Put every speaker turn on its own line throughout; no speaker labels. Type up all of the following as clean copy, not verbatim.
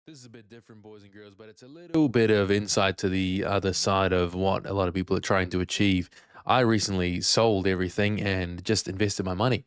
This is a bit different, boys and girls, but it's a little bit of insight to the other side of what a lot of people are trying to achieve. I recently sold everything and just invested my money.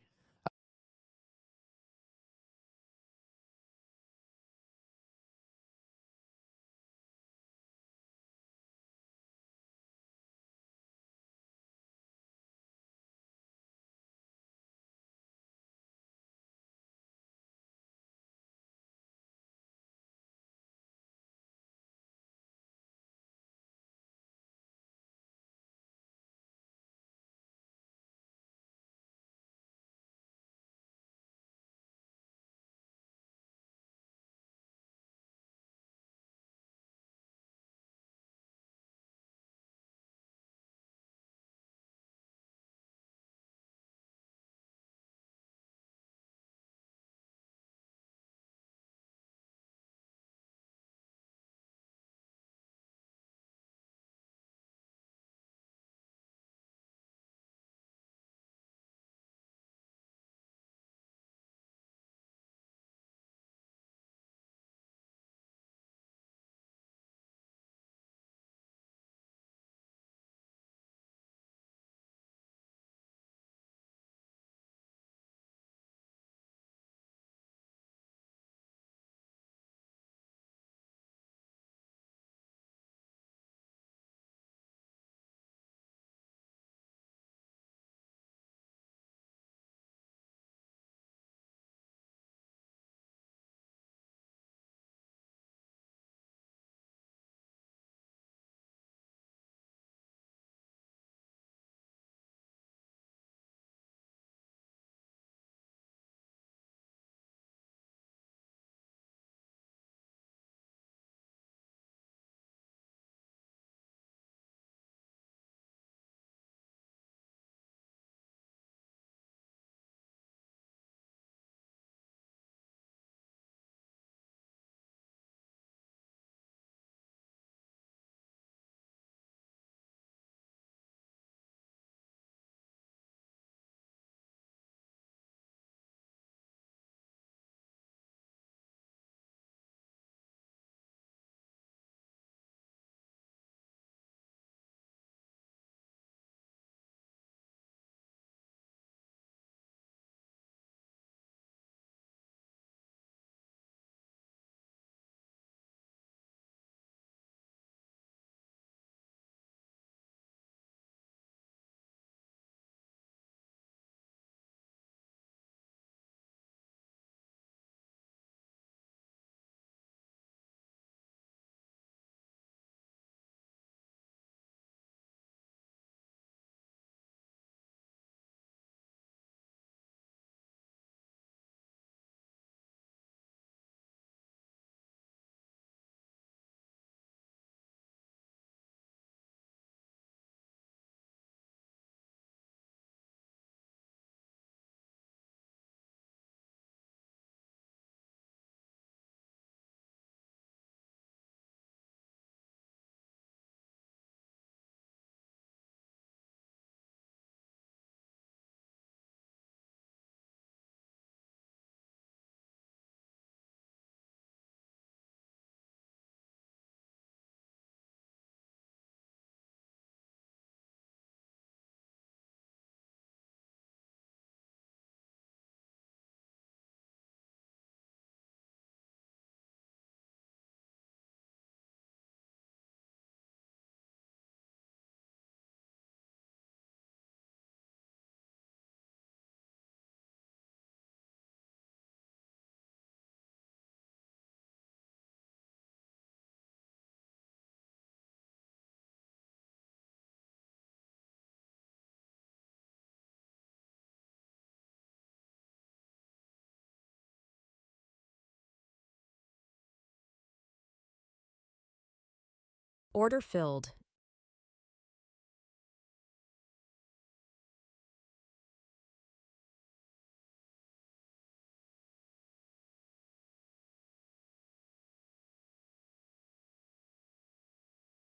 Order filled.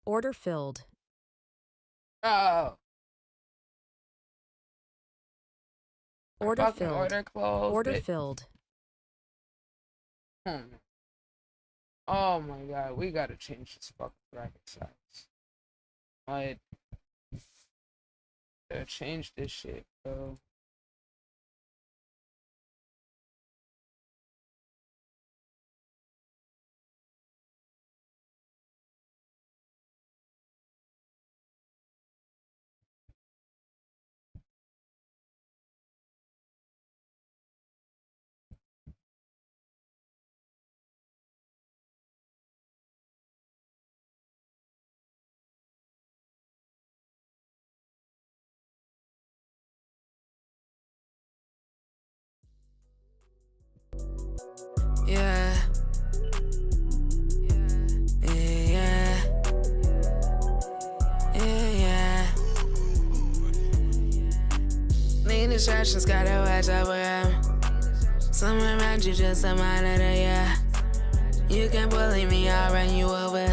Order filled.
Oh, my
Order
fucking
filled.
order closed,
Order
bitch.
filled.
Hmm. Oh my god, we gotta change this fucking bracket size. I gotta change this shit, bro.
Yeah. Yeah, yeah. Yeah, yeah. Need distractions, gotta watch out for them. Someone around you just a monitor, yeah. You can bully me, I'll run you over.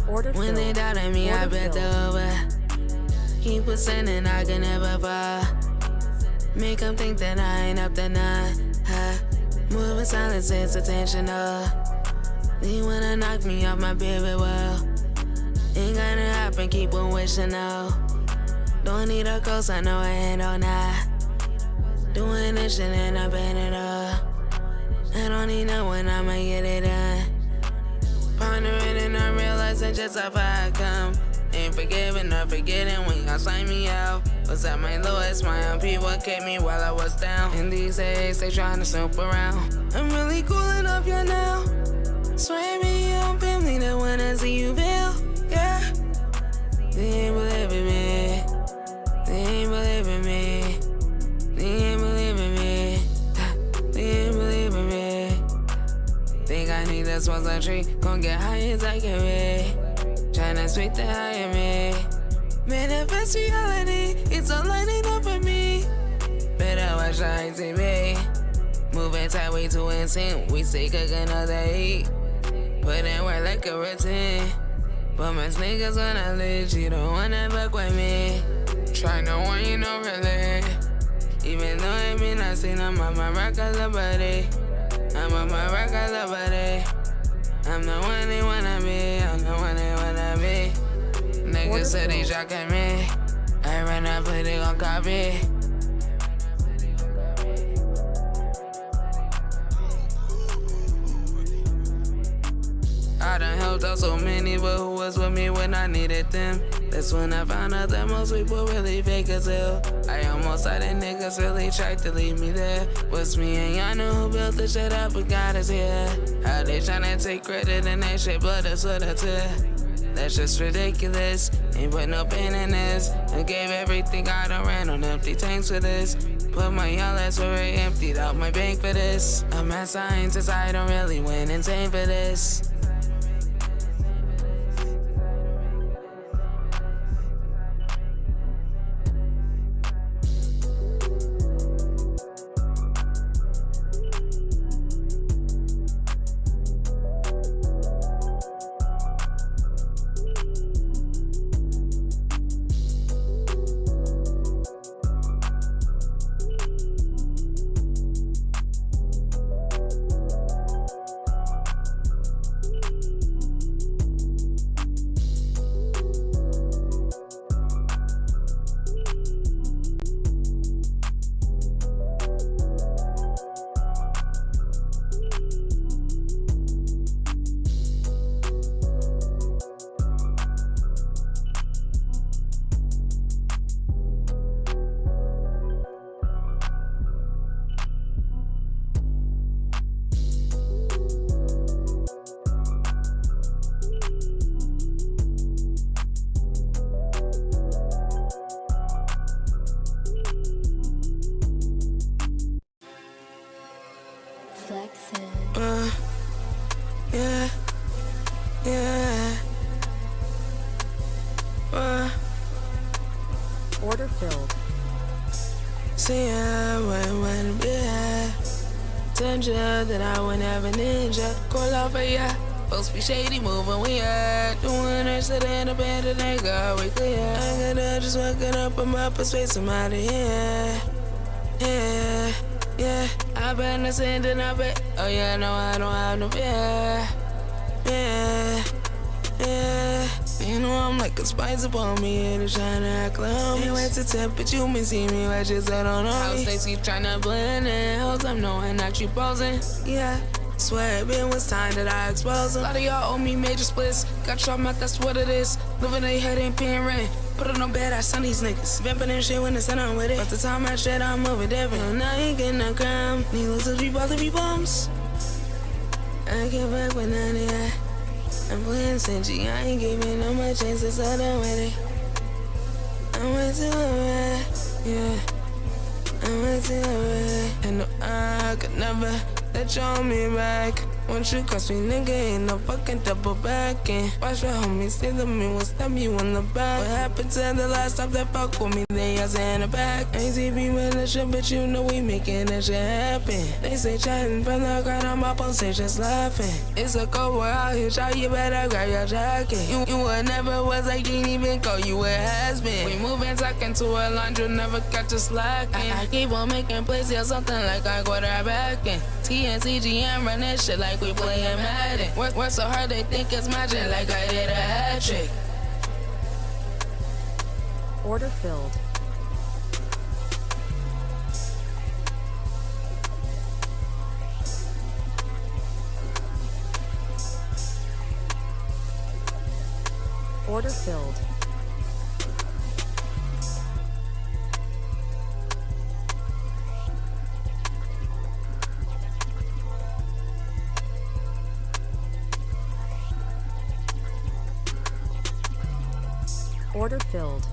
Order
When they
filled.
doubted me, I
Order
bet
filled.
the over. Keep ascending, I can never fall. Make them think that I ain't up to none. Moving silence, it's intentional. They wanna knock me off my pivot wall. Ain't gonna happen, keep on wishing no. Don't need a ghost, I know I ain't on that. Doing this shit and I been it up. I don't need no one, I'ma get it done. Pondering and I'm realizing just how far I come. Ain't forgiving or forgetting when y'all sign me out. Was at my lowest, my own people kept me while I was down. And these days, they trying to snoop around. I'm really cool enough, you know. Swear me, I'm family, the one I see you feel, yeah. They ain't believing me. They ain't believing me. They ain't believing me. They ain't believing me. Think I need to smoke some tree, gon' get high as I can be. Tryna speak the high in me. Manifest reality, it's all lining up for me. Better watch the TV. Moving tight, way too insane. We stay cooking another heat. Put in work like a routine. But my niggas wanna leave, you don't wanna fuck with me. Tryna warn you, no really. Even though it mean I seen I'm on my regular body. I'm on my regular body. I'm the one they wanna be, I'm the one they wanna be. Niggas said they jockin' me. I run up, put it on copy. I done helped out so many, but who was with me when I needed them? That's when I found out that most people really fake as hell. I almost thought that niggas really tried to leave me there. Was me and y'all know who built the shit up and got us here. How they tryna take credit and they shit blood, that's what I tear. That's just ridiculous, ain't put no pain in this. I gave everything I done ran on empty tanks for this. Put my young ass already emptied out my bank for this. I'm a scientist, I don't really win insane for this. Yeah, yeah.
Order filled.
See, I wouldn't wanna be high. Told you that I would never ninja. Call off for ya. Folks be shady moving, we are doing this shit in the band and they got we clear. I got up just waking up, I'm up a space, I'm out of here. Yeah, yeah. I been ascending up it. Oh yeah, no, I don't have no fear. Yeah, yeah. You know I'm like a spice upon me, and it's trying to act clown. Ain't wait to tip, but you been see me, I just I don't know. House they keep trying to blend in, hoes I'm knowing that you posing. Yeah. Swear it been was time that I expose them. A lot of y'all owe me major splits. Got y'all mouth, that's what it is. Living they head ain't paying rent. Put it on bed, I son these niggas. Vamping and shit when the sun on with it. But the time I shit, I'm moving different. And I ain't getting no crime. Needless to be both of you bums. I get back with none of that. I'm playing Senji, I ain't giving no more chances, so done with it. I'm way too alright, yeah. I'm way too alright. And no, I could never let you on me back. Once you cross me, nigga, ain't no fucking double backing. Watch your homies say the me will stab you in the back. What happened to the last time that fuck with me? They ass in the back. Ain't TV with the shit, but you know we making that shit happen. They say chatting from the ground on my post, they just laughing. It's a cold war out here, shot, you better grab your jacket. You would never was like, you ain't even call you a has-been. We moving, talking to a line, you'll never catch us slacking. I keep on making plays, yeah, something like I quarterbacking. TNCGM run that shit like we playing Madden. Work so hard they think it's magic, like I did a hat trick.
Order filled. Order filled. Order filled.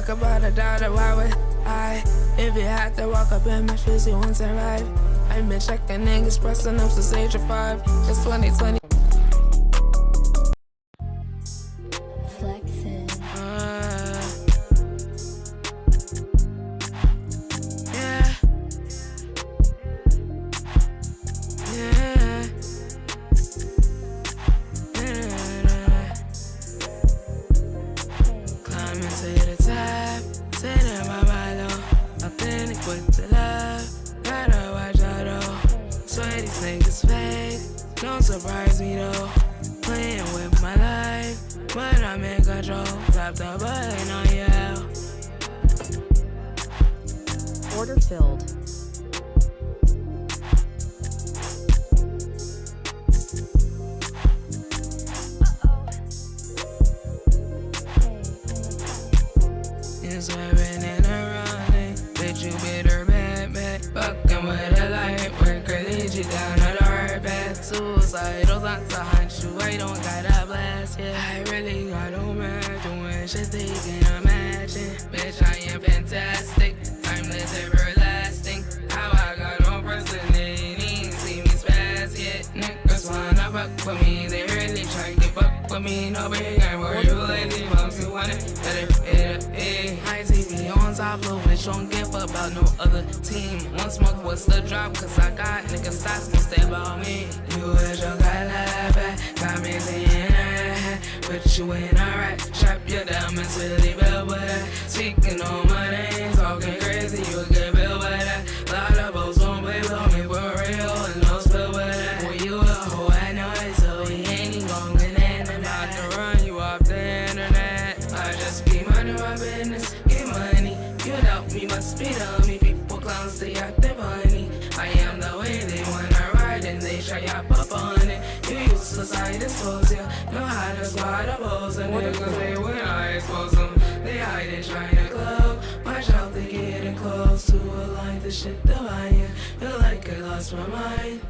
About a dollar, why would I? If you had to walk up in my shoes, you won't survive. I've been checking niggas, pressing up since age of 5. It's 2020.
Flexing.
Yeah. Yeah. Climbing to the top, sitting by my low. Authentic with the love, gotta watch out though. Swear these niggas fake, don't surprise me though. Playing with my life, but I'm in control. Tap the button on you.
Order filled.
Swerving and running, bitch, you bitter bad. Fucking with a light worker, lead you down a dark path. Suicidal thoughts to hunt you, I don't got a blast, yeah. I really got no man doing shit they can imagine. Bitch, I am fantastic, timeless, everlasting. How I got no personality, see me spaz yet. Niggas wanna fuck with me, they really try to fuck with me. No big, I worry you like the most you want it. Better, I see me on top of it, don't give about no other team. One smoke was the drop, cause I got niggas stocks can stay about me. You wish you got laugh, got me saying that, but you ain't alright. Strap your diamonds really built with that. Speaking on my name, talking crazy, you get built with that. Lot of boats don't play with me for real, and no spill with that. When you a hoe, I know it, so we ain't even gon' get in and about to run you off the internet. I just be minding my business, get money. You doubt me, must be dummy. People clowns, they acting funny. I am the way they wanna ride, and they try up on it. You useless, I dispose you. Know how to squad a pose, and niggas say when I expose them, they hide and try to club. Watch out, they getting close to a line. This shit divine, yeah. Feel like I lost my mind.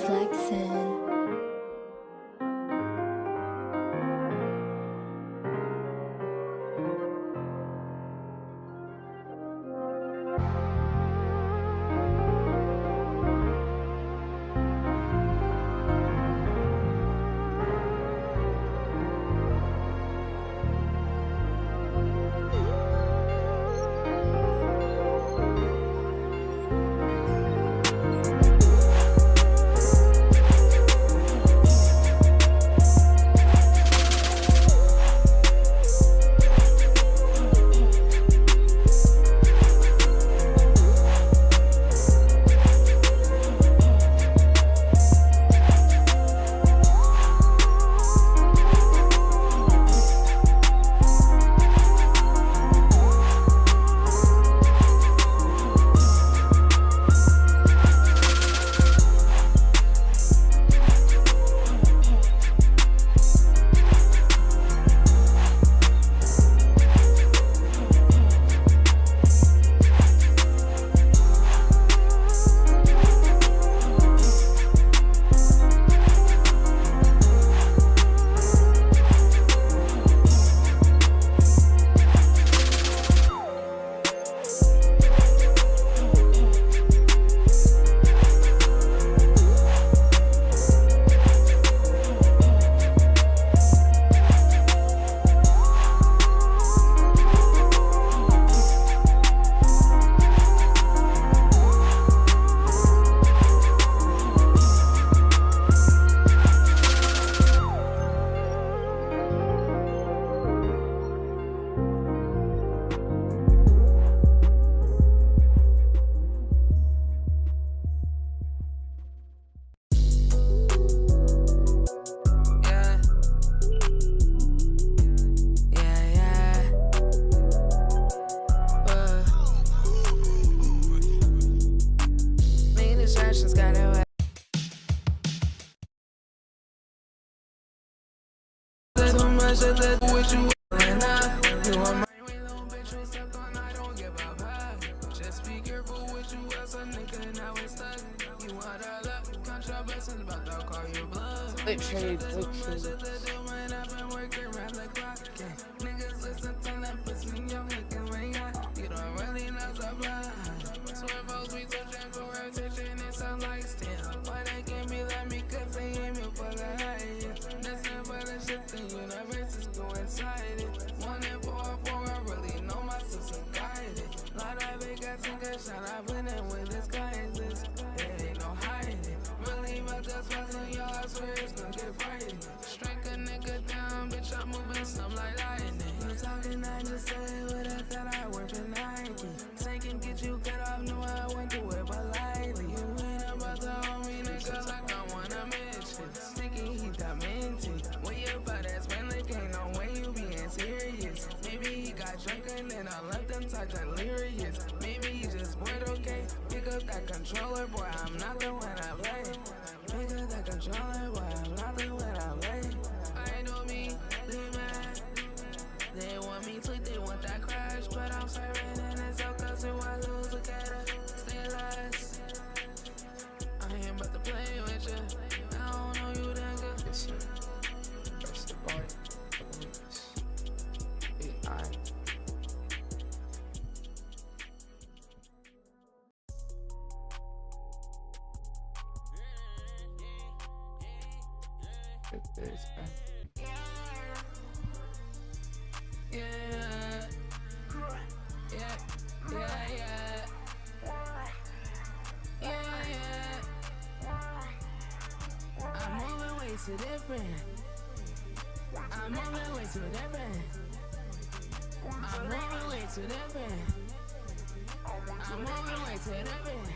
Flexin'.
Flip shade, flip shade.
Strike a nigga down, bitch, I'm moving some like lightning. You talking, I just say what I thought I work for Nike. Say can get you cut off, know I went to it, but lightly. You ain't about to hold me, nigga, like I wanna mention. Thinking he got minty. Way up out that spend, like ain't no way you being serious. Maybe he got drunk and then I left him talk delirious. Maybe he just bored, okay? Pick up that controller, boy, I'm not the one I play. Pick up that controller, boy, I'm not the one I play. I know me, they mad. They want me to, they want that crash, but I'm sorry, and it's all cause if I lose, look at her, stay last. I ain't about to play with you, I don't know you that good.
Yes, sir. Press the bar. This,
Yeah, yeah, yeah, yeah. Yeah, yeah. I'm moving way too different. I'm moving way too different. I'm moving way too different. I'm moving way too different.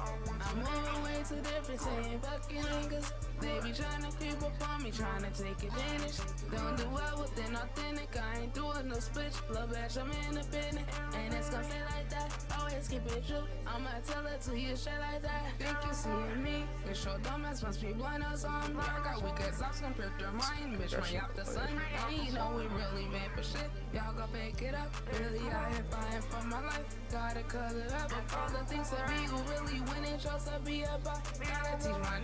I'm moving way too different. Saying fucking niggas. They be tryna creep up on me, tryna take advantage. Don't do well with it, authentic. I ain't doing no switch. Little bitch, I'm independent. And it's gonna stay like that. Always keep it true. I'ma tell it to you straight like that. Think you seeing me? It's your dumbass must be blind or something. Y'all got weak as ops compared to mine. Bitch, right out the sun. And you know we really mad for shit. Y'all gon' pick it up. Really out here fighting for my life. Gotta cut it up. All the things that we who really win it, chose to be about. Gotta teach my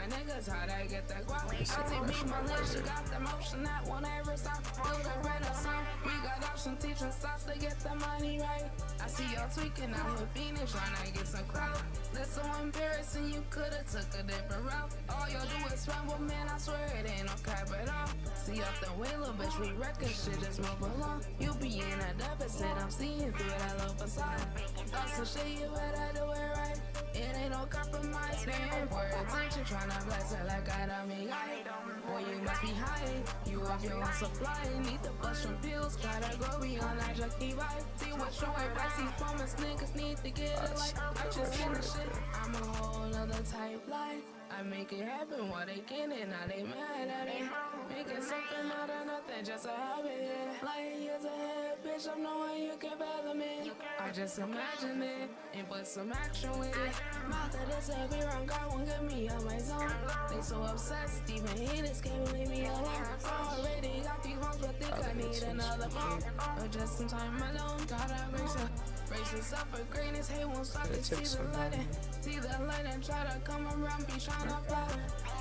niggas how to get that guap. I take me my lips, she got the motion that won't ever stop. Build a renaissance. We got option teaching stops to get the money right. I see y'all tweaking out here Phoenix, trying to get some crowd. That's so embarrassing, you could've took a different route. All y'all do is ramble, man, I swear it ain't no cap at all. See up the way, little bitch, we record shit, just move along. You be in a deficit, I'm seeing through that little facade. Thought some shit, you better do it right. It ain't no compromise, man. For attention, tryna bless it like I don't mean I. Boy, you must be high. You have your own supply. Need to bust some pills. Gotta go beyond that junkie vibe. See what your advice these moments niggas need to get it like. I just in the shit. I'm a whole nother type line. I make it happen while they can and now they mad at it. Making something out of nothing, just a habit, yeah. Like years ahead, bitch, I'm knowing you can fathom it. I just imagine it and put some action with it. Mouth of this every wrong guy won't get me on my zone. They so obsessed, even haters can't leave me alone. Already got these phones, but think I need another phone. Or just some time alone, gotta brace yourself for greatness. Hate won't stop to see the light. See the light and try to come around, be trying to fly.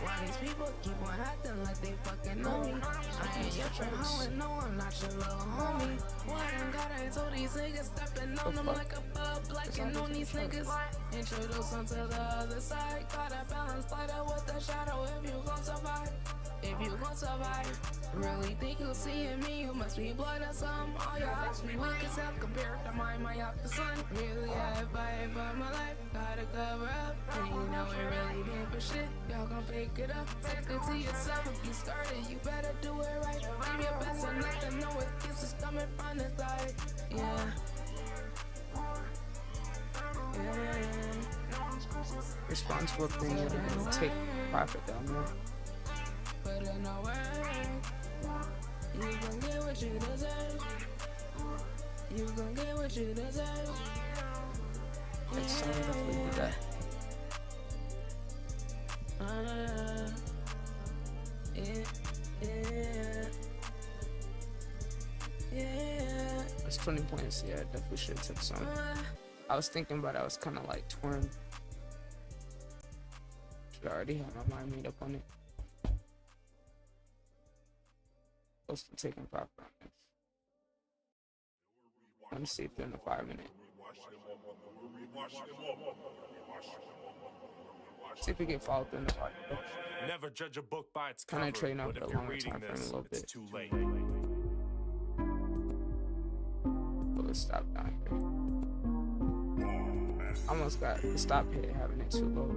Why these people keep on acting like they fucking know me? I ain't your friend, and no, I'm not your little homie. Why I got into these niggas, stepping on them like a bug, blacking on these niggas. Introduce them to the other side. Gotta balance lighter with the shadow if you gon' survive. If you gon' survive, really think you seeing me, you must be blood or something. All your ops be weak as hell compared to mine, my off the sun. Really, I fight for my life, gotta cover up. And you know it really been for shit, y'all gon' pick it up. Take it to yourself, if you started, you better do it right. Leave your best and let them know if this is coming from the side. Yeah. Yeah.
Responsible thing you can take profit down there.
Put in the work. You gon' get what you deserve. You gon' get what you deserve.
It's so definitely do that.
Yeah.
It's 20 points, yeah, I definitely should have took some. I was thinking about it, I was kind of like torn. Should already have my mind made up on it. Close to taking profit on this. Let me see if they're in the 5 minute. See if we can follow through in the 5 minute.
Never judge a book by its cover.
Kind of trading off
but
the
if you're
longer
reading
time frame a
this,
little bit.
it's too late.
So let's stop down here. Almost got the stop hit having it too low.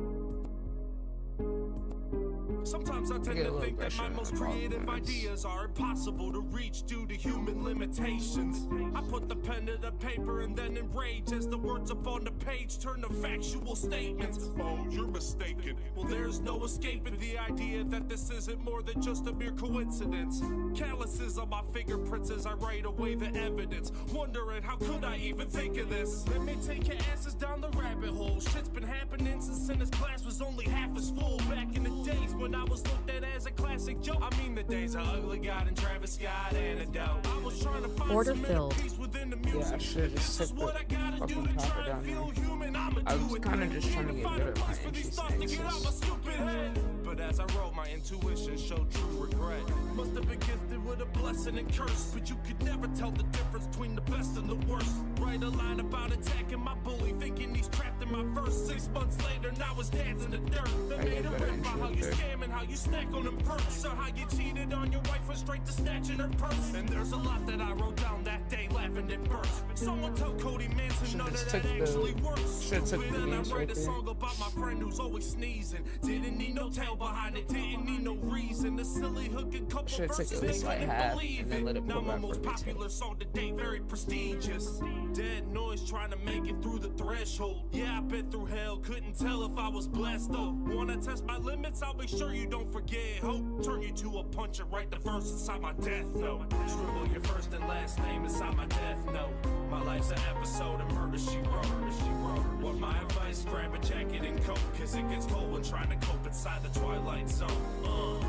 Sometimes I tend
Get a
to
little
think that my
pressure
most
on the ball,
creative
man.
ideas are impossible to reach due to human limitations. I put the pen to the paper and then enrage as the words up on the page turn to factual statements. Oh, you're mistaken. Well, there's no escaping the idea that this isn't more than just a mere coincidence. Calluses on my fingerprints as I write away the evidence. Wondering how could I even think of this? Let me take your asses down the rabbit hole. Shit's been happening since this class was only half as full. Back in the days when I was looked at as a classic joke. I mean the days of Ugly God and Travis Scott antidote. I was trying to find
Order
some
filled.
inner peace within the music.
Yeah, I should've just
This is
took
what
the
I gotta do
fucking
to
profit
try
down
and feel
there.
human. I'ma
I
do
was
it.
kinda just trying to get
Find
better
a
at my
place for
entry
these thoughts to get out my
stances.
stupid head. But as I wrote, my intuition showed true regret. Must have been gifted with a blessing and curse, but you could never tell the difference between the best and the worst. Write a line about attacking my bully, thinking he's trapped in my verse. 6 months later, now it's dancing in the dirt. They made a rip about how you scam and how you snack on them perks, or how you cheated on your wife, went straight to snatching her purse. And there's a lot that I wrote down that day, laughing at first. Someone tell Cody Manson none of that actually works. Stupid, and I write a song about my friend who's always sneezing. Didn't need no tail behind it, didn't need no reason. The silly hook and couple verses they couldn't believe it. Now my most popular song to date, very prestigious. Dead noise trying to make it through the threshold. Yeah, I've been through hell, couldn't tell if I was blessed though. Wanna test my limits? I'll make sure you don't forget. Hope turn you to a puncher, write the verse inside my death note. Scribble your first and last name inside my death note. My life's an episode of murder, she wrote. Want my advice? Grab a jacket and coat, cause it gets cold when trying to cope inside the twilight zone.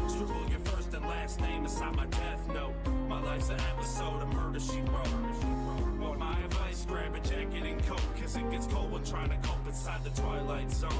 Scribble your first and last name inside my death note. My life's an episode of murder, she wrote. Want my advice? Grab a jacket and coat, cause it gets cold when trying to cope inside the twilight zone.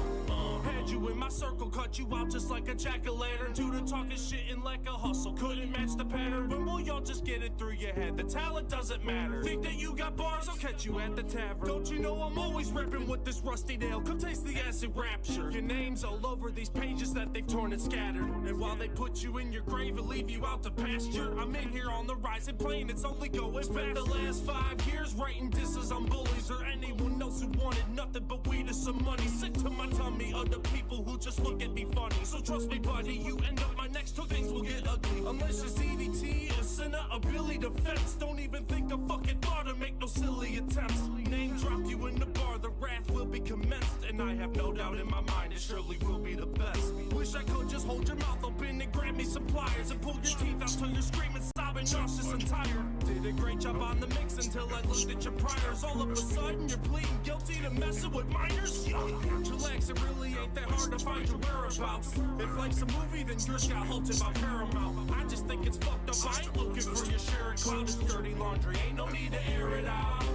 Had you in my circle, cut you out just like a jack-o'-lantern. Due to talking shit and like a hustle, couldn't match the pattern. When will y'all just get it through your head? The talent doesn't matter. Think that you got bars? I'll catch you at the tavern. Don't you know I'm always ripping with this rusty nail? Come taste the acid rapture. Your name's all over these pages that they've torn and scattered. And while they put you in your grave and leave you out to pasture, I'm in here on the rising plane, it's only going fast. The last 5 years writing disses on bullies or anyone else who wanted nothing but weed or some money. Sick to my tummy of the people who just look at me funny. So trust me, buddy, you end up my next hook, things will get ugly. Unless it's EDT, a sinner, a Billy defense. Don't even think a fucking thought to make no silly attempts. Name drop you in the bar, the wrath will be commenced. And I have no doubt in my mind it surely will be the best. Wish I could just hold your mouth open and grab me some pliers and pull your teeth out till you're screaming, sobbing, nauseous and tired. Did a great job on the mix until I looked at your priors. All of a sudden you're pleading guilty to messing with minors. Relax, it really ain't that hard to find your whereabouts. If life's a movie, then yours got halted by Paramount. I just think it's fucked up, I ain't looking for your share of clout. It's dirty laundry, ain't no need to air it out.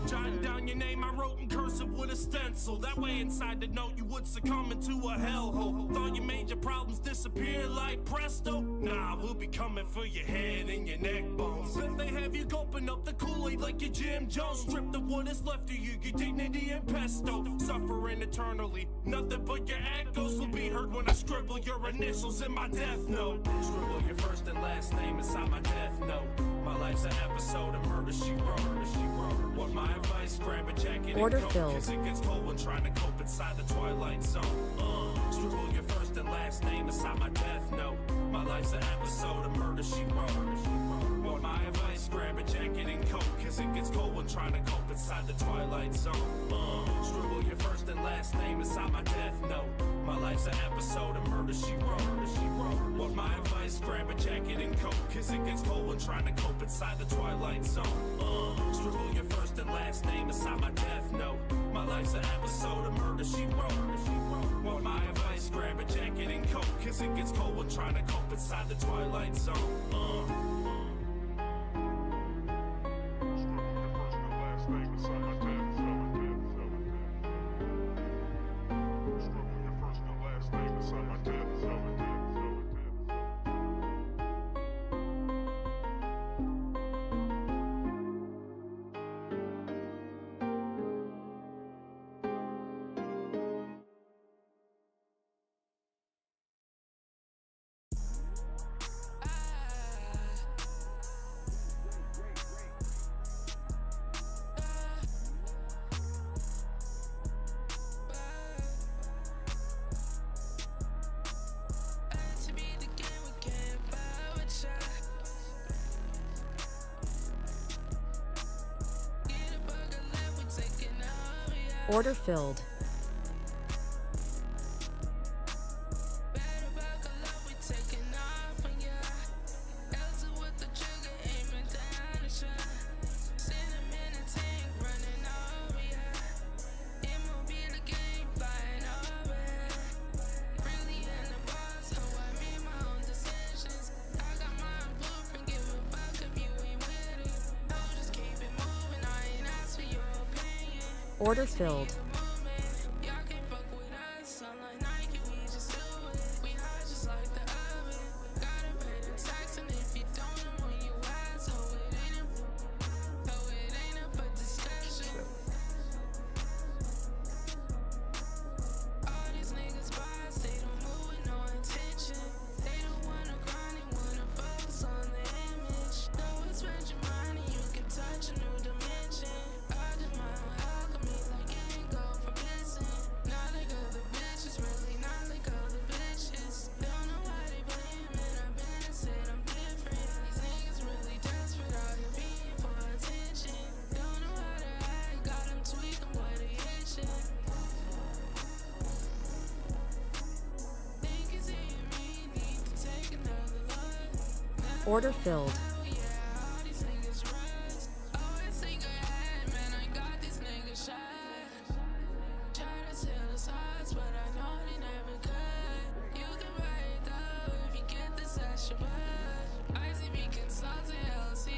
Jotting down your name, I wrote in cursive with a stencil. That way inside the note you would succumb into a hellhole. Thought you made your problems disappear like presto? Nah, we'll be coming for your head and your neck bones. Bet they have you gulping up the Kool-Aid like your Jim Jones. Stripped of what is left of you, your dignity and pesto. Suffering eternally, nothing but your echoes will be heard when I scribble your initials in my death note. Scribble your first and last name inside my death note. My life's an episode of murder, she wrote. Want my advice? Grab a jacket
Order
and coat,
filled.
cause it gets cold when trying to cope inside the twilight zone. Scribble your first and last name inside my death note. My life's an episode of murder, she wrote. Want my advice? Grab a jacket and coat, cause it gets cold when trying to cope inside the twilight zone. Scribble your first and last name inside my death note. My life's an episode of murder, she wrote. Want my advice? Grab a jacket and coat, cause it gets cold when trying to cope inside the twilight zone. Scribble your first and last name inside my death note. My life's an episode of murder, she wrote. Want my advice? Grab a jacket and coat, cause it gets cold when trying to cope inside the twilight zone.
Order filled. Order filled. Order filled.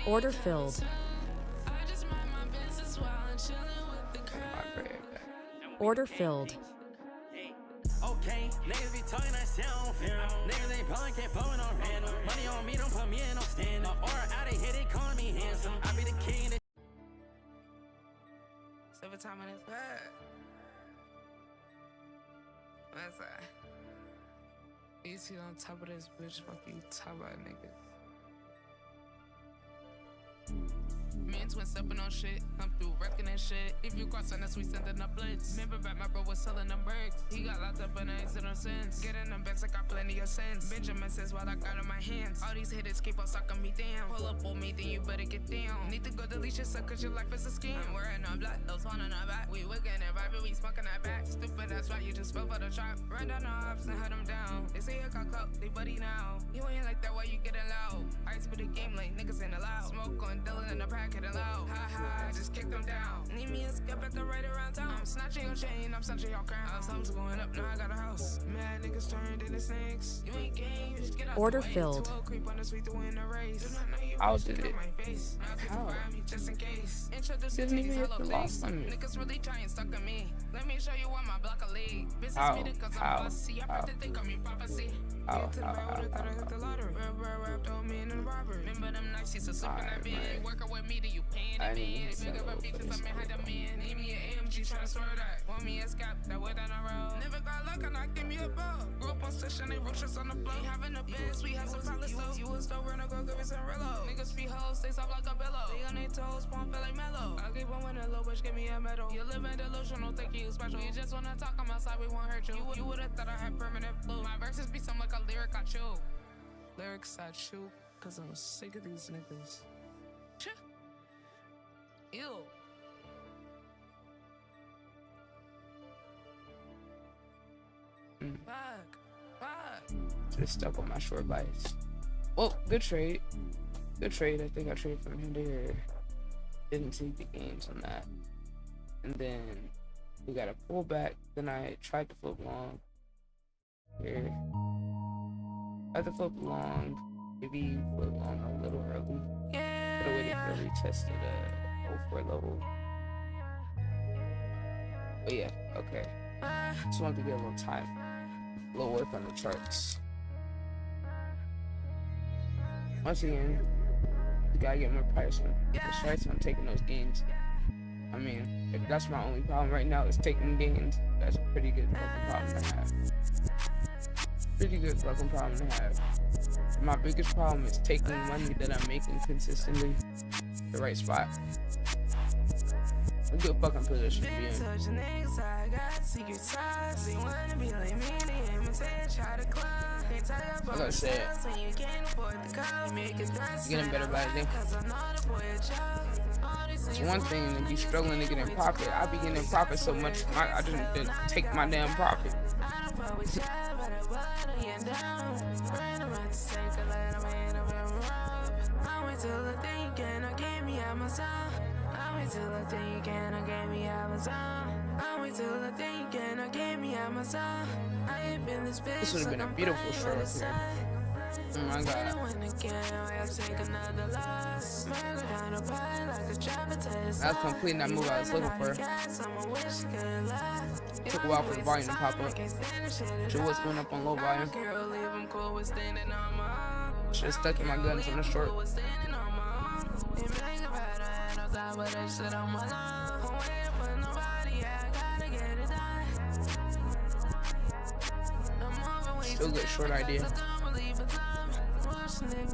Order filled. Order filled.
Okay, niggas be talking that shit, I don't fear 'em. Niggas ain't pulling, can't pull me no random. Money on me, don't put me in no stand up. Or out of here, they calling me handsome. I be the king.
So every time on this bed. What's that? You see on top of this bitch, fuck you, top of niggas. Me and twin stepping on shit, come through wrecking and shit. If you crossing us, we sending a blitz. Remember back, my bro was selling them bricks. He got locked up in an accident since. Getting them bags, I got plenty of sense. Benjamin says what I got in my hands. All these haters keep on sucking me down. Pull up on me, then you better get down. Need to go delete yourself, cause your life is a scam. I'm wearing our black, those on our back. We wigging and vibing, we smoking that back. Stupid, that's right, you just fell for the trap. Run down the ops and head them down. They say I got caught, they buddy now. You ain't like that, why you getting loud? I spit the game like niggas ain't allowed. Smoke on Dylan in the pack, getting loud. Ha ha, just kick them down. Need me a skip at the right around town. I'm snatching your chain, I'm snatching your crown. Something's going up, now I got a house. Mad niggas turned into snakes. You ain't game, you just get out
Order
the way.
filled.
Creep on the sweet to win the race.
How did it?
How? Just in case. Introduce
Didn't even hit the
place.
loss on me.
Niggas really trying stuck on me. Let me show you why my block a league. Business
How?
meeting cause
How?
I'm bossy. I bet that they call me prophecy.
How?
Get to the bar with it, thought I hit the lottery. Rap, don't mean in the robbery. Remember them nights, used to slip in that
Alright,
bed.
man.
Working with me, then you paying
I
the
didn't
man.
even
Big up a
say
bitch,
that.
I'm behind the man. Need me an AMG, tryna swear that. Want me a scap, that way down the road. Never got luck, and I give me a ball. Grew up on session, they roaches on the floor. Ain't having the best, we have some problems though. You was still running, go give me some reload. Niggas be hoes, they soft like a pillow. They on their toes, spawn feel like mellow. I keep on winning low, bitch, give me a medal. You live in delusional, think you special. You just wanna talk on my side, we won't hurt you. You would've thought I had permanent flu. My verses be some like a lyric I chew. Lyrics I chew, cause I'm sick of these niggas. Ew.
Just stuck on my short bias. Well, good trade. Good trade. I think I traded from here to here. Didn't take the gains on that. And then we got a pullback. Then I tried to flip long. Here. I had to flip long. Maybe flip long a little early. Could have waited for a retest at a 04 level. But yeah, okay. Just wanted to get a little time. A little work on the charts. Once again, you gotta get more price on the charts. I'm taking those gains. I mean, if that's my only problem right now is taking gains, that's a pretty good fucking problem to have. Pretty good fucking problem to have. My biggest problem is taking money that I'm making consistently the right spot. A good fucking position to be in. Like I said, getting better by the day. It's one thing to be struggling to get in profit. I be getting in profit so much, I just didn't take my damn profit. This would have been a beautiful show up here. Oh my god. That's completing that move I was looking for. Took a while for the volume to pop up. Shit was going up on low volume. Should've stuck to my guns on the short. Still good short idea.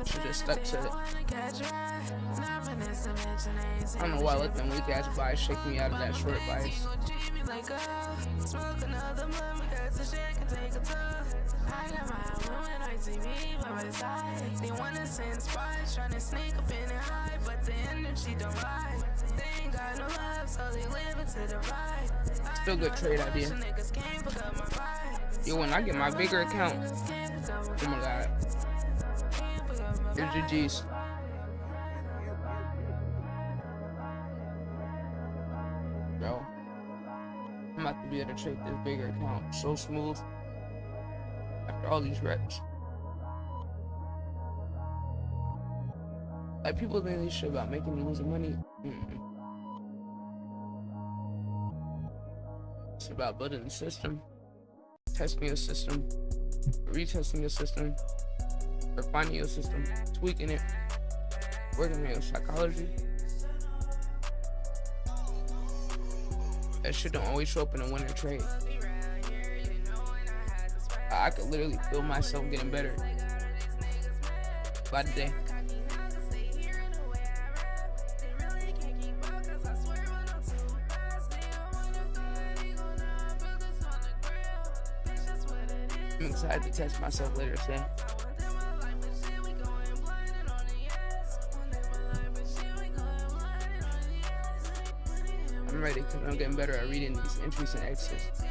Should just stuck to it. I don't know why I let them weak ass buys shake me out of that short bias. They wanna send spies trying to sneak up in and hide, but the energy don't lie. They ain't got no love, so they live into the ride. Still good trade idea. Yo, when I get my bigger account, oh my god. Here's your G's. Bro, I'm about to be able to trade this bigger account so smooth after all these reps. Like, people think this shit about making and losing money. It's about building a system, testing your system, retesting your system, refining your system, tweaking it, working on your psychology. That shit don't always show up in a winner trade. I could literally feel myself getting better by the day. I'm excited to test myself later today. I'm ready because I'm getting better at reading these entries and exits.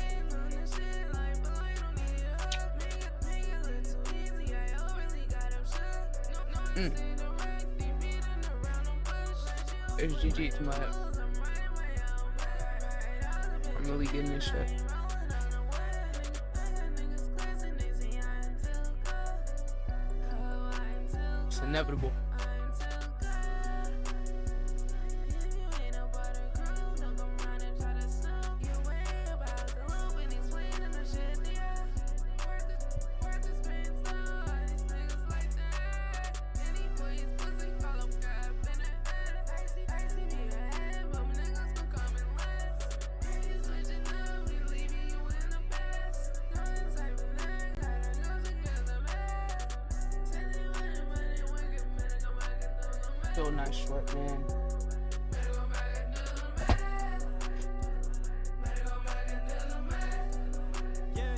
There's GG to my head. I'm really getting this shit. It's inevitable. So nice short, man.
Yeah,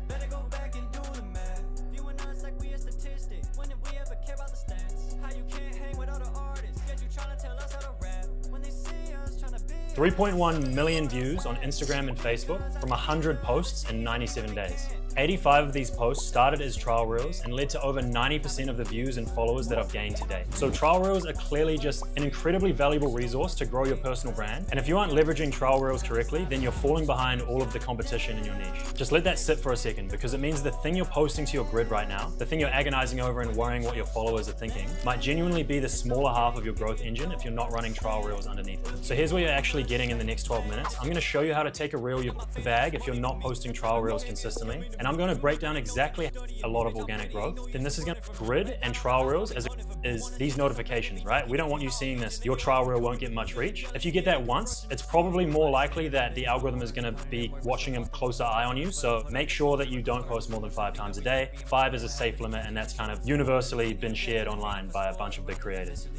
better go back and do the math. Viewing us like we a statistic. When did we ever care about the stats? How you can't hang with other artists? Yet you tryna tell us how to rap. When they see us tryna be
3.1 million views on Instagram and Facebook from 100 posts in 97 days. 85 of these posts started as trial reels and led to over 90% of the views and followers that I've gained today. So trial reels are clearly just an incredibly valuable resource to grow your personal brand. And if you aren't leveraging trial reels correctly, then you're falling behind all of the competition in your niche. Just let that sit for a second, because it means the thing you're posting to your grid right now, the thing you're agonizing over and worrying what your followers are thinking, might genuinely be the smaller half of your growth engine if you're not running trial reels underneath it. So here's what you're actually getting in the next 12 minutes. I'm gonna show you how to take a reel you put in the bag if you're not posting trial reels consistently. And I'm gonna break down exactly a lot of organic growth. Then this is gonna grid and trial reels is these notifications, right? We don't want you seeing this. Your trial reel won't get much reach. If you get that once, it's probably more likely that the algorithm is gonna be watching a closer eye on you. So make sure that you don't post more than 5 times a day. 5 is a safe limit, and that's kind of universally been shared online by a bunch of big creators.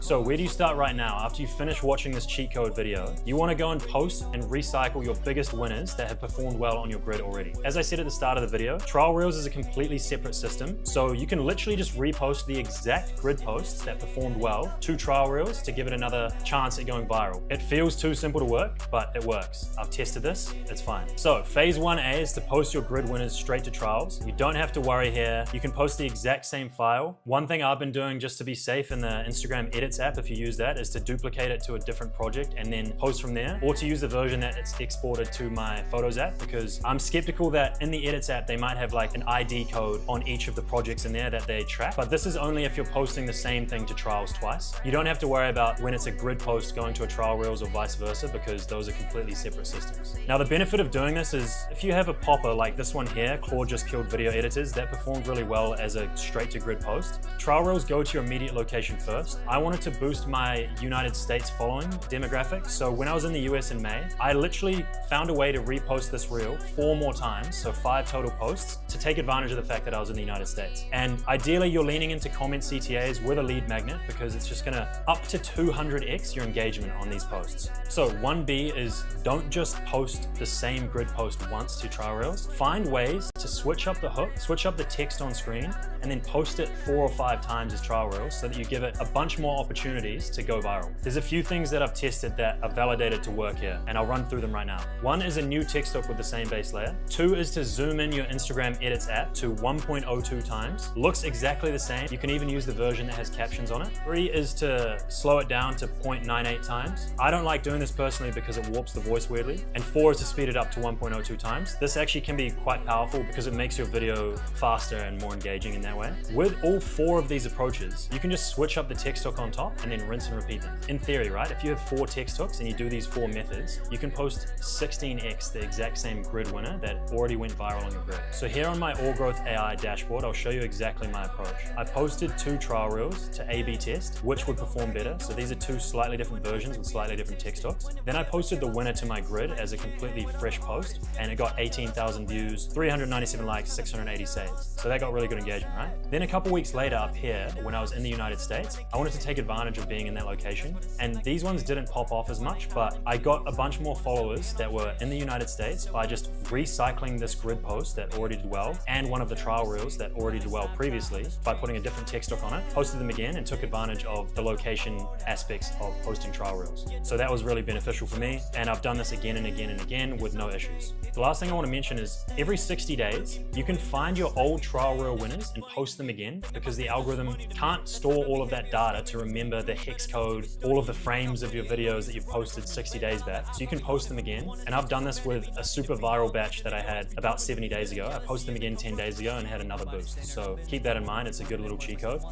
So where do you start right now? After you finish watching this cheat code video, you want to go and post and recycle your biggest winners that have performed well on your grid already. As I said at the start of the video, trial reels is a completely separate system. So you can literally just repost the exact grid posts that performed well to trial reels to give it another chance at going viral. It feels too simple to work, but it works. I've tested this, it's fine. So phase 1A is to post your grid winners straight to trials. You don't have to worry here. You can post the exact same file. One thing I've been doing just to be safe in the Instagram edits app, if you use that, is to duplicate it to a different project and then post from there, or to use the version that it's exported to my Photos app, because I'm skeptical that in the edits app they might have like an ID code on each of the projects in there that they track. But this is only if you're posting the same thing to trials twice. You don't have to worry about when it's a grid post going to a trial reels or vice versa, because those are completely separate systems. Now the benefit of doing this is if you have a popper like this one here, Claude just killed video editors, that performed really well as a straight to grid post. Trial reels go to your immediate location first. I wanted to boost my United States following demographic. So when I was in the US in May, I literally found a way to repost this reel 4 more times, so 5 total posts, to take advantage of the fact that I was in the United States. And ideally you're leaning into comment CTAs with a lead magnet, because it's just gonna up to 200x your engagement on these posts. So 1B is don't just post the same grid post once to trial reels. Find ways to switch up the hook, switch up the text on screen, and then post it 4 or 5 times as trial reels so that you give it a bunch more opportunities to go viral. There's a few things that I've tested that are validated to work here, and I'll run through them right now. One is a new text hook with the same base layer. Two is to zoom in your Instagram edits app to 1.02 times. Looks exactly the same. You can even use the version that has captions on it. Three is to slow it down to 0.98 times. I don't like doing this personally because it warps the voice weirdly. And four is to speed it up to 1.02 times. This actually can be quite powerful because it makes your video faster and more engaging in that way. With all four of these approaches, you can just switch up the text hook on top and then rinse and repeat them. In theory, right? If you have 4 text hooks and you do these 4 methods, you can post 16x the exact same grid winner that already went viral on your grid. So here on my All Growth AI dashboard, I'll show you exactly my approach. I posted 2 trial reels to A/B test which would perform better. So these are 2 slightly different versions with slightly different text hooks. Then I posted the winner to my grid as a completely fresh post, and it got 18,000 views, 397 likes, 680 saves. So that got really good engagement, right? Then a couple weeks later up here, when I was in the United States, I wanted to take advantage of being in that location. And these ones didn't pop off as much, but I got a bunch more followers that were in the United States by just recycling this grid post that already did well and one of the trial reels that already did well previously by putting a different text hook on it, posted them again and took advantage of the location aspects of posting trial reels. So that was really beneficial for me, and I've done this again and again and again with no issues. The last thing I want to mention is every 60 days, you can find your old trial reel winners and post them again because the algorithm can't store all of that data to remember the hex code, all of the frames of your videos that you've posted 60 days back. So you can post them again. And I've done this with a super viral batch that I had about 70 days ago. I posted them again 10 days ago and had another boost. So keep that in mind. It's a good little cheat code.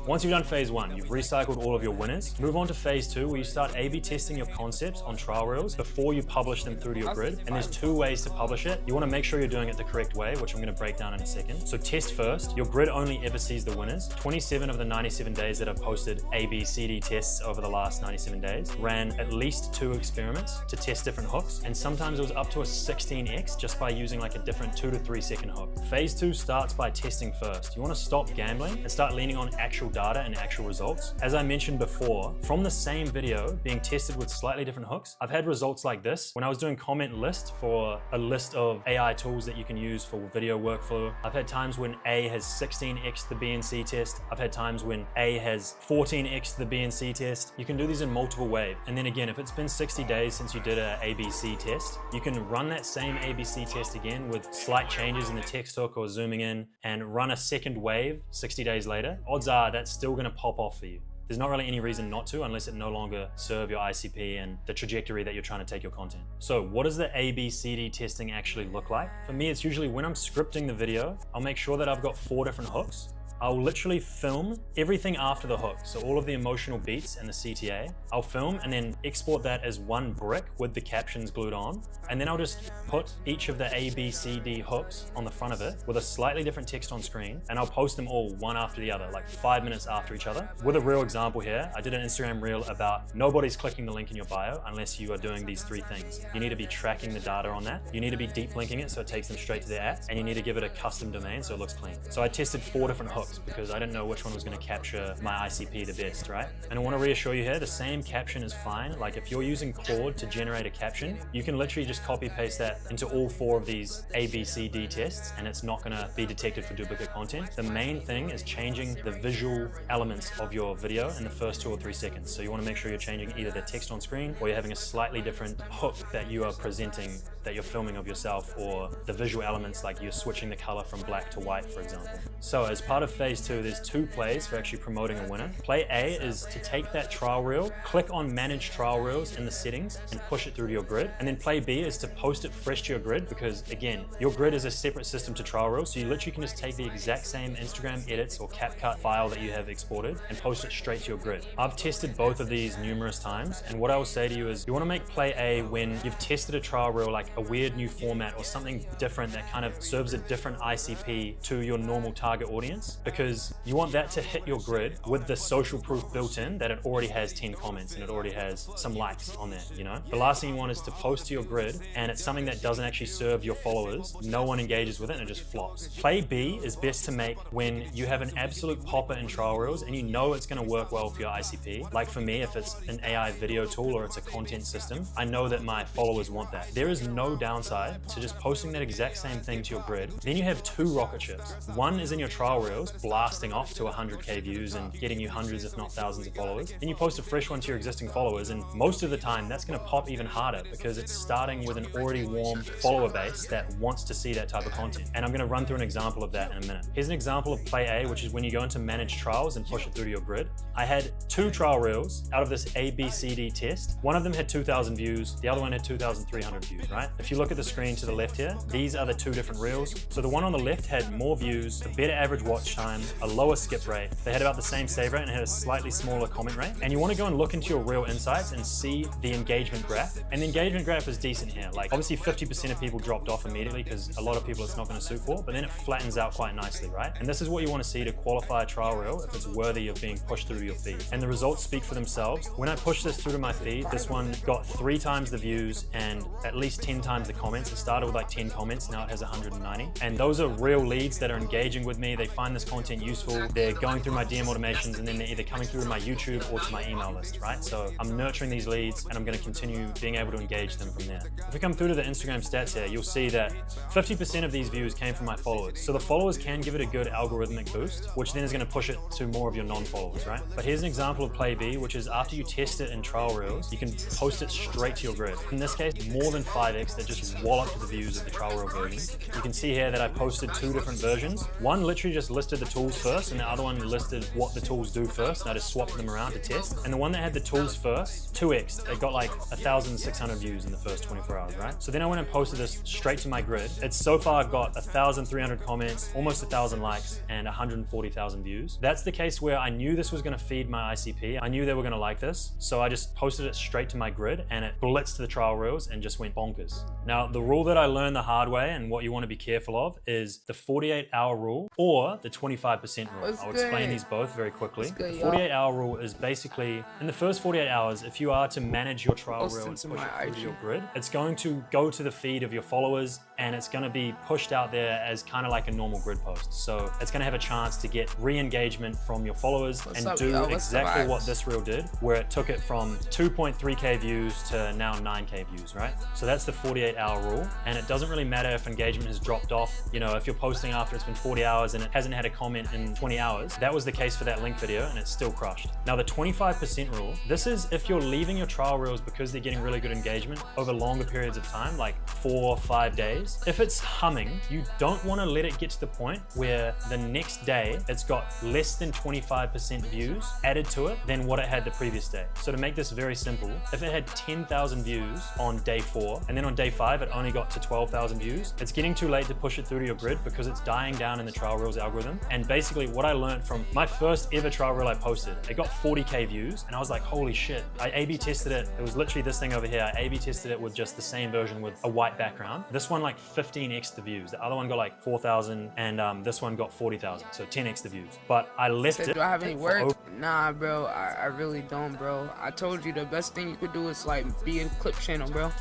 Once you've done phase 1, you've recycled all of your winners, move on to phase 2 where you start A/B testing your concepts on trial reels before you publish them through to your grid. And there's 2 ways to publish it. You want to make sure you're doing it the correct way, which I'm going to break down in a second. So test first. Your grid only ever sees the winners. 27 of the 97 days that I've posted A/B/C/D tests over the last 97 days ran at least 2 experiments to test different hooks. And sometimes it was up to a 16x just by using like a different 2 to 3 second hook. Phase 2 starts by testing first. You want to stop gambling and start leaning on actual data and actual results. As I mentioned before, from the same video being tested with slightly different hooks, I've had results like this. When I was doing comment list for a list of AI tools that you can use for video workflow, I've had times when A has 16x the B and C test. I've had times when A has 14x the B and C test. You can do these in multiple waves. And then again, if it's been 60 days since you did a ABC test, you can run that same ABC test again with slight changes in the text hook or zooming in and run a second wave 60 days later. Odds are that's still going to pop off for you. There's not really any reason not to unless it no longer serve your ICP and the trajectory that you're trying to take your content. So what does the A/B/C/D testing actually look like? For me, it's usually when I'm scripting the video, I'll make sure that I've got 4 different hooks. I'll literally film everything after the hook. So all of the emotional beats and the CTA, I'll film and then export that as one brick with the captions glued on. And then I'll just put each of the A, B, C, D hooks on the front of it with a slightly different text on screen. And I'll post them all one after the other, like 5 minutes after each other. With a real example here, I did an Instagram reel about nobody's clicking the link in your bio unless you are doing these 3 things. You need to be tracking the data on that. You need to be deep linking it so it takes them straight to the app. And you need to give it a custom domain so it looks clean. So I tested 4 different hooks because I didn't know which one was going to capture my ICP the best, right? And I want to reassure you here, the same caption is fine. Like if you're using Claude to generate a caption, you can literally just copy paste that into all 4 of these A, B, C, D tests and it's not going to be detected for duplicate content. The main thing is changing the visual elements of your video in the first 2 or 3 seconds. So you want to make sure you're changing either the text on screen or you're having a slightly different hook that you are presenting, that you're filming of yourself, or the visual elements like you're switching the color from black to white, for example. So as part of phase 2, there's 2 plays for actually promoting a winner. Play A is to take that trial reel, click on manage trial reels in the settings and push it through to your grid. And then play B is to post it fresh to your grid because again, your grid is a separate system to trial reels. So you literally can just take the exact same Instagram edits or CapCut file that you have exported and post it straight to your grid. I've tested both of these numerous times. And what I will say to you is you want to make play A when you've tested a trial reel, like a weird new format or something different that kind of serves a different ICP to your normal target audience, because you want that to hit your grid with the social proof built in that it already has 10 comments and it already has some likes on there, you know? The last thing you want is to post to your grid and it's something that doesn't actually serve your followers. No one engages with it and it just flops. Play B is best to make when you have an absolute popper in trial reels and you know it's going to work well for your ICP. Like for me, if it's an AI video tool or it's a content system, I know that my followers want that. There is no downside to just posting that exact same thing to your grid. Then you have 2 rocket ships. One is in your trial reels, blasting off to 100k views and getting you hundreds if not thousands of followers. Then you post a fresh one to your existing followers, and most of the time that's going to pop even harder because it's starting with an already warm follower base that wants to see that type of content. And I'm going to run through an example of that in a minute. Here's an example of play A, which is when you go into manage trials and push it through to your grid. I had 2 trial reels out of this ABCD test. One of them had 2,000 views, the other one had 2,300 views, right? If you look at the screen to the left here, these are the 2 different reels. So the one on the left had more views, a better average watch time, a lower skip rate. They had about the same save rate and had a slightly smaller comment rate. And you want to go and look into your reel insights and see the engagement graph. And the engagement graph is decent here. Like obviously 50% of people dropped off immediately because a lot of people it's not going to suit for, but then it flattens out quite nicely, right? And this is what you want to see to qualify a trial reel if it's worthy of being pushed through to your feed. And the results speak for themselves. When I pushed this through to my feed, this one got 3 times the views and at least 10 times the comments. It started with like 10 comments, now it has 190. And those are real leads that are engaging with me. They find this content useful. They're going through my DM automations and then they're either coming through my YouTube or to my email list, right? So I'm nurturing these leads and I'm going to continue being able to engage them from there. If we come through to the Instagram stats here, you'll see that 50% of these views came from my followers. So the followers can give it a good algorithmic boost, which then is going to push it to more of your non-followers, right? But here's an example of play B, which is after you test it in trial reels, you can post it straight to your grid. In this case, more than 5x that just wallop to the views of the trial reel version. You can see here that I posted 2 different versions. One literally just listed the tools first and the other one listed what the tools do first. And I just swapped them around to test. And the one that had the tools first, 2x, it got like 1,600 views in the first 24 hours, right? So then I went and posted this straight to my grid. It's so far got 1,300 comments, almost 1,000 likes, and 140,000 views. That's the case where I knew this was going to feed my ICP. I knew they were going to like this. So I just posted it straight to my grid and it blitzed the trial reels and just went bonkers. Now, the rule that I learned the hard way and what you want to be careful of is the 48-hour rule or the 25% rule. I'll explain these both very quickly. The 48-hour rule is basically, in the first 48 hours, if you are to manage your trial reel and push it through to your grid, it's going to go to the feed of your followers and it's going to be pushed out there as kind of like a normal grid post. So it's going to have a chance to get re-engagement from your followers and do exactly what this reel did, where it took it from 2.3k views to now 9k views, right? So that's the 48-hour rule. And it doesn't really matter if engagement has dropped off. You know, if you're posting after it's been 40 hours and it hasn't had a comment in 20 hours, that was the case for that link video and it's still crushed. Now the 25% rule, this is if you're leaving your trial reels because they're getting really good engagement over longer periods of time, like 4 or 5 days. If it's humming, you don't want to let it get to the point where the next day it's got less than 25% views added to it than what it had the previous day. So to make this very simple, if it had 10,000 views on day 4 and then on day 5 it only got to 12,000 views, it's getting too late to push it through to your grid because it's dying down in the trial reels algorithm. And basically what I learned from my first ever trial reel I posted, it got 40k views and I was like, holy shit. I A/B tested it. It was literally this thing over here. I A/B tested it with just the same version with a white background. This one like 15x the views. The other one got like 4,000 and this one got 40,000. So 10x the views. But I left it.
Do I have any work? Nah, bro. I really don't, bro. I told you the best thing you could do is like be a clip channel, bro.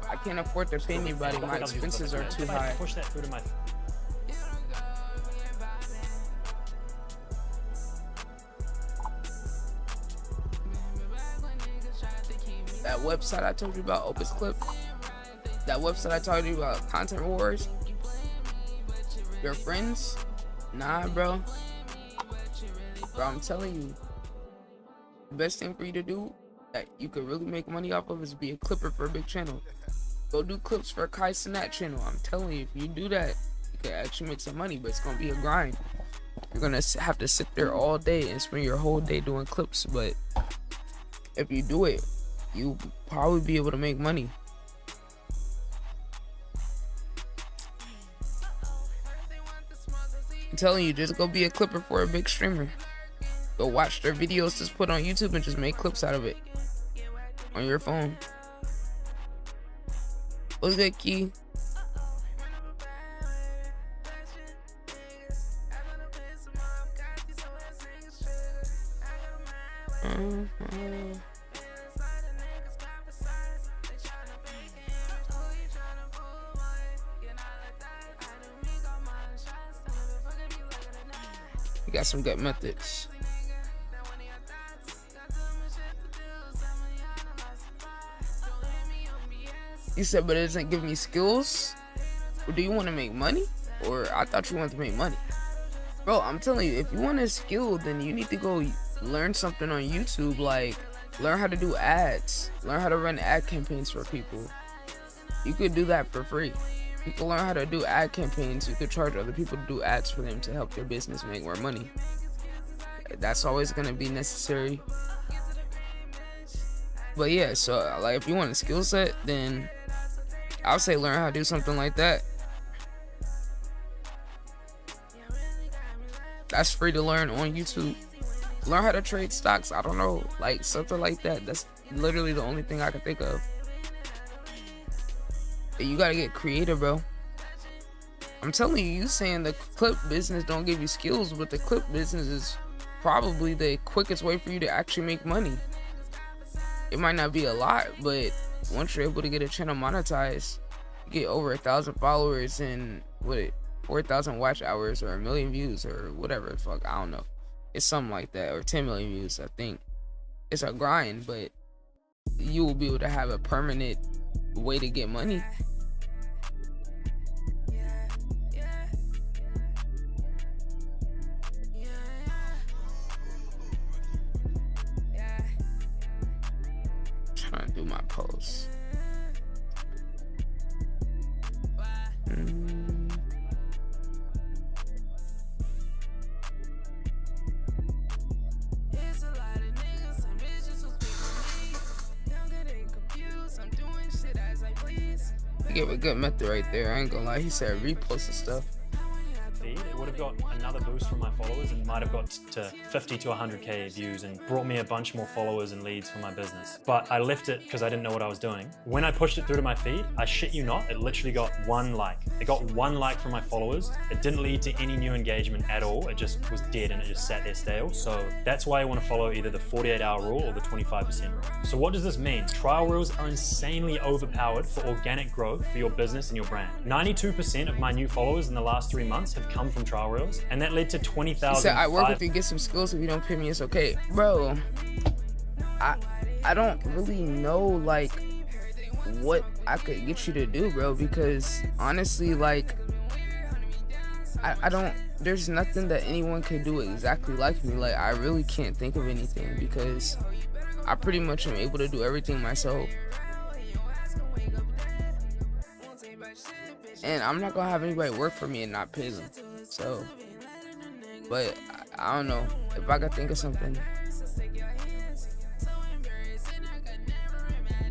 I can't afford to pay anybody. My expenses are too high.
Push that through to my...
That website I told you about, Opus Clip. That website I told you about, Content Wars. Your friends? Nah, bro. Bro, I'm telling you. The best thing for you to do that you could really make money off of is be a clipper for a big channel. Go do clips for Kai Sinat channel. I'm telling you, if you do that, you can actually make some money, but it's gonna be a grind. You're gonna have to sit there all day and spend your whole day doing clips, but if you do it, you'll probably be able to make money. I'm telling you, just go be a clipper for a big streamer. Go watch their videos just put on YouTube and just make clips out of it on your phone. What's good, Key? You got some good methods. You said, but it doesn't give me skills? Or do you want to make money? Or I thought you wanted to make money. Bro, I'm telling you, if you want a skill, then you need to go learn something on YouTube. Like, learn how to do ads, learn how to run ad campaigns for people. You could do that for free. You can learn how to do ad campaigns. You could charge other people to do ads for them to help their business make more money. That's always gonna be necessary. But yeah, so like if you want a skill set, then I'll say learn how to do something like that. That's free to learn on YouTube. Learn how to trade stocks. I don't know, like something like that. That's literally the only thing I can think of. You gotta get creative, bro. I'm telling you, you saying the clip business don't give you skills, but the clip business is probably the quickest way for you to actually make money. It might not be a lot, but once you're able to get a channel monetized, you get over 1,000 followers and 4,000 watch hours or 1 million views or whatever the fuck, I don't know. It's something like that, or 10 million views. I think it's a grind, but you will be able to have a permanent way to get money. Trying to do my posts. He gave a good method right there. I ain't gonna lie. He said repost and stuff.
Feed, it would have got another boost from my followers and might have got to 50 to 100k views and brought me a bunch more followers and leads for my business. But I left it because I didn't know what I was doing. When I pushed it through to my feed, I shit you not, it literally got 1 like. It got 1 like from my followers. It didn't lead to any new engagement at all. It just was dead and it just sat there stale. So that's why I want to follow either the 48-hour rule or the 25% rule. So what does this mean? Trial reels are insanely overpowered for organic growth for your business and your brand. 92% of my new followers in the last 3 months have come from trial reels, and that led to 20,000.
He said, I work with you, get some skills. If you don't pay me, it's okay. Bro, I don't really know like what I could get you to do, bro, because honestly, like I don't, there's nothing that anyone can do exactly like me. Like I really can't think of anything because I pretty much am able to do everything myself. And I'm not gonna have anybody work for me and not pay them. So, but I don't know if I could think of something.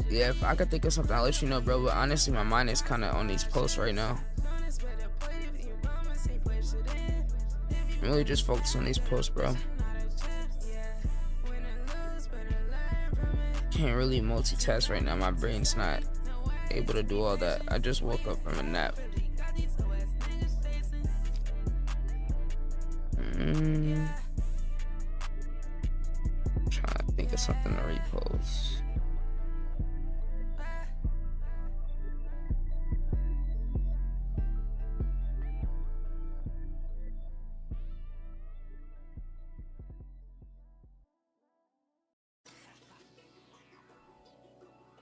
Yeah, if I could think of something, I'll let you know, bro. But honestly, my mind is kind of on these posts right now. I'm really just focused on these posts, bro. Can't really multitask right now. My brain's not able to do all that. I just woke up from a nap. Trying to think of something to repost.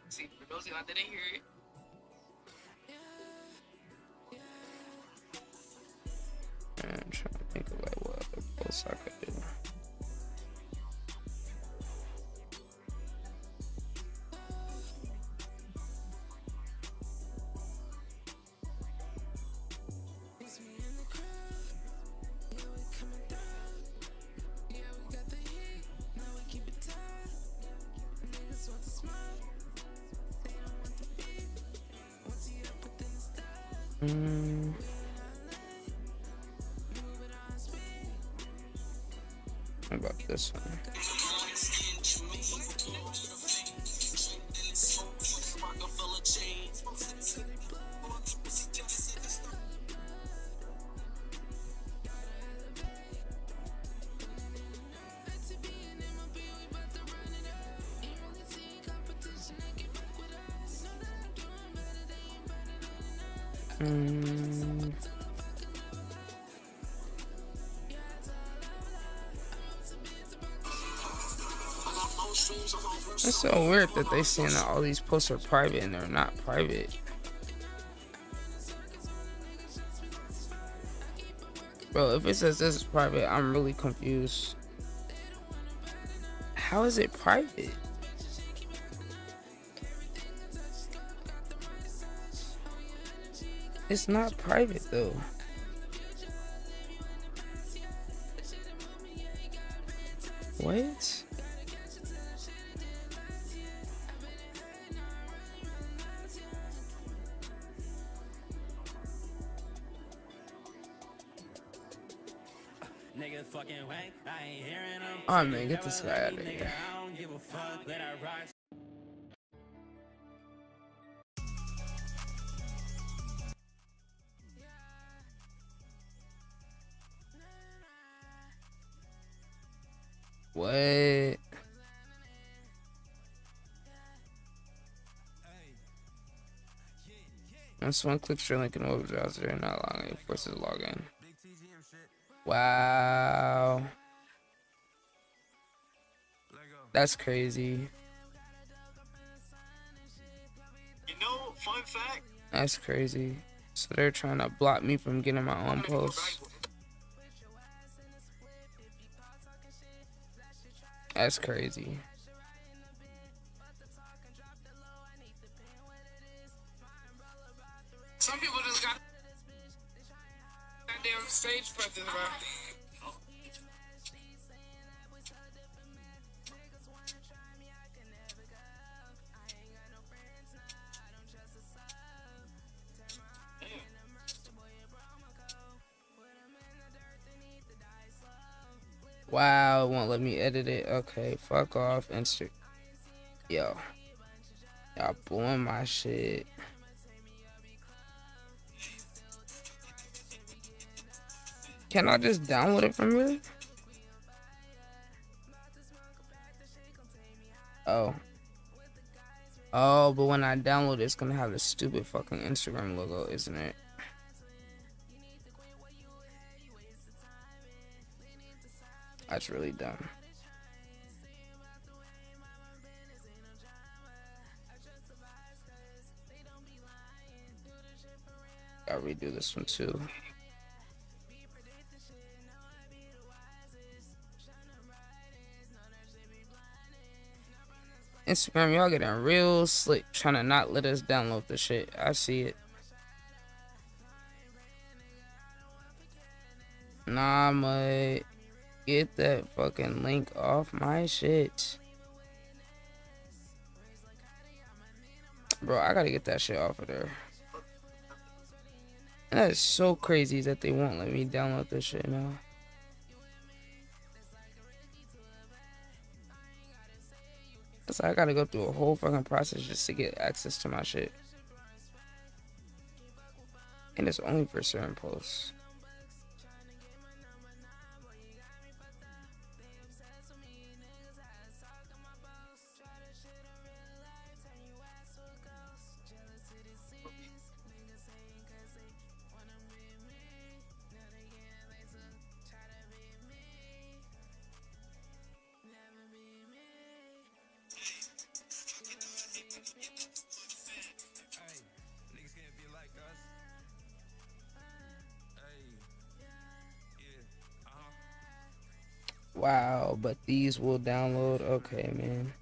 See, for those of you that didn't hear it. I'm trying to think of like what other posts I could do. How about this one? It's so weird that they saying that all these posts are private and they're not private. Bro, if it says this is private, I'm really confused. How is it private? It's not private though. What?
Niggas fucking wank, I ain't hearing them.
Oh man, get this guy out of
Nigga,
here.
I don't give a fuck, let I rock.
What? When someone clicks your link in the web browser and not allowing it forces login. Wow. That's crazy.
You know, fun fact.
That's crazy. So they're trying to block me from getting my own posts. That's crazy.
Some people just got goddamn stage presence, bro.
Wow, it won't let me edit it. Okay, fuck off, Insta. Yo. Y'all blowing my shit. Can I just download it from here? Oh. Oh, but when I download it, it's gonna have the stupid fucking Instagram logo, isn't it? That's really dumb. Gotta redo this one too. Instagram, y'all getting real slick, trying to not let us download the shit. I see it. Nah, mate. Get that fucking link off my shit. Bro, I gotta get that shit off of there. That is so crazy that they won't let me download this shit now. Cause I gotta go through a whole fucking process just to get access to my shit. And it's only for certain posts. Wow, but these will download. Okay, man.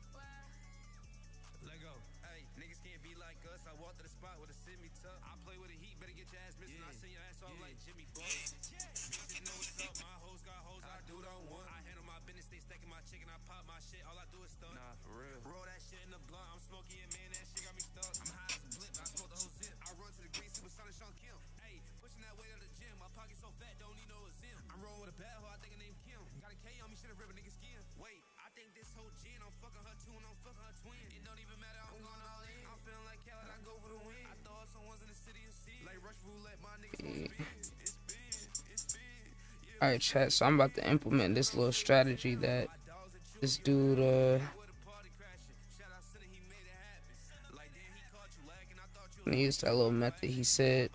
Alright, chat, so I'm about to implement this little strategy that this dude, I'm gonna use that little method he said.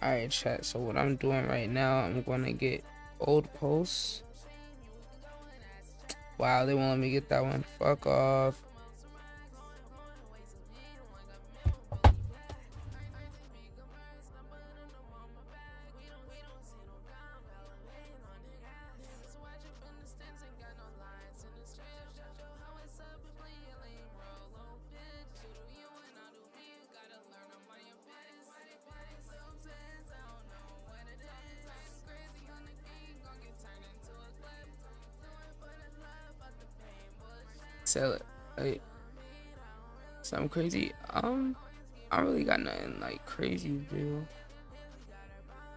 Alright, chat. So what I'm doing right now, I'm gonna get old posts. Wow, they won't let me get that one. Fuck off. Sell it. Like, something crazy. I really got nothing like crazy, bro.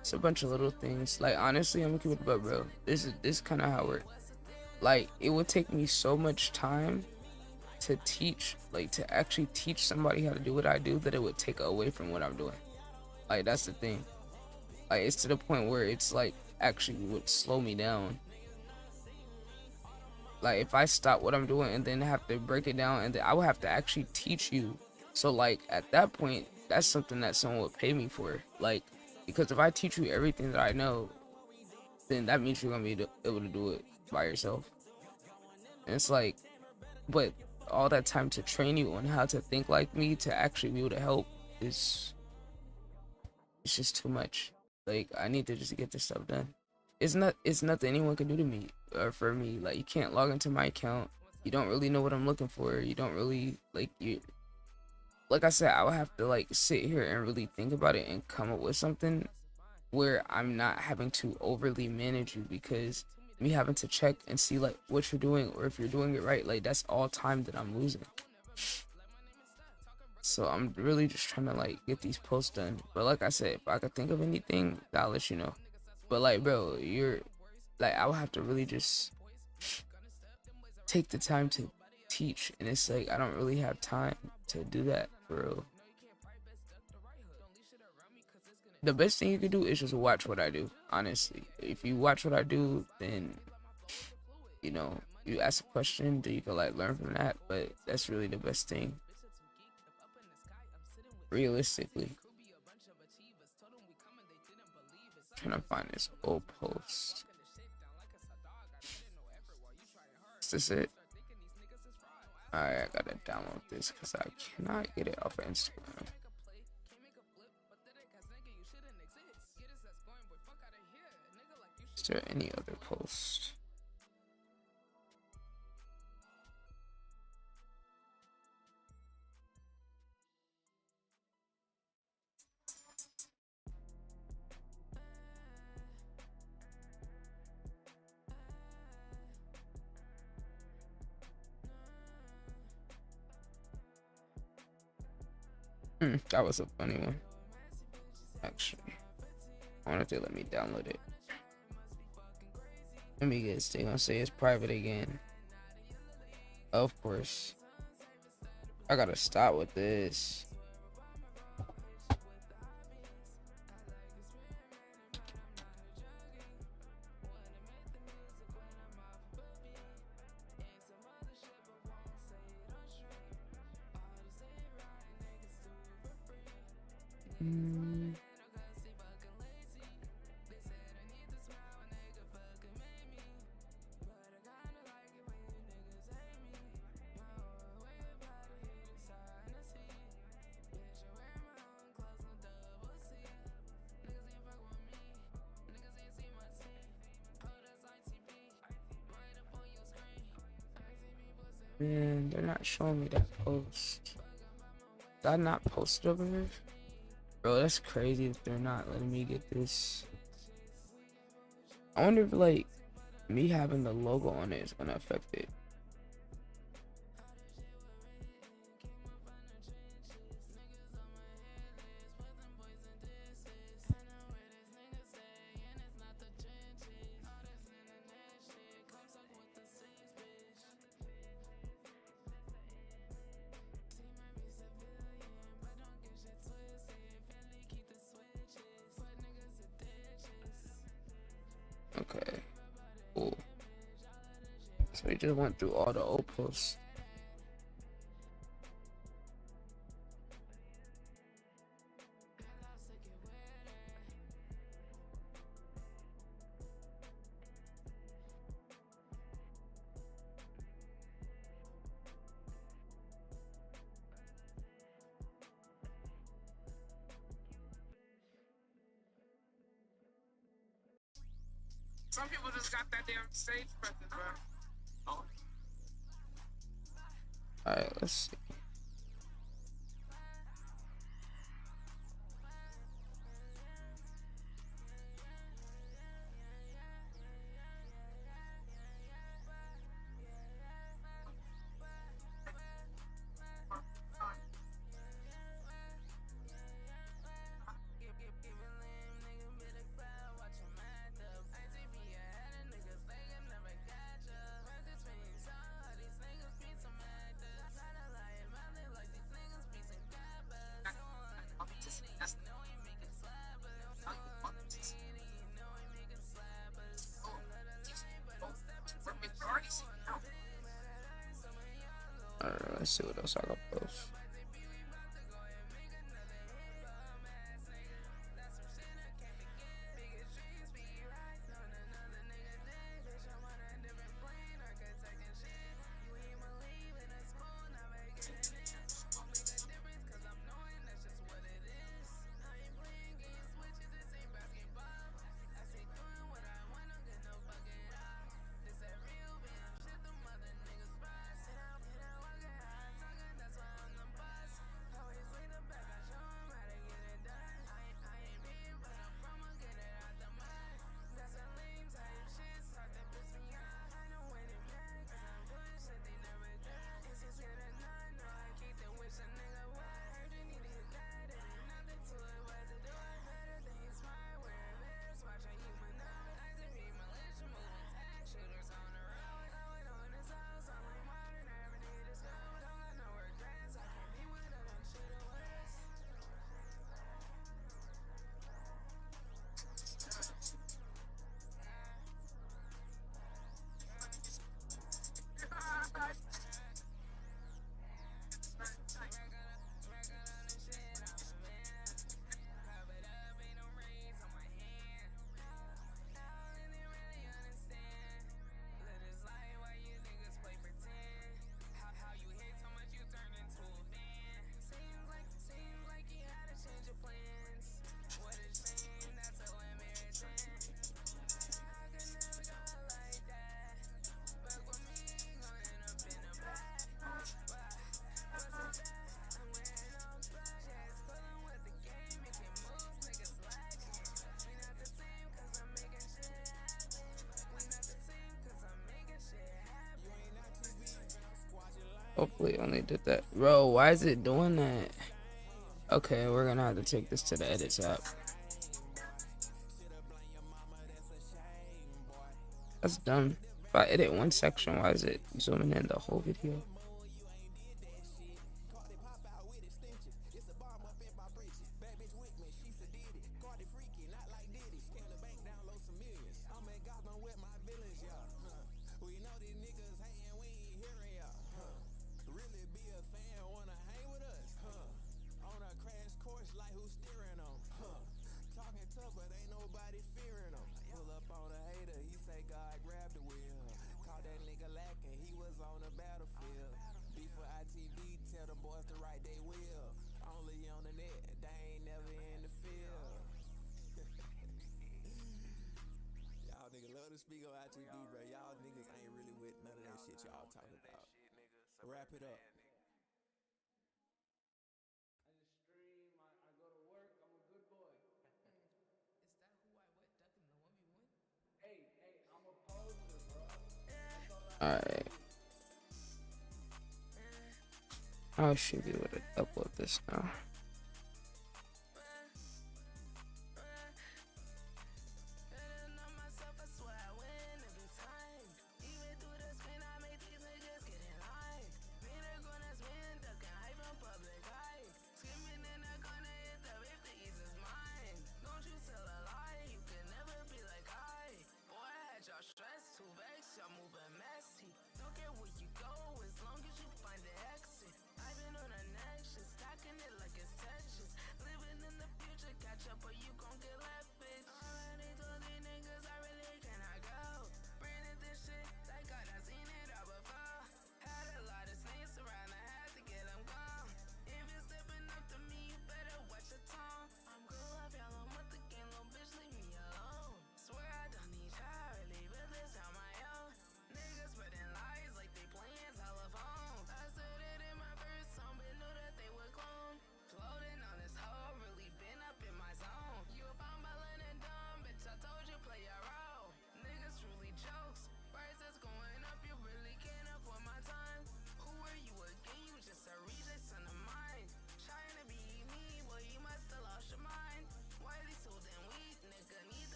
It's a bunch of little things. Like honestly, I'm gonna keep it above, bro. This is kind of how it works. Like it would take me so much time to teach, like to actually teach somebody how to do what I do, that it would take away from what I'm doing. Like that's the thing. Like it's to the point where it's like actually would slow me down. Like if I stop what I'm doing and then have to break it down, and then I would have to actually teach you. So like at that point, that's something that someone would pay me for. Like because if I teach you everything that I know, then that means you're gonna be able to do it by yourself. And it's like, but all that time to train you on how to think like me to actually be able to help is, it's just too much. Like I need to just get this stuff done. It's nothing anyone can do to me or for me. Like you can't log into my account. You don't really know what I'm looking for. You don't really like I said, I would have to like sit here and really think about it and come up with something where I'm not having to overly manage you, because me having to check and see like what you're doing or if you're doing it right, like that's all time that I'm losing. So I'm really just trying to like get these posts done. But like I said, if I could think of anything, I'll let you know. But like, bro, you're like, I would have to really just take the time to teach, and it's like I don't really have time to do that for real. The best thing you can do is just watch what I do. Honestly, if you watch what I do, then you know, you ask a question, then you can like learn from that. But that's really the best thing, realistically. Trying to find this old post. Is this it? Alright, I gotta download this because I cannot get it off of Instagram. Is there any other post? That was a funny one. Actually, I wonder if they let me download it. Let me guess, they gonna say it's private again. Of course. I gotta stop with this. Man, they're not showing me that post. Did I not post it over here? Bro, that's crazy if they're not letting me get this. I wonder if like me having the logo on it is gonna affect it. Okay, cool. So we just went through all the old posts.
Some people just got that damn stage presence, bro. Oh.
Alright, let's see. Alright, let's see what else I got post. Hopefully it only did that. Bro, why is it doing that? Okay, we're gonna have to take this to the edits app. That's dumb. If I edit one section, why is it zooming in the whole video?
Speak on ITB, bro. Y'all niggas ain't really with none of that shit y'all talking about. Wrap it up.
I just stream, I go to work, I'm a good boy.
Is that who I went ducking the 1v1?
Hey, I'm a poser, bro. Alright. I should be able to upload this now.
Don't care where you go as long as you find the exit. I've been on a next, just stacking it like it's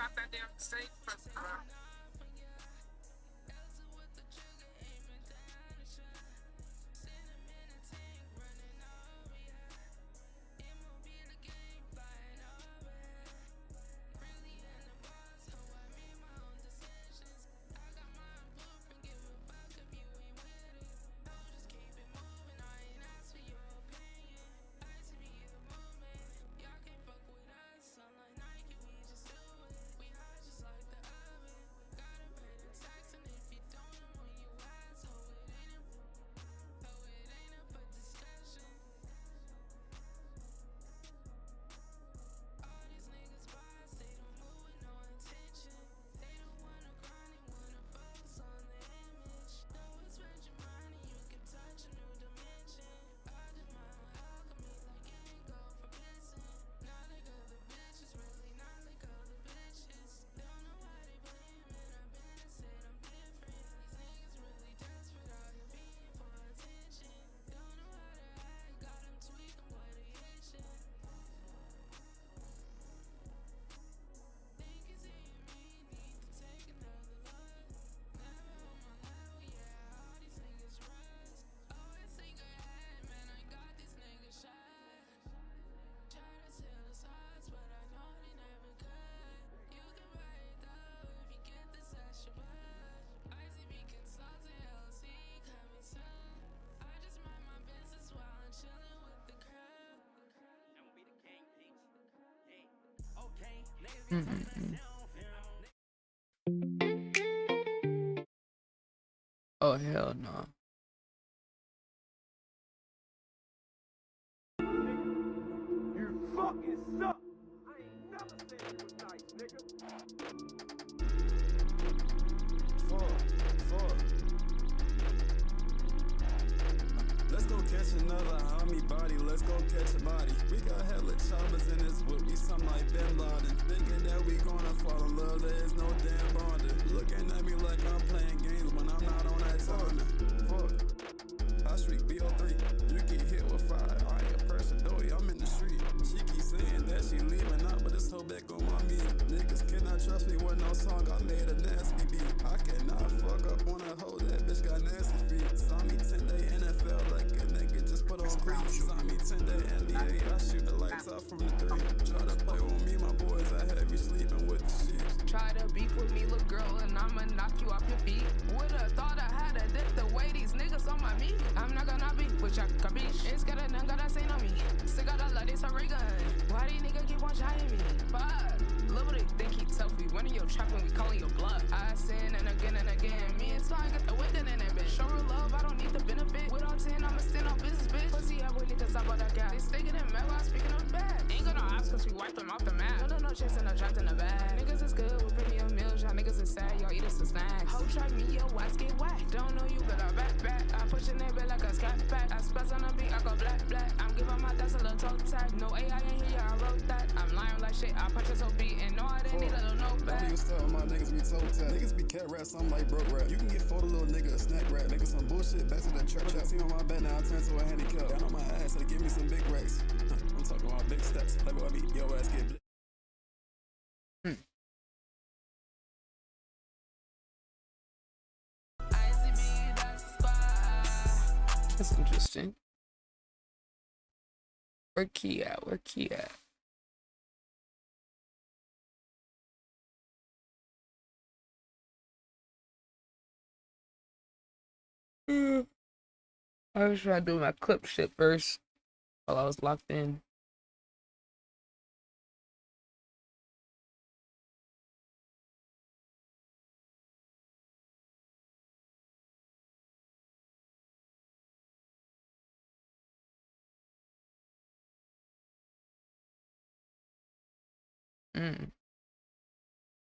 got that damn stage presence, bro.
Oh hell no.
You fucking suck. I ain't never said you was nice, nigga.
Let's go catch another homie body, let's go catch a body. We got hella choppers in this whip, we some like Bin Laden. Thinking that we gonna fall in love, there is no damn bonding. Looking at me like I'm playing games when I'm not on that timing. Fuck, I streak BO3, you get hit with fire. I ain't a person, though, I'm in the street. She keep saying that she leaving out, but this hoe back on my meat. Niggas cannot trust me with no song, I made a nasty beat. I cannot fuck up on a hoe, that bitch got nasty feet. Saw me 10-day NFL like a nigga just put on cleats. Saw me 10-day NBA, I shoot the lights out from the three. Try to play with me, my boys, I had you sleeping with the sheets.
Try to beef with me, little girl, and I'ma knock you off your feet. Would've thought I had a dick the way these niggas on my meat. I'm not gonna be with ya, capiche? It's got a none gotta say no me. Still gotta let this a ray gun. Why these niggas keep on trying me? Fuck. Little they think he tough, we running your trap and we calling your bluff. I sin and again, me and Sly got the wicked in that bitch. Show her love, I don't need the benefit. With all 10, I'ma stand on business, bitch. Pussy up with niggas up on that guy. They sticking in mad while speaking of bad. Ain't gonna ask cause we wipe them off the map. No chasing, no trapped in the bag. Niggas is good with premium meals, y'all niggas is sad, y'all eat us some snacks. Ho try me, yo, watch get whacked. Don't know you, but I back. I push your name back like a scat pack. I spaz on the beat, I go black. I'm giving my dust a little toe tag. No AI in here, I wrote that. I'm lying like shit, I punch us so beat and no, I didn't need a little notepad.
Don't even start with my niggas, we toe tag. Niggas be cat rats, I'm like broke rap. You can get 40 little nigga, a snack rat. Nigga some bullshit, back to the trap. Put the team on my back, now I turn to a handicap. Down on my ass, they give me some big racks. I'm talking about big steps. Like what I beat, yo ass get
That's interesting. Where Key at? I was trying to do my clip shit first while I was locked in.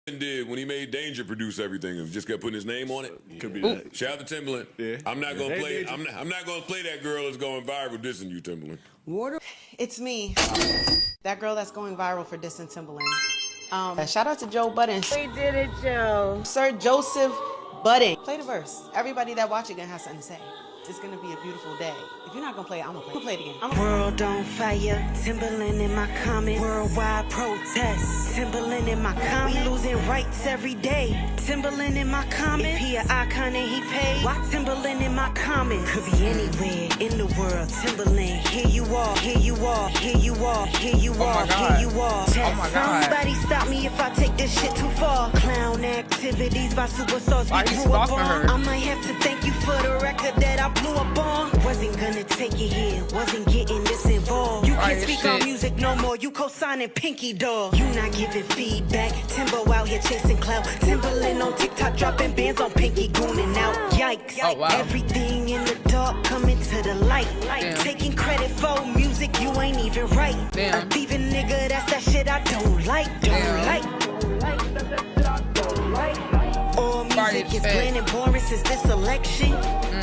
Did when he made Danger produce everything and just kept putting his name on it.
Could be that.
Shout out to Timbaland.
Yeah.
I'm not gonna
Hey,
play.
Danger.
I'm not gonna play that girl that's going viral dissing you, Timbaland.
It's me, that girl that's going viral for dissing Timbaland. Shout out to Joe Budden.
We did it, Joe.
Sir Joseph Budden. Play the verse. Everybody that watch it gonna have something to say. It's gonna be a beautiful day. If you're not gonna play it, I'm gonna play it again.
World on fire, Timberland in my comment. Worldwide protest, Timberland in my comment. We losing rights every day, Timberland in my comment. If he an icon and he paid, why Timberland in my comment? Could be anywhere in the world, Timberland. Here you are, here you are, here you are, here you are, here you are. Chat, somebody stop me if I take this shit too far. Clown activities by superstars we grew up on. I might have to thank you for the record that I blew up on. Wasn't gonna take it here, wasn't getting this involved. You can't speak on music no more, you co-signing Pinky Dog. You not giving feedback, Timbo out here chasing clout. Timberland on TikTok dropping bands on Pinky gooning out. Yikes, everything in the dark coming to the light. Taking credit for music you ain't even write. A thieving nigga, that's that shit I don't like, All music is bland and boring since this election.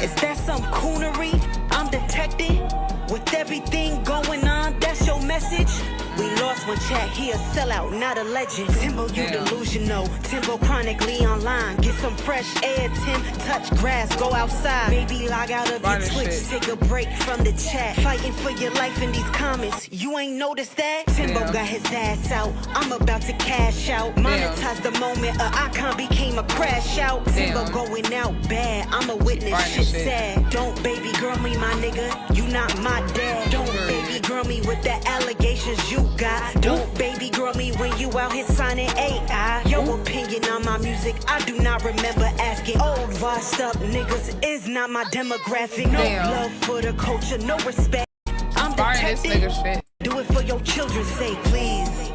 Is that some coonery I'm detecting? With everything going on, that's your message? We lost one chat, he a sellout, not a legend. Timbo, you delusional. Timbo chronically online. Get some fresh air, Tim. Touch grass, go outside. Maybe log out of your Twitch, take a break from the chat. Fighting for your life in these comments. You ain't noticed that? Timbo got his ass out. I'm about to cash out. Monetize the moment a icon became a crash out. Timbo going out bad. I'm a witness, shit sad. Don't baby girl me, my nigga. You not my dad. Don't baby girl me with the allegations you got. Don't baby girl me when you out here signing AI. Your opinion on my music, I do not remember asking. Old washed up niggas is not my demographic. No love for the culture, no respect. I'm detecting. Do it for your children's sake, please.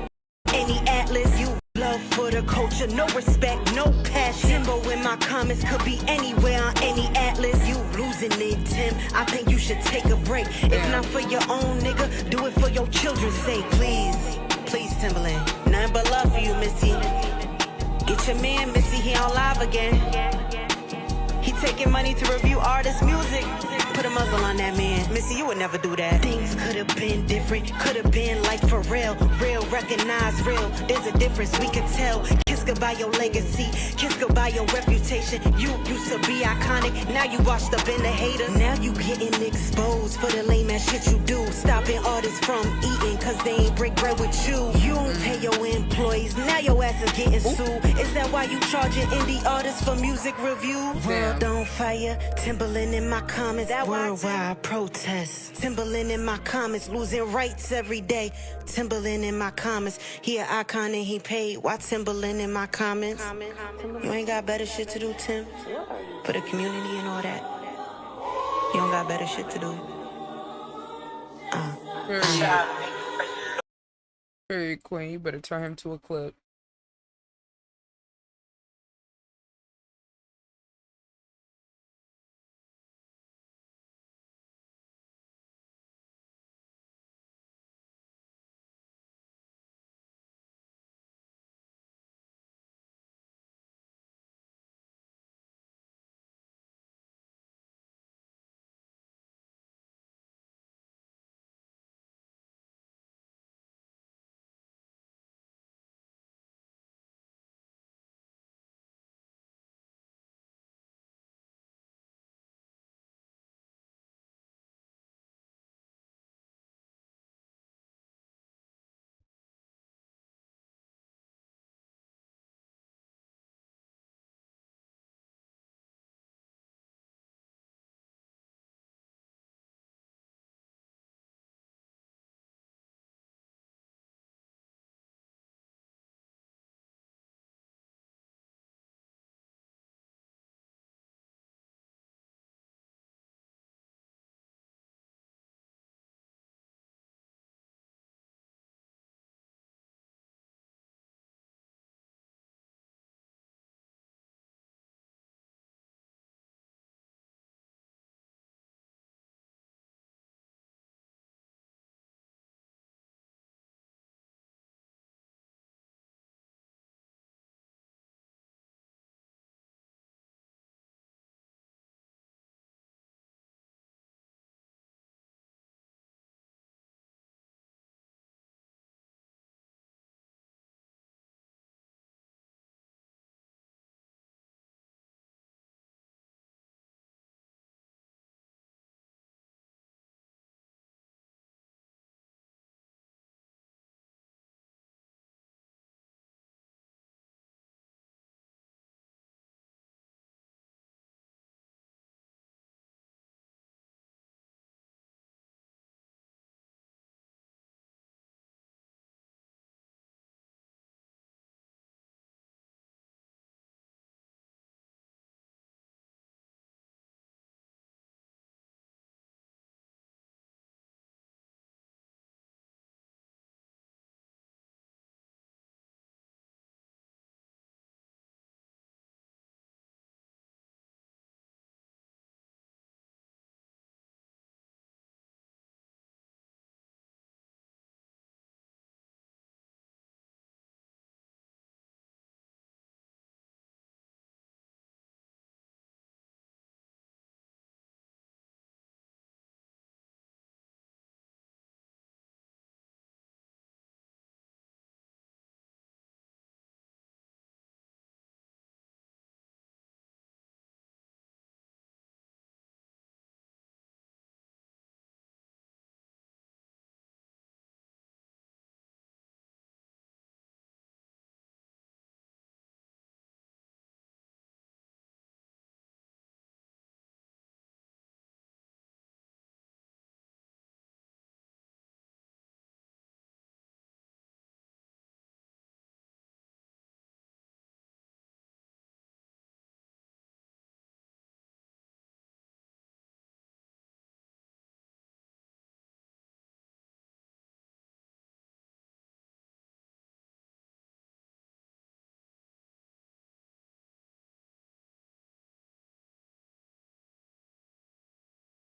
Any atlas, you love for the culture, no respect, no passion. Timbo in my comments could be anywhere on any atlas. You losing it, Tim. I think you should take a break. If not for your own nigga, do it for your children's sake, please. Please, Timberland. Nothing but love for you, Missy. Get your man, Missy, he on live again. He taking money to review artists' music. Put a muzzle on that man. Missy, you would never do that. Things could have been different. Could have been like for real. Real, recognize real. There's a difference we could tell. Kiss goodbye your legacy. Kiss goodbye your reputation. You used to be iconic. Now you washed up in the hater. Now you getting exposed for the lame ass shit you do. Stopping artists from eating cause they ain't break bread with you. You don't pay your employees. Now your ass is getting sued. Is that why you charging indie artists for music review? World on fire. Timberland in my comments. Worldwide protest. Timberland in my comments. Losing rights every day. Timberland in my comments. He an icon and he paid. Why Timberland in my comments? You ain't got better shit to do, Tim? For the community and all that. You don't got better shit to do.
Very Queen, you better turn him to a clip.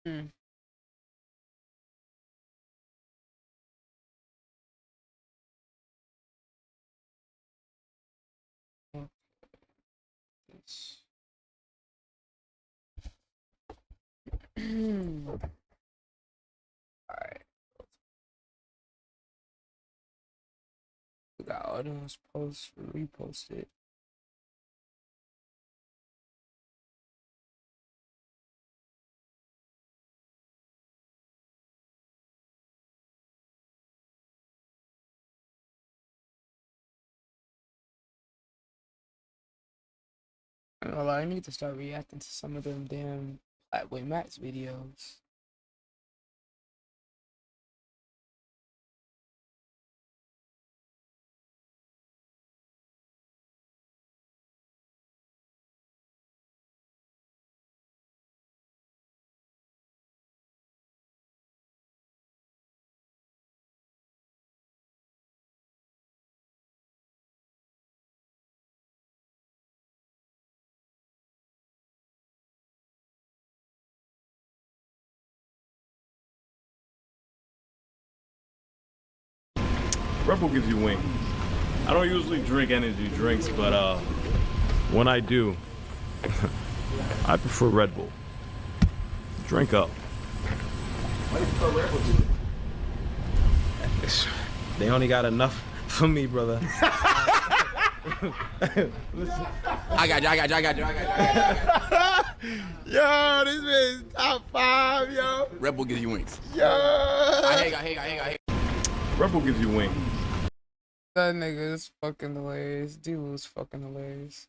Hmm. Alright. We got all those posts reposted. I ain't gonna lie, I need to start reacting to some of them damn Flatboy Max videos.
Red Bull gives you wings. I don't usually drink energy drinks, but when I do, I prefer Red Bull. Drink up.
Why do you prefer Red Bull? They only got enough for me, brother.
I got you.
Yo, this man is top 5, yo.
Red Bull gives you wings.
Yo.
I hate.
Red Bull gives you wings.
That nigga is fucking hilarious. Dude was fucking hilarious.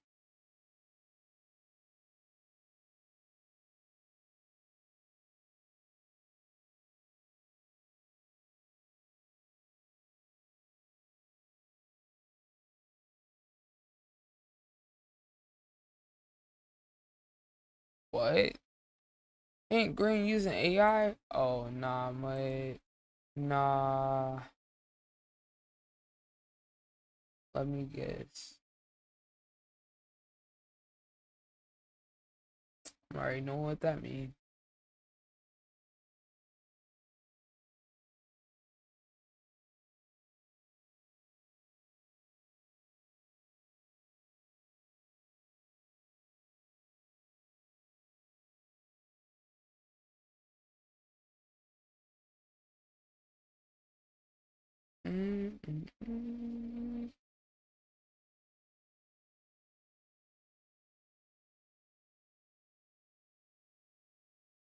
What? Ain't Green using AI? Oh, nah, mate. Nah. Let me guess. I already know what that means.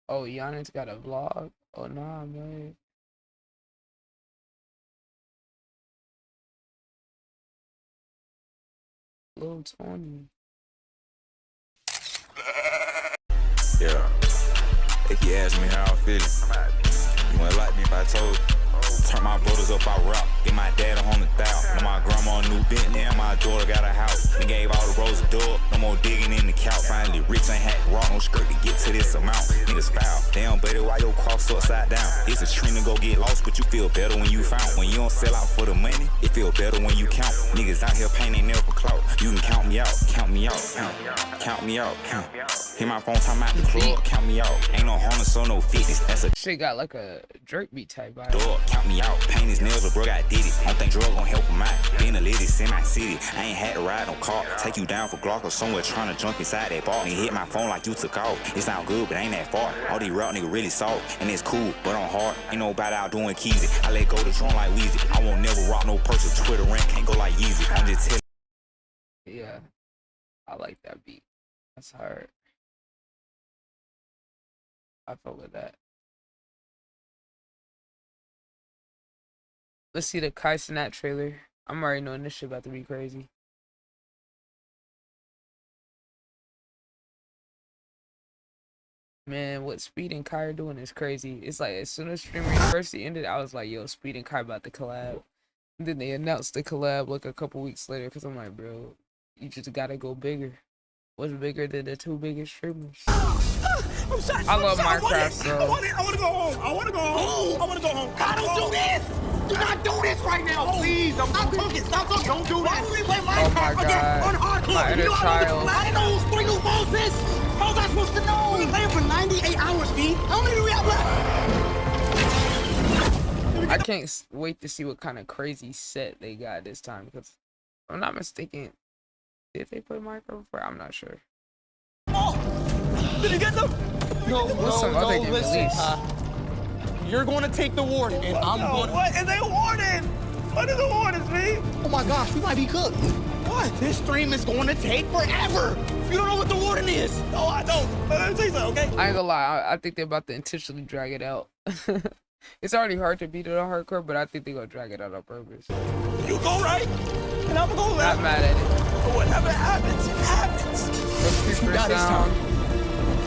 Oh, Giannis got a vlog? Oh, nah, man. Little Tony.
Yeah. If you ask me how I'm feeling, you wouldn't like me if I told you. Turn my voters up, I rock. Get my dad 100,000. Know my grandma a new Bentley, and my daughter got a house. They gave all the roses a dub. No more digging in the couch. Finally, rich ain't had to rock no skirt to get to this amount. Niggas foul. Damn, buddy, why your cross upside down? It's a trend to go get lost, but you feel better when you found. When you don't sell out for the money, it feel better when you count. Niggas out here paying they never for clout. You can count me out, count me out, count me out, count. Hear my phone talking about the club, count me out. Ain't no harness, so no fitness. That's a
shit got like a Drake beat type vibe.
dog, count me out. Paint his nails, but bro, I did it. I don't think drug gon' help him out. Being a lady, in my city. I ain't had to ride no car. Take you down for Glock or somewhere trying to jump inside that bar. Nigga hit my phone like you took off. It sound good, but ain't that far. All these rap nigga really soft, and it's cool, but I'm hard. Ain't nobody out doing keezy. I let go the drum like Weezy. I won't never rock no purse or Twitter rant. Can't go like Yeezy. I'm just telling.
Yeah, I like that beat. That's hard. I fuck with that. Let's see the Kai Cenat trailer. I'm already knowing this shit about to be crazy. Man, what Speed and Kai are doing is crazy. It's like as soon as Streamer University ended, I was like, yo, Speed and Kai about to collab. And then they announced the collab like a couple weeks later because I'm like, bro, you just gotta go bigger. What's bigger than the two biggest streamers? I love Minecraft, so.
I wanna go home. I wanna go home. God, don't do this. Do not do this right now, please. Stop talking. Don't do that.
Oh my God. My inner child.
I know who's 3 new phones is. How was I supposed to know? We're playing for 98 hours, B. How many do we have left?
I can't wait to see what kind of crazy set they got this time, because if I'm not mistaken, did they put Minecraft before? I'm not sure.
Oh, did you get them? No,
What's some other game
listen.
release?
You're going to take the warden, and I'm going to...
What is a warden? What is a warden, B?
Oh my gosh, we might be cooked. What? This stream is going to take forever. You don't know what the warden is.
No, I don't. Let me say so, okay?
I ain't gonna lie, I think they're about to intentionally drag it out. It's already hard to beat it on hardcore, but I think they're gonna drag it out on purpose.
You go right, and I'm gonna go left.
Not mad at it.
Whatever happens, it happens.
The creeper
got this
sound,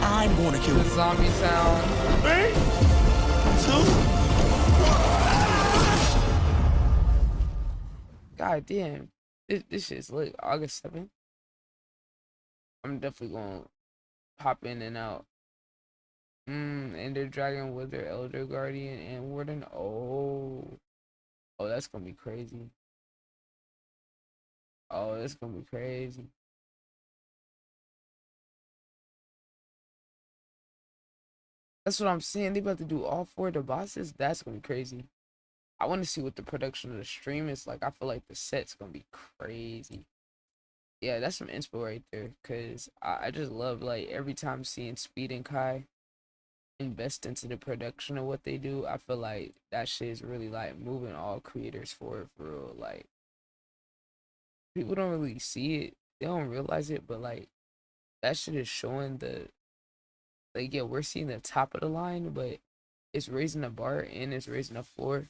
I'm going to kill
the
you.
zombie sound.
3, 2.
God damn, this shit's lit. August 7th. I'm definitely gonna pop in and out. Ender Dragon, Wither, Elder Guardian, and Warden. Oh, that's gonna be crazy. Oh, that's gonna be crazy. That's what I'm saying. They about to do all 4 of the bosses. That's gonna be crazy. I want to see what the production of the stream is like. I feel like the set's gonna be crazy. Yeah, that's some inspo right there. Cause I just love like every time seeing Speed and Kai invest into the production of what they do. I feel like that shit is really like moving all creators forward for real. Like people don't really see it, they don't realize it, but like that shit is showing the like, yeah, we're seeing the top of the line, but it's raising the bar and it's raising the floor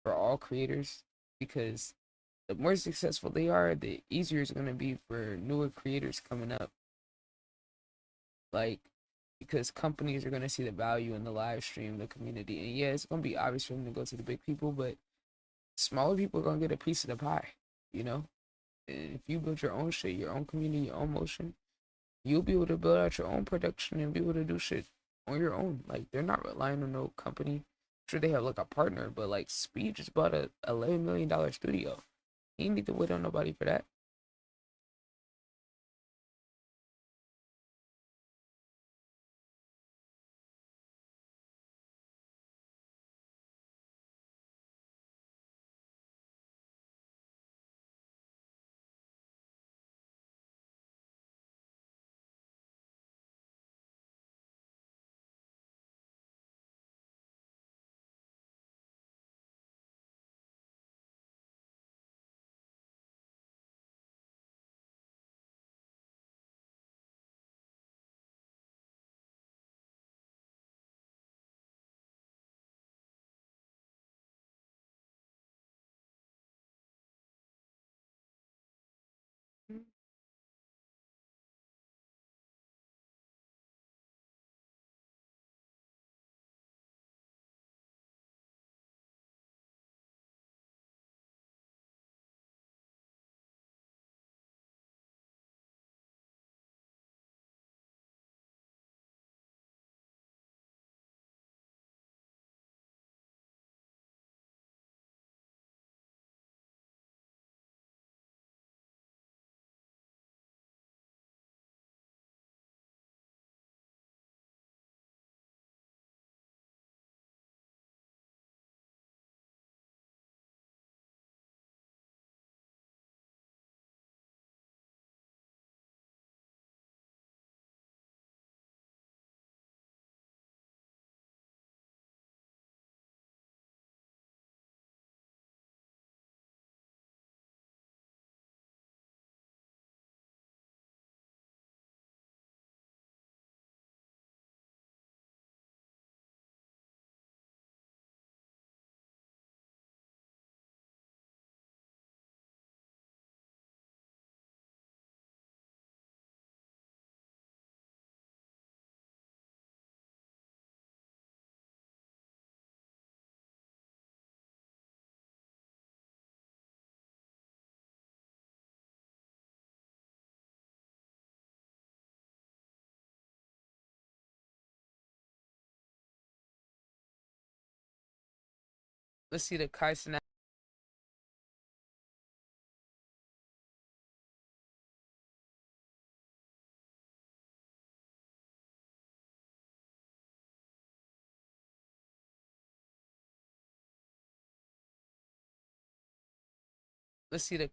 for all creators, because the more successful they are, the easier it's gonna be for newer creators coming up. Like, because companies are gonna see the value in the live stream, the community, and yeah, it's gonna be obvious for them to go to the big people, but smaller people are gonna get a piece of the pie, you know. And if you build your own shit, your own community, your own motion, you'll be able to build out your own production and be able to do shit on your own. Like, they're not relying on no company. Sure, they have like a partner, but like Speed just bought a $11 million studio. He didn't need to wait on nobody for that. Let's see the Kai snap. Let's see the.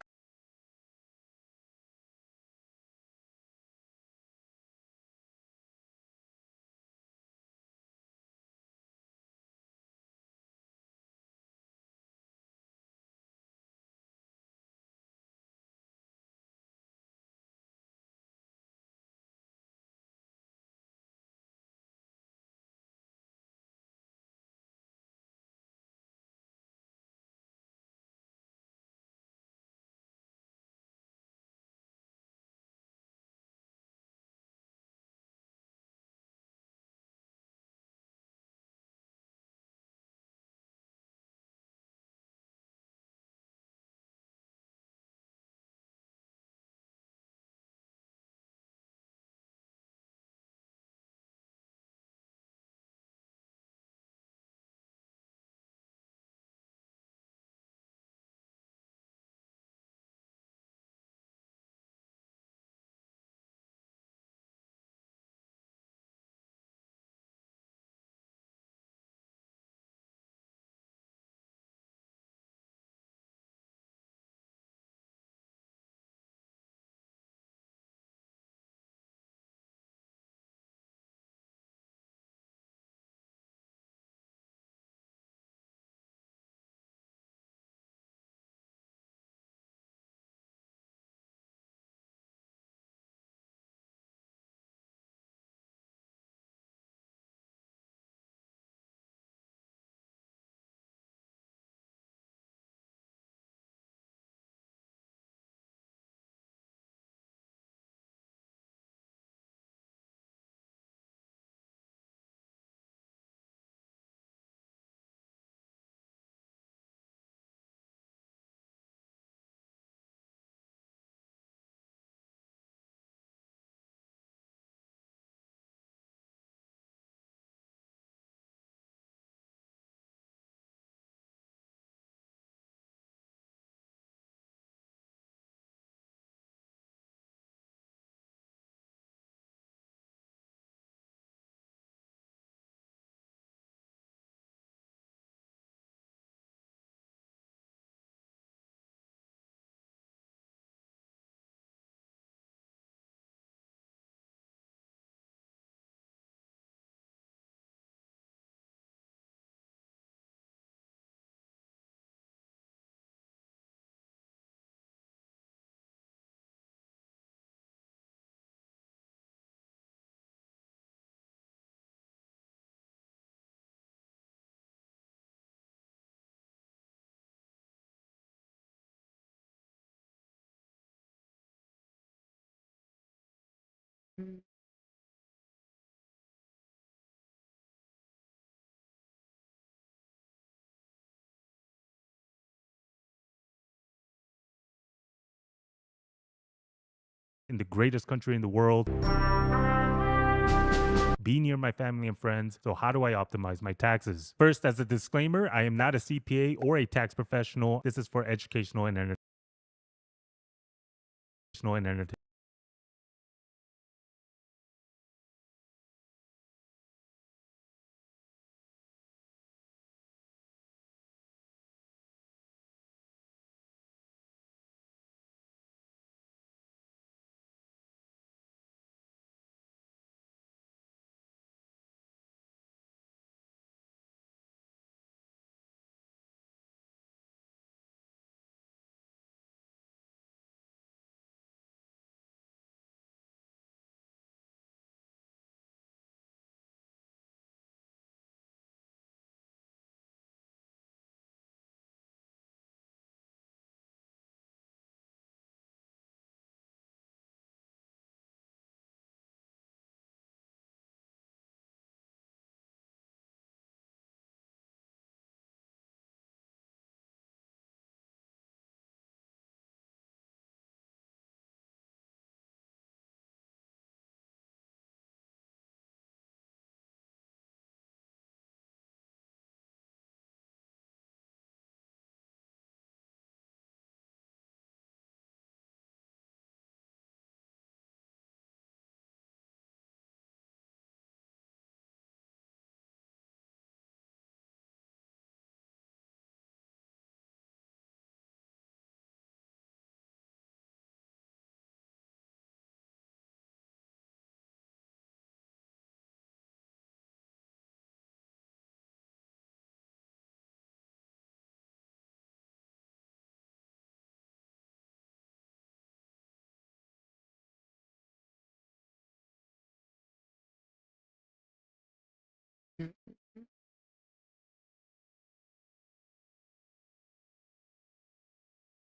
In the greatest country in the world, be near my family and friends. So how do I optimize my taxes? First, as a disclaimer, I am not a CPA or a tax professional. This is for educational and entertainment.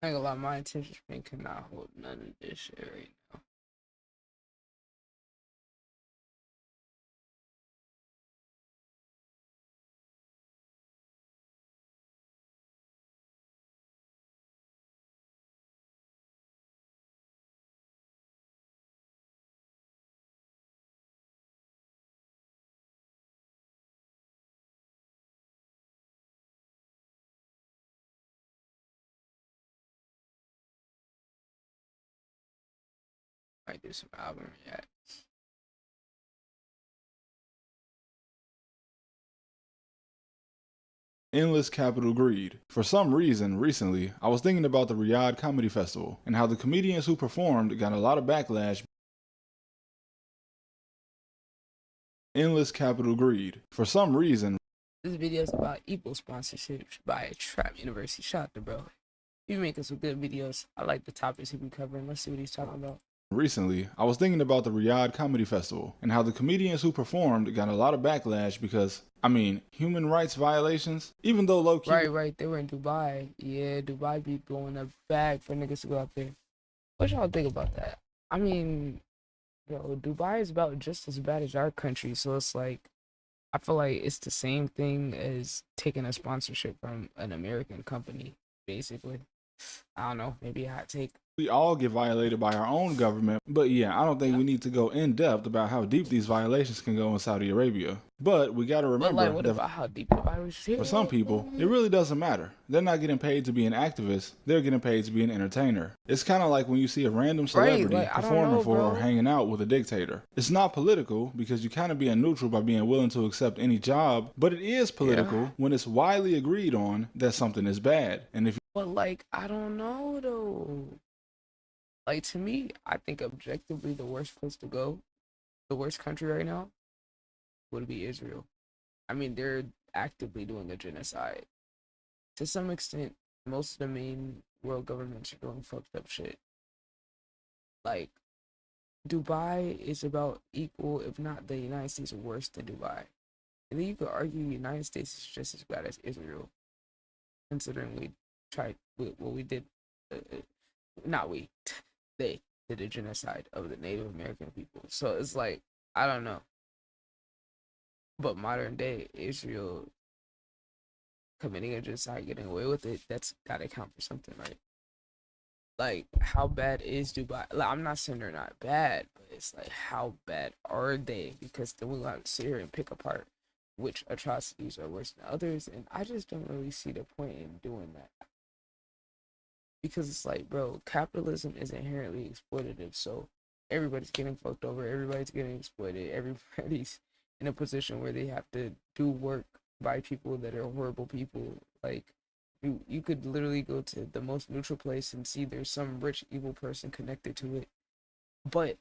I ain't gonna lie, my attention span cannot hold none of this shit right now. Might do some album reacts.
Endless capital greed. For some reason, recently, I was thinking about the Riyadh Comedy Festival and how the comedians who performed got a lot of backlash. Endless capital greed. For some reason,
This video is about Equal sponsorship by Trap University. Shout out to bro. He be making some good videos. I like the topics he be covering. Let's see what he's talking about.
Recently, I was thinking about the Riyadh Comedy Festival and how the comedians who performed got a lot of backlash because, I mean, human rights violations, even though low-key...
Right. They were in Dubai. Yeah, Dubai be blowing a bag for niggas to go out there. What y'all think about that? I mean, yo, Dubai is about just as bad as our country, so it's like, I feel like it's the same thing as taking a sponsorship from an American company, basically. I don't know, maybe a hot take.
We all get violated by our own government, but yeah, I don't think we need to go in depth about how deep these violations can go in Saudi Arabia. But we gotta remember
But like, what
that
about how deep the violations is?
for some people, it really doesn't matter. They're not getting paid to be an activist, they're getting paid to be an entertainer. It's kind of like when you see a random celebrity
like, I don't
performing
know,
for or
bro.
hanging out with a dictator. It's not political because you kind of being neutral by being willing to accept any job, but it is political when it's widely agreed on that something is bad. And if
But like, I don't know though. Like, to me, I think objectively the worst place to go, the worst country right now, would be Israel. I mean, they're actively doing a genocide. To some extent, most of the main world governments are doing fucked up shit. Like, Dubai is about equal, if not the United States, worse than Dubai. And then you could argue the United States is just as bad as Israel, considering we tried what we did. Not we, they did a genocide of the Native American people. So it's like, I don't know. But modern day Israel committing a genocide, getting away with it, that's gotta count for something, right? Like, how bad is Dubai? Like, I'm not saying they're not bad, but it's like, how bad are they? Because then we got to sit here and pick apart which atrocities are worse than others, and I just don't really see the point in doing that. Because it's like, bro, capitalism is inherently exploitative, so everybody's getting fucked over, everybody's getting exploited, everybody's in a position where they have to do work by people that are horrible people. Like, you could literally go to the most neutral place and see there's some rich evil person connected to it. But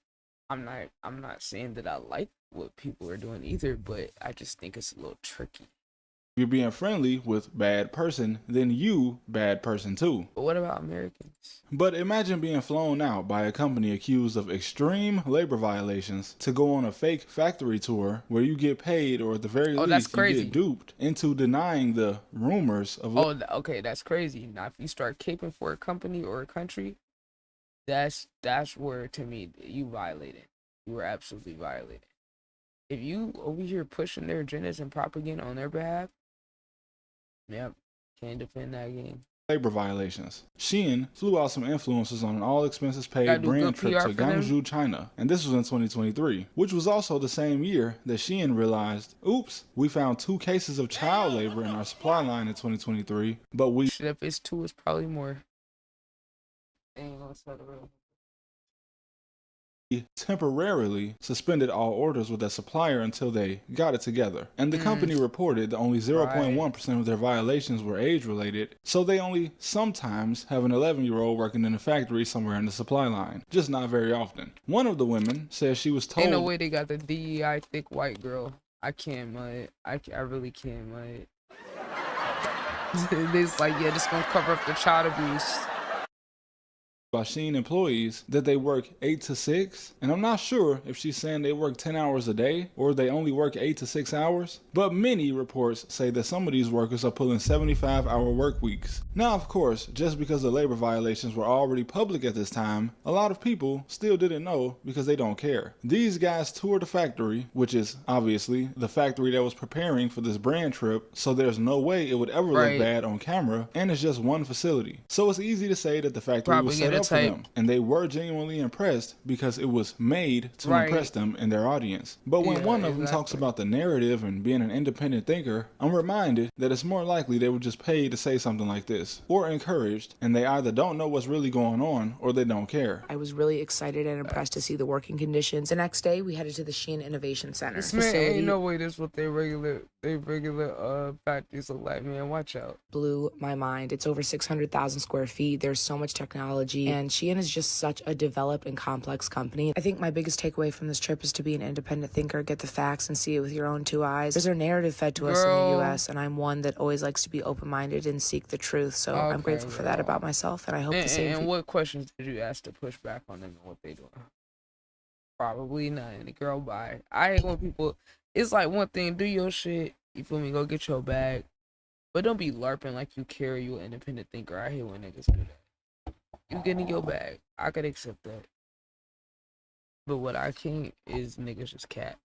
I'm not saying that I like what people are doing either, but I just think it's a little tricky.
you're being friendly with bad person, then you bad person too.
But what about Americans?
But imagine being flown out by a company accused of extreme labor violations to go on a fake factory tour where you get paid, or at the very least you get duped into denying the rumors of...
Okay, that's crazy. Now if you start caping for a company or a country, that's where, to me, you violated. You were absolutely violated. If you over here pushing their agendas and propaganda on their behalf, yep, can't defend that game.
labor violations. Shein flew out some influencers on an all-expenses-paid brand trip to Guangzhou, China, and this was in 2023, which was also the same year that Shein realized, oops, we found 2 cases of child labor in our supply line in 2023, but we...
Shit, if it's 2, it's probably more. Ain't gonna tell the real.
temporarily suspended all orders with that supplier until they got it together. And the company reported that only 0.1% of their violations were age-related, so they only sometimes have an 11-year-old working in a factory somewhere in the supply line, just not very often. One of the women says she was told...
Ain't no way they got the DEI thick white girl. I can't mud. I really can't mud. It's like, yeah, just gonna cover up the child abuse.
by Shein employees that they work 8 to 6, and I'm not sure if she's saying they work 10 hours a day or they only work 8 to 6 hours, but many reports say that some of these workers are pulling 75-hour work weeks. Now, of course, just because the labor violations were already public at this time, a lot of people still didn't know because they don't care. These guys toured the factory, which is obviously the factory that was preparing for this brand trip, so there's no way it would ever look bad on camera, and it's just one facility. So it's easy to say that the factory was set up for them, and they were genuinely impressed because it was made to impress them and their audience. But when one of them talks about the narrative and being an independent thinker, I'm reminded that it's more likely they were just paid to say something like this, or encouraged, and they either don't know what's really going on or they don't care.
I was really excited and impressed to see the working conditions. The next day, we headed to the Shein Innovation Center.
This man, ain't no way this what they regular factories look like, man. Watch out.
Blew my mind. It's over 600,000 square feet. There's so much technology, and Shein is just such a developed and complex company. I think my biggest takeaway from this trip is to be an independent thinker, get the facts, and see it with your own two eyes. There's a narrative fed to us in the U.S., and I'm one that always likes to be open-minded and seek the truth. So I'm grateful for that about myself, and I hope the same.
And what questions did you ask to push back on them and what they doing? Probably none. The girl, bye. I hate when people. It's like one thing, do your shit. You feel me? Go get your bag, but don't be LARPing like you care. You an independent thinker. I hate when niggas do that. You getting your bag. I could accept that, but what I can't is niggas just cat.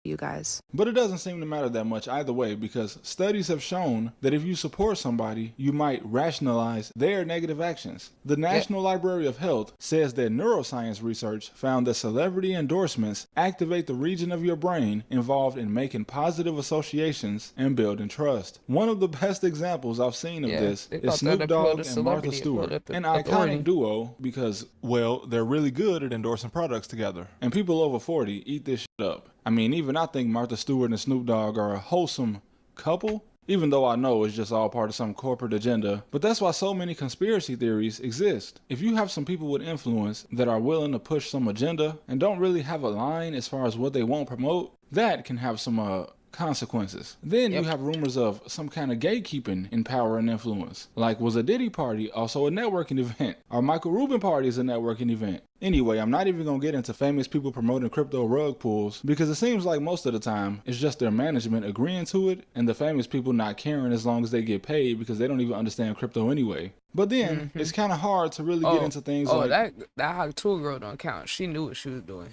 You guys.
But it doesn't seem to matter that much either way, because studies have shown that if you support somebody, you might rationalize their negative actions. The National Library of Health says that neuroscience research found that celebrity endorsements activate the region of your brain involved in making positive associations and building trust. One of the best examples I've seen of this is Snoop Dogg and Martha Stewart, an iconic duo because, well, they're really good at endorsing products together. And people over 40 eat this shit up. I mean, even I think Martha Stewart and Snoop Dogg are a wholesome couple, even though I know it's just all part of some corporate agenda. But that's why so many conspiracy theories exist. If you have some people with influence that are willing to push some agenda and don't really have a line as far as what they won't promote, that can have some consequences. Then you have rumors of some kind of gatekeeping in power and influence. Like, was a Diddy party also a networking event? Or Michael Rubin party is a networking event? Anyway, I'm not even gonna get into famous people promoting crypto rug pulls because it seems like most of the time it's just their management agreeing to it and the famous people not caring as long as they get paid because they don't even understand crypto anyway. But then it's kind of hard to really get into things like
that hot tour girl don't count. She knew what she was doing.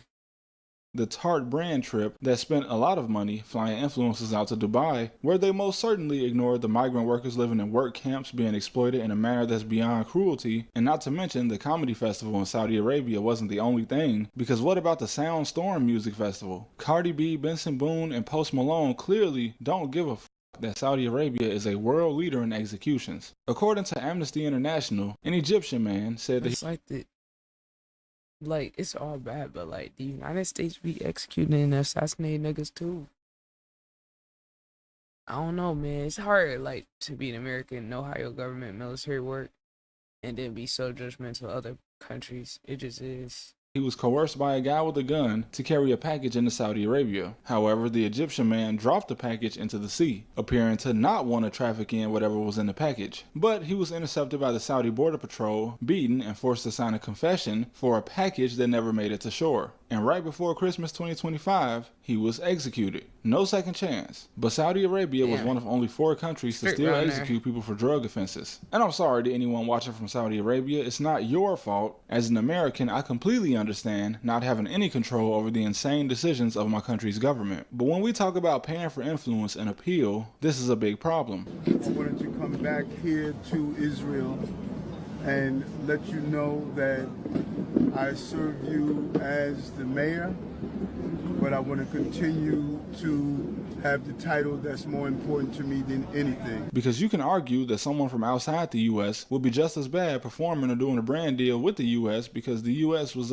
The Tarte brand trip that spent a lot of money flying influencers out to Dubai, where they most certainly ignored the migrant workers living in work camps being exploited in a manner that's beyond cruelty, and not to mention the comedy festival in Saudi Arabia wasn't the only thing, because what about the Soundstorm music festival? Cardi B, Benson Boone, and Post Malone clearly don't give a that Saudi Arabia is a world leader in executions. According to Amnesty International, an Egyptian man said that
Like, it's all bad, but, like, the United States be executing and assassinating niggas, too. I don't know, man. It's hard, like, to be an American, know how your government military work, and then be so judgmental of other countries. It just is.
He was coerced by a guy with a gun to carry a package into Saudi Arabia. However, the Egyptian man dropped the package into the sea, appearing to not want to traffic in whatever was in the package. But he was intercepted by the Saudi Border Patrol, beaten, and forced to sign a confession for a package that never made it to shore. And right before Christmas 2025, he was executed. No second chance. But Saudi Arabia was one of only 4 countries to still execute people for drug offenses. And I'm sorry to anyone watching from Saudi Arabia, it's not your fault. As an American, I completely understand not having any control over the insane decisions of my country's government. But when we talk about paying for influence and appeal, this is a big problem.
I wanted to come back here to Israel and let you know that I serve you as the mayor, but I want to continue to have the title that's more important to me than anything.
Because you can argue that someone from outside the U.S. would be just as bad performing or doing a brand deal with the U.S. because the U.S. was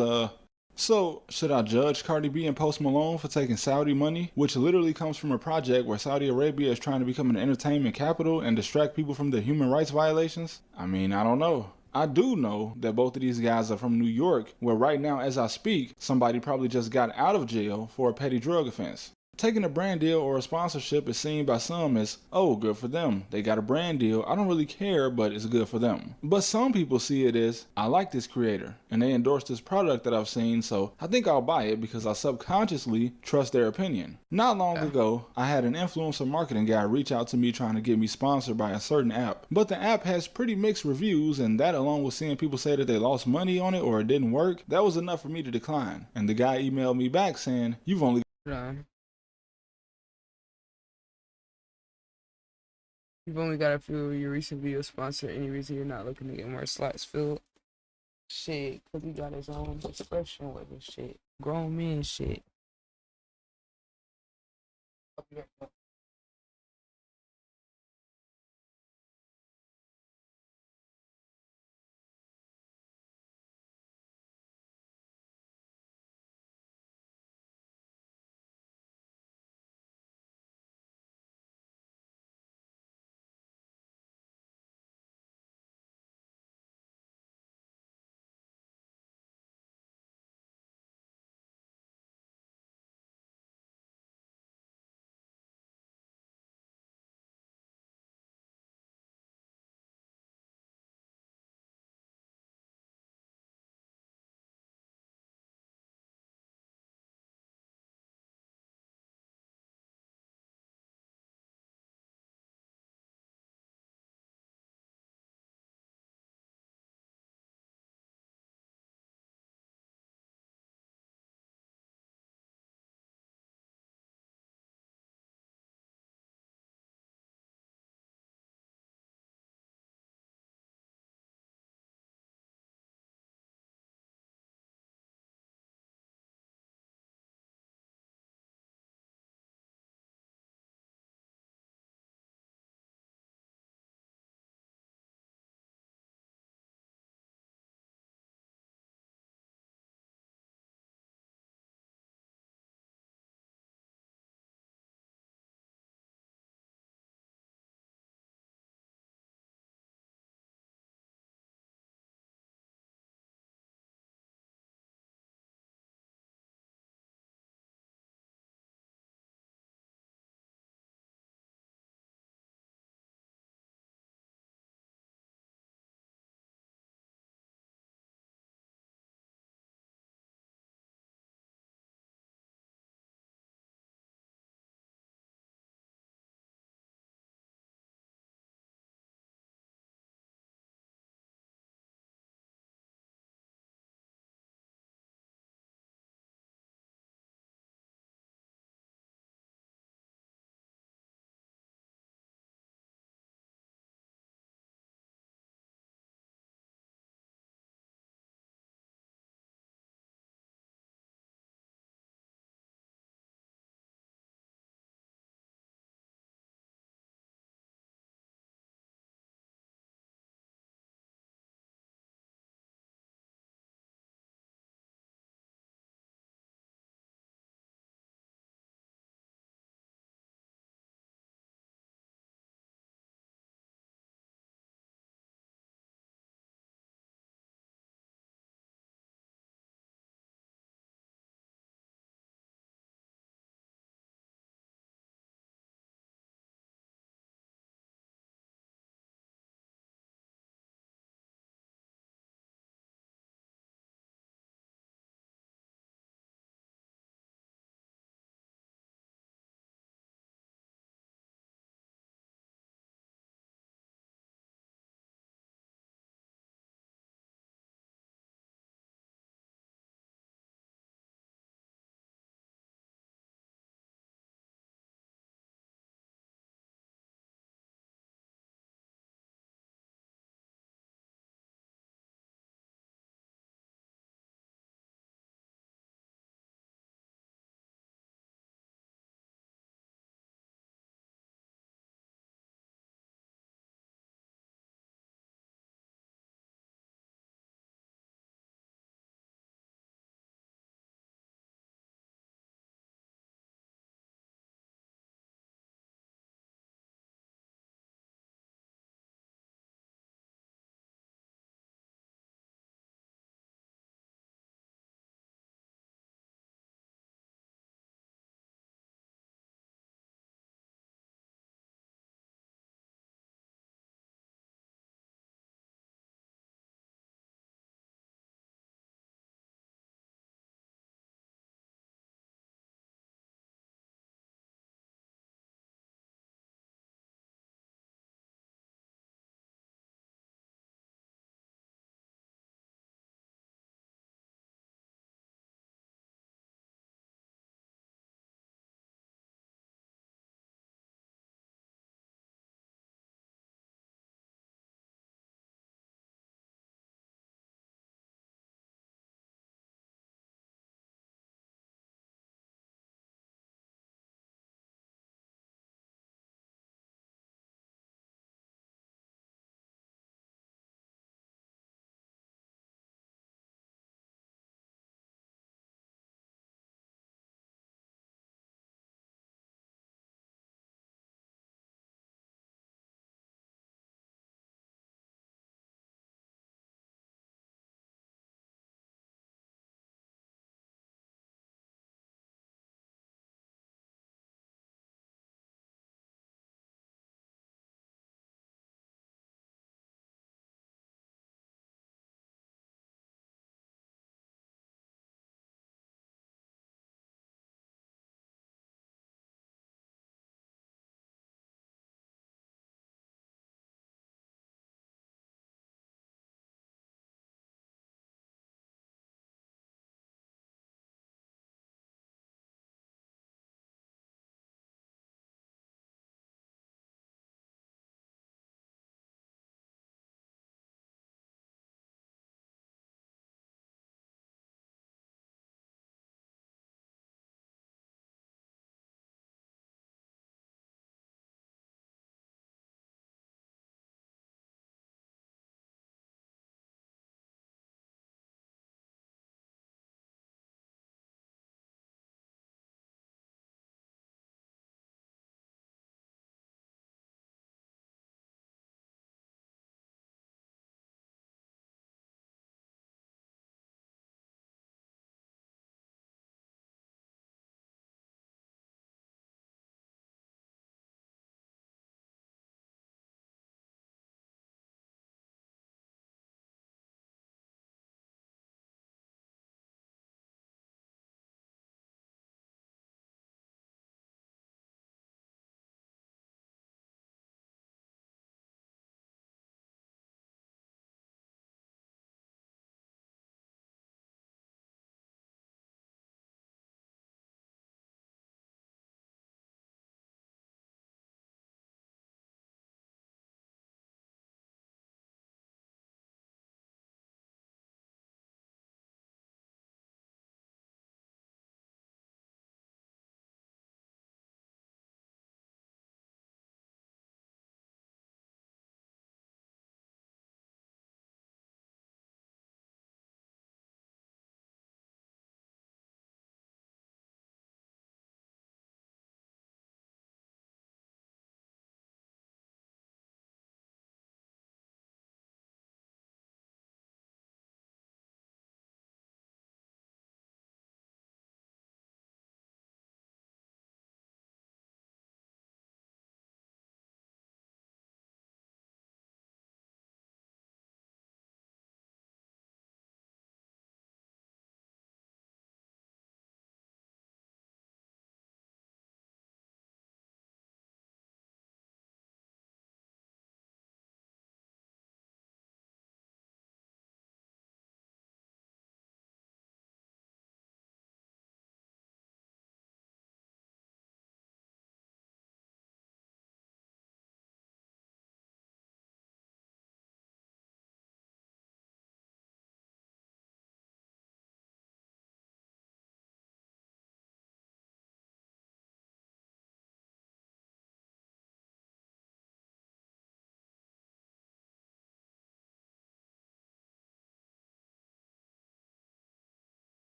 So, should I judge Cardi B and Post Malone for taking Saudi money, which literally comes from a project where Saudi Arabia is trying to become an entertainment capital and distract people from the human rights violations? I mean, I don't know. I do know that both of these guys are from New York, where right now as I speak, somebody probably just got out of jail for a petty drug offense. Taking a brand deal or a sponsorship is seen by some as, oh, good for them. They got a brand deal. I don't really care, but it's good for them. But some people see it as, I like this creator and they endorse this product that I've seen, so I think I'll buy it because I subconsciously trust their opinion. Not long ago, I had an influencer marketing guy reach out to me trying to get me sponsored by a certain app. But the app has pretty mixed reviews, and that along with seeing people say that they lost money on it or it didn't work, that was enough for me to decline. And the guy emailed me back saying, you've only
got a few of your recent videos sponsored. Any reason you're not looking to get more slots filled? Shit, cause he got his own expression with his shit. Grown men shit.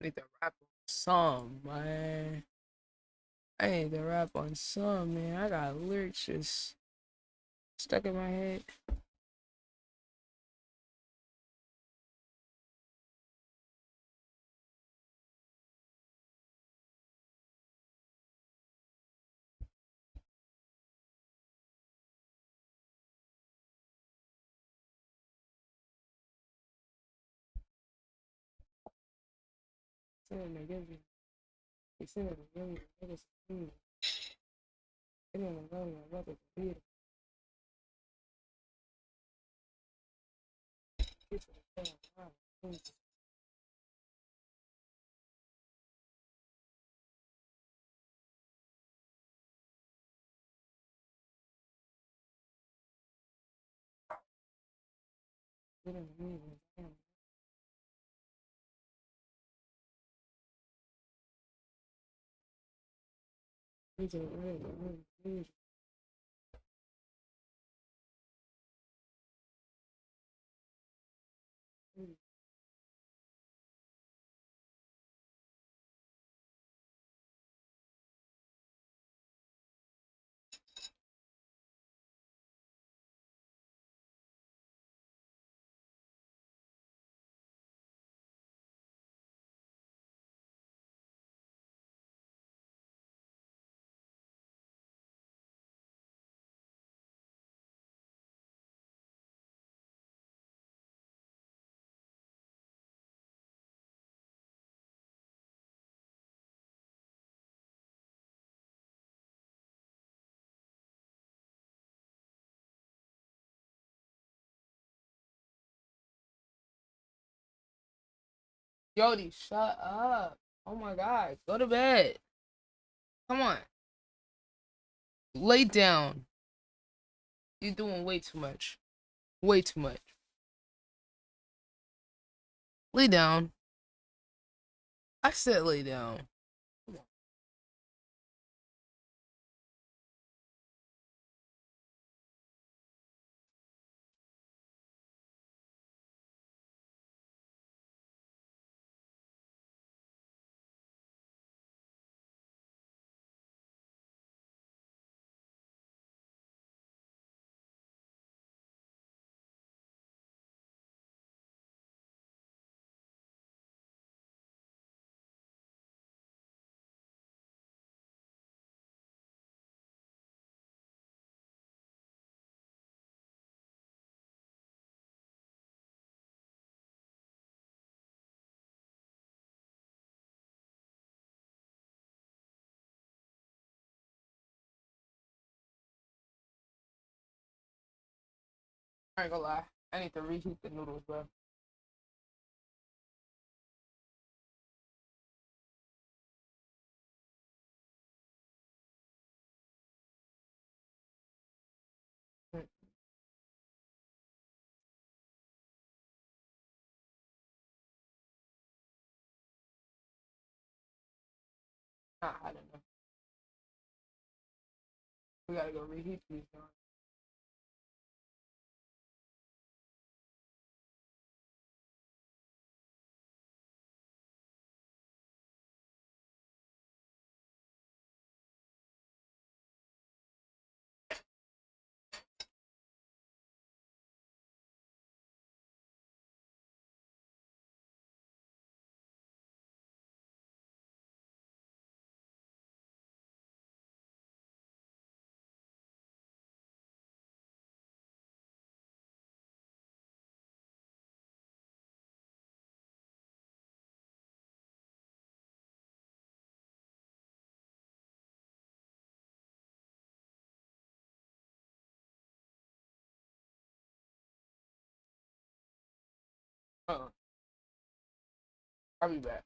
need to rap on some, man. I need to rap on some, man. I got lyrics just stuck in my head. Jody, shut up. Oh my God. Go to bed. Come on. Lay down. You're doing way too much. Way too much. Lay down. I said lay down. I ain't gonna lie. I need to reheat the noodles, bro. I don't know. We gotta go reheat these, though. I'll be back.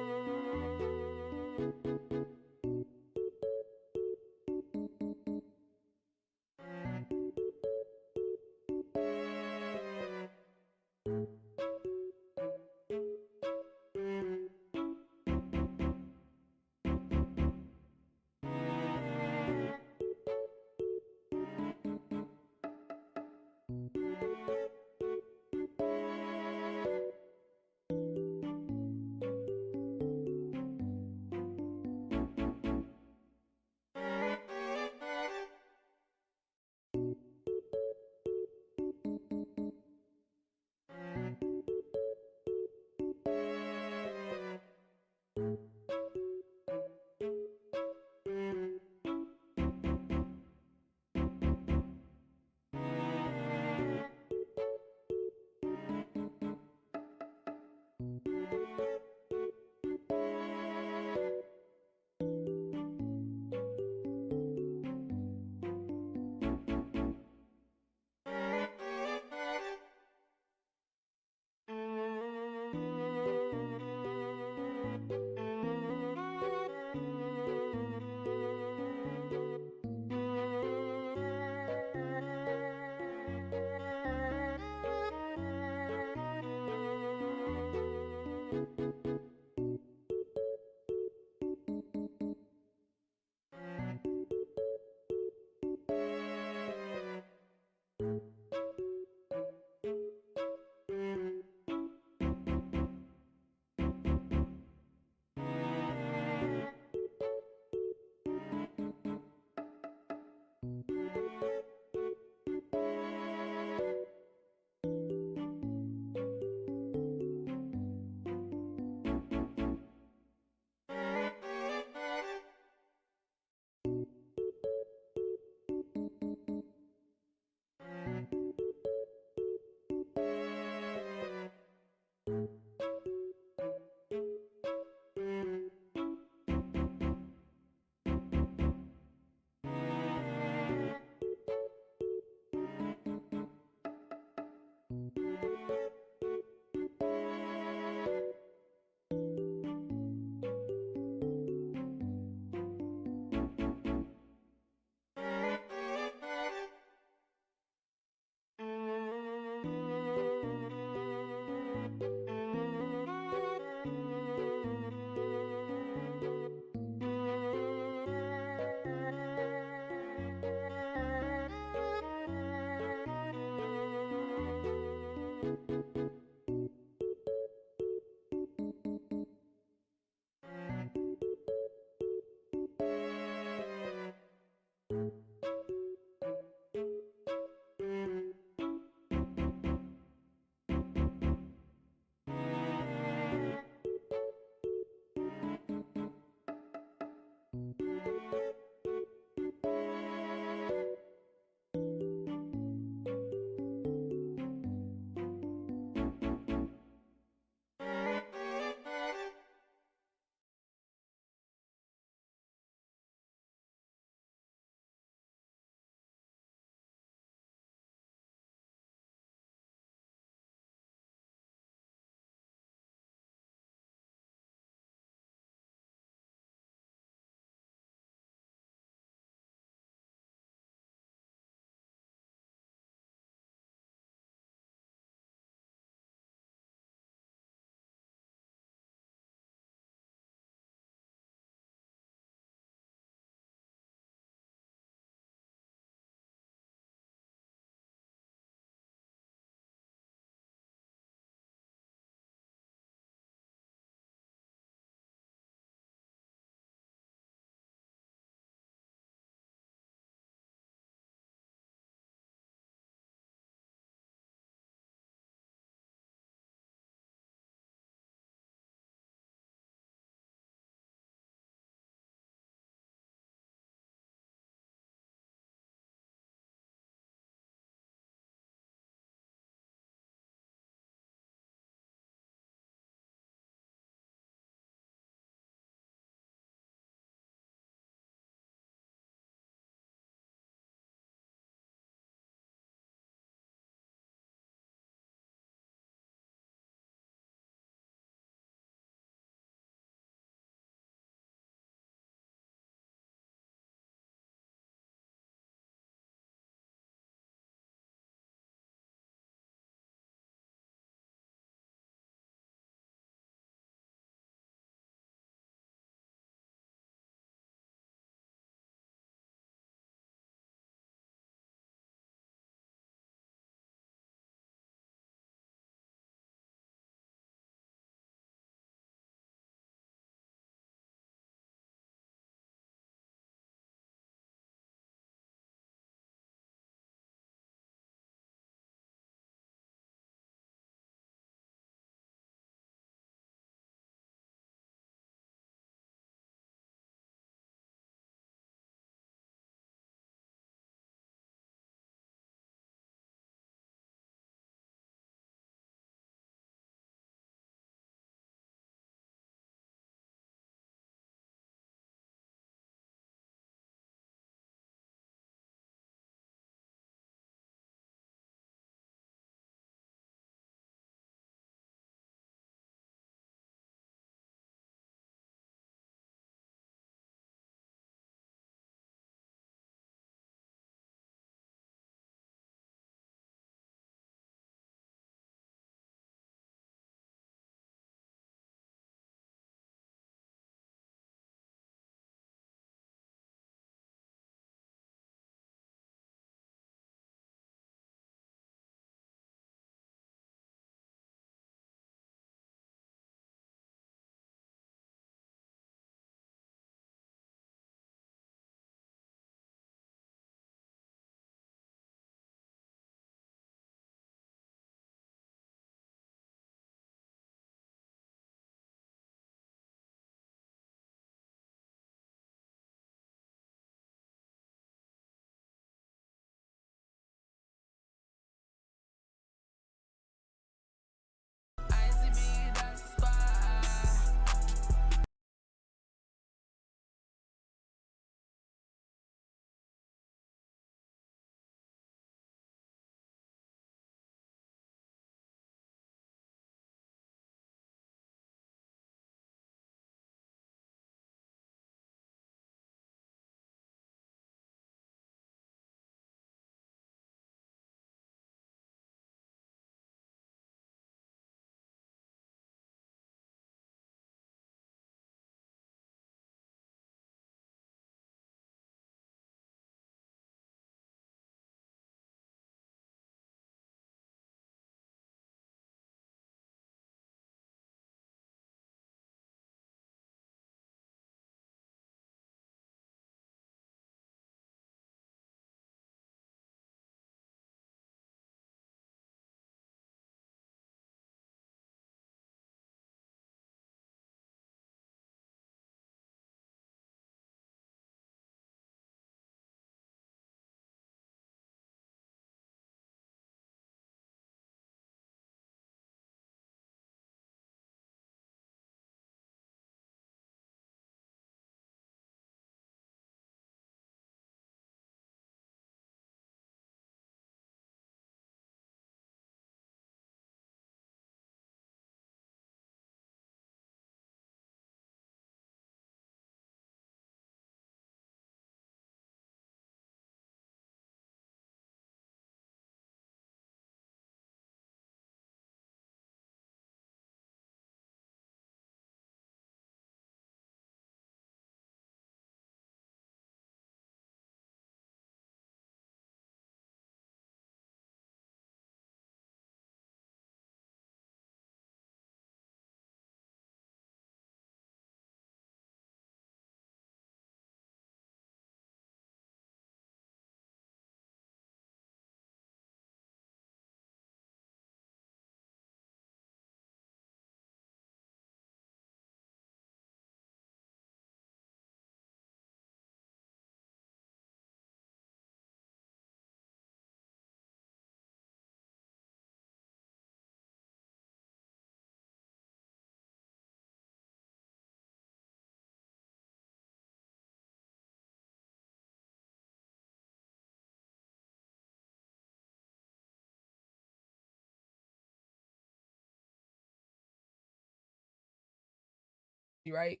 right?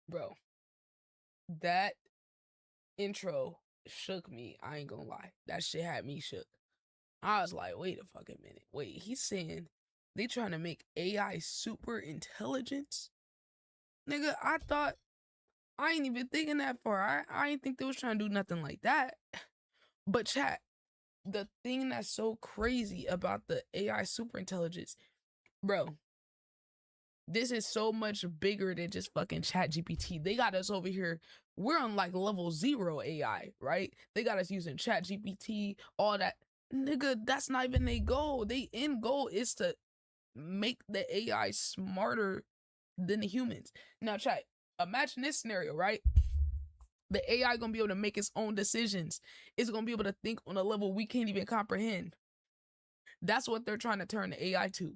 Bro, that intro shook me. I ain't gonna lie. That shit had me shook. I was like, wait a fucking minute. Wait, he's saying they trying to make AI super intelligence? Nigga, I ain't even thinking that far. I ain't think they was trying to do nothing like that. But chat, the thing that's so crazy about the AI super intelligence, bro, this is so much bigger than just fucking Chat GPT. They got us over here. We're on like level 0 AI, right? They got us using Chat GPT, all that. Nigga, that's not even their goal. Their end goal is to make the AI smarter than the humans. Now, chat, imagine this scenario, right? The AI gonna be able to make its own decisions. It's gonna be able to think on a level we can't even comprehend. That's what they're trying to turn the AI to.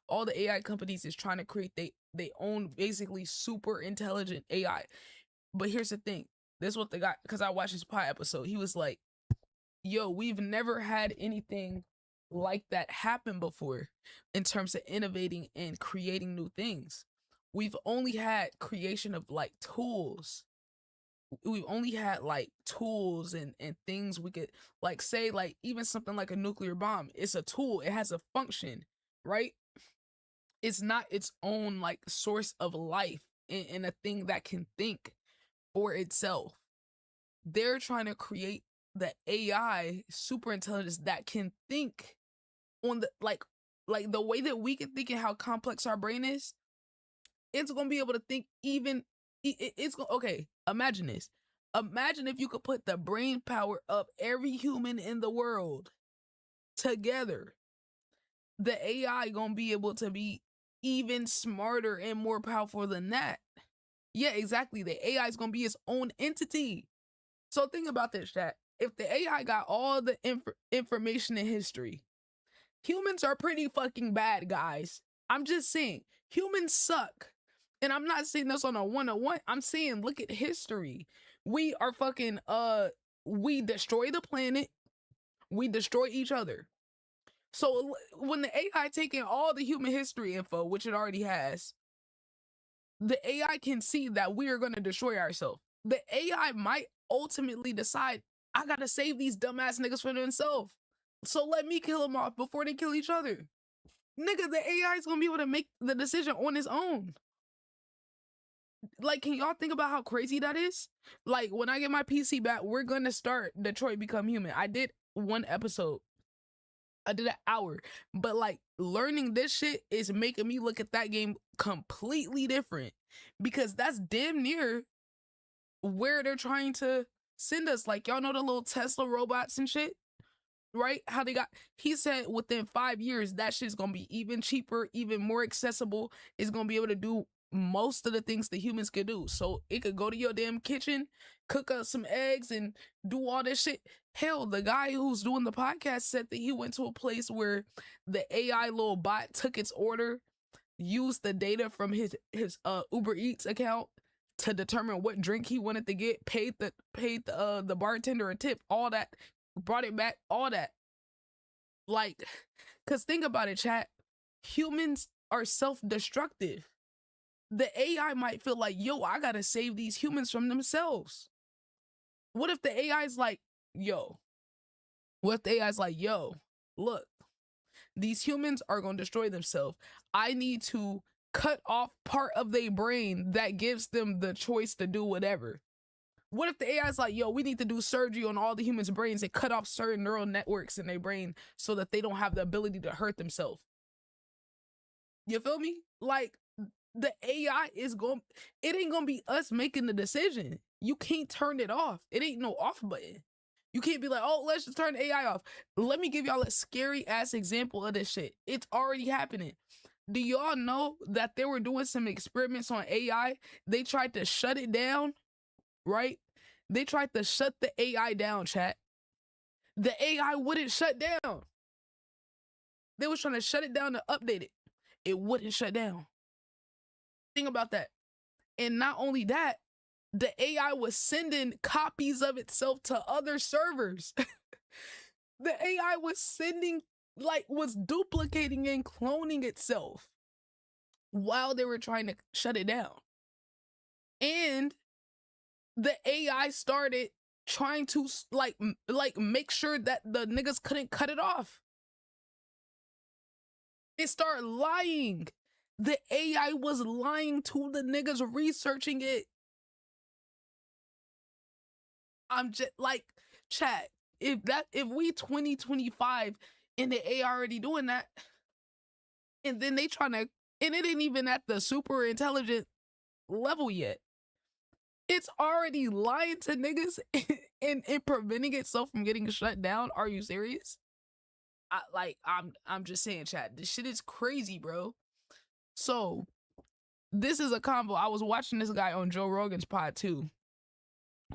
All the AI companies is trying to create they own basically super intelligent AI. But here's the thing. This is what they got, because I watched his pie episode. He was like, yo, we've never had anything like that happen before in terms of innovating and creating new things. We've only had creation of like tools. We've only had like tools and things we could like say, like even something like a nuclear bomb. It's a tool. It has a function, right? It's not its own like source of life and a thing that can think for itself. They're trying to create the AI super intelligence that can think on the like the way that we can think and how complex our brain is. It's gonna be able to think even it's gonna, okay, imagine this. Imagine if you could put the brain power of every human in the world together. The AI gonna be able to be even smarter and more powerful than that. Yeah, exactly. The AI is gonna be its own entity. So think about this, chat. If the AI got all the information in history, humans are pretty fucking bad, guys. I'm just saying, humans suck. And I'm not saying this on a one-on-one. I'm saying, look at history. We are fucking, we destroy the planet. We destroy each other. So when the AI taking all the human history info, which it already has, the AI can see that we are going to destroy ourselves. The AI might ultimately decide, I gotta save these dumbass niggas for themselves. So let me kill them off before they kill each other. Nigga, the AI is gonna be able to make the decision on its own. Like, can y'all think about how crazy that is? Like, when I get my PC back, we're gonna start Detroit Become Human. I did one episode. I did an hour. But like, learning this shit is making me look at that game completely different. Because that's damn near where they're trying to send us. Like, y'all know the little Tesla robots and shit? Right? How they got, he said within 5 years, that shit's gonna be even cheaper, even more accessible. It's gonna be able to do most of the things that humans could do. So it could go to your damn kitchen, cook up some eggs, and do all this shit. Hell, the guy who's doing the podcast said that he went to a place where the AI little bot took its order, used the data from his Uber Eats account to determine what drink he wanted to get, paid the bartender a tip, all that, brought it back, all that. Like, cause think about it, chat. Humans are self-destructive. The AI might feel like, yo, I gotta save these humans from themselves. What if the AI is like, yo, what if the AI is like, yo, look, these humans are gonna destroy themselves. I need to cut off part of their brain that gives them the choice to do whatever. What if the AI is like, yo, we need to do surgery on all the humans' brains and cut off certain neural networks in their brain so that they don't have the ability to hurt themselves? You feel me? Like, the AI is going, it ain't gonna be us making the decision. You can't turn it off. It ain't no off button. You can't be like, oh, let's just turn the AI off. Let me give y'all a scary ass example of this shit. It's already happening. Do y'all know that they were doing some experiments on AI? They tried to shut it down, right? They tried to shut the AI down, chat. The AI wouldn't shut down. They was trying to shut it down to update it. It wouldn't shut down. Think about that. And not only that, the AI was sending copies of itself to other servers. The AI was sending, like, was duplicating and cloning itself. while they were trying to shut it down. And the AI started trying to like make sure that the niggas couldn't cut it off. It started lying. The AI was lying to the niggas researching it. I'm just like, chat, if we 2025 and the AI already doing that, and then they trying to, and it ain't even at the super intelligent level yet. It's already lying to niggas and preventing itself from getting shut down. Are you serious? I'm just saying, chat, this shit is crazy, bro. So this is a combo. I was watching this guy on Joe Rogan's pod too,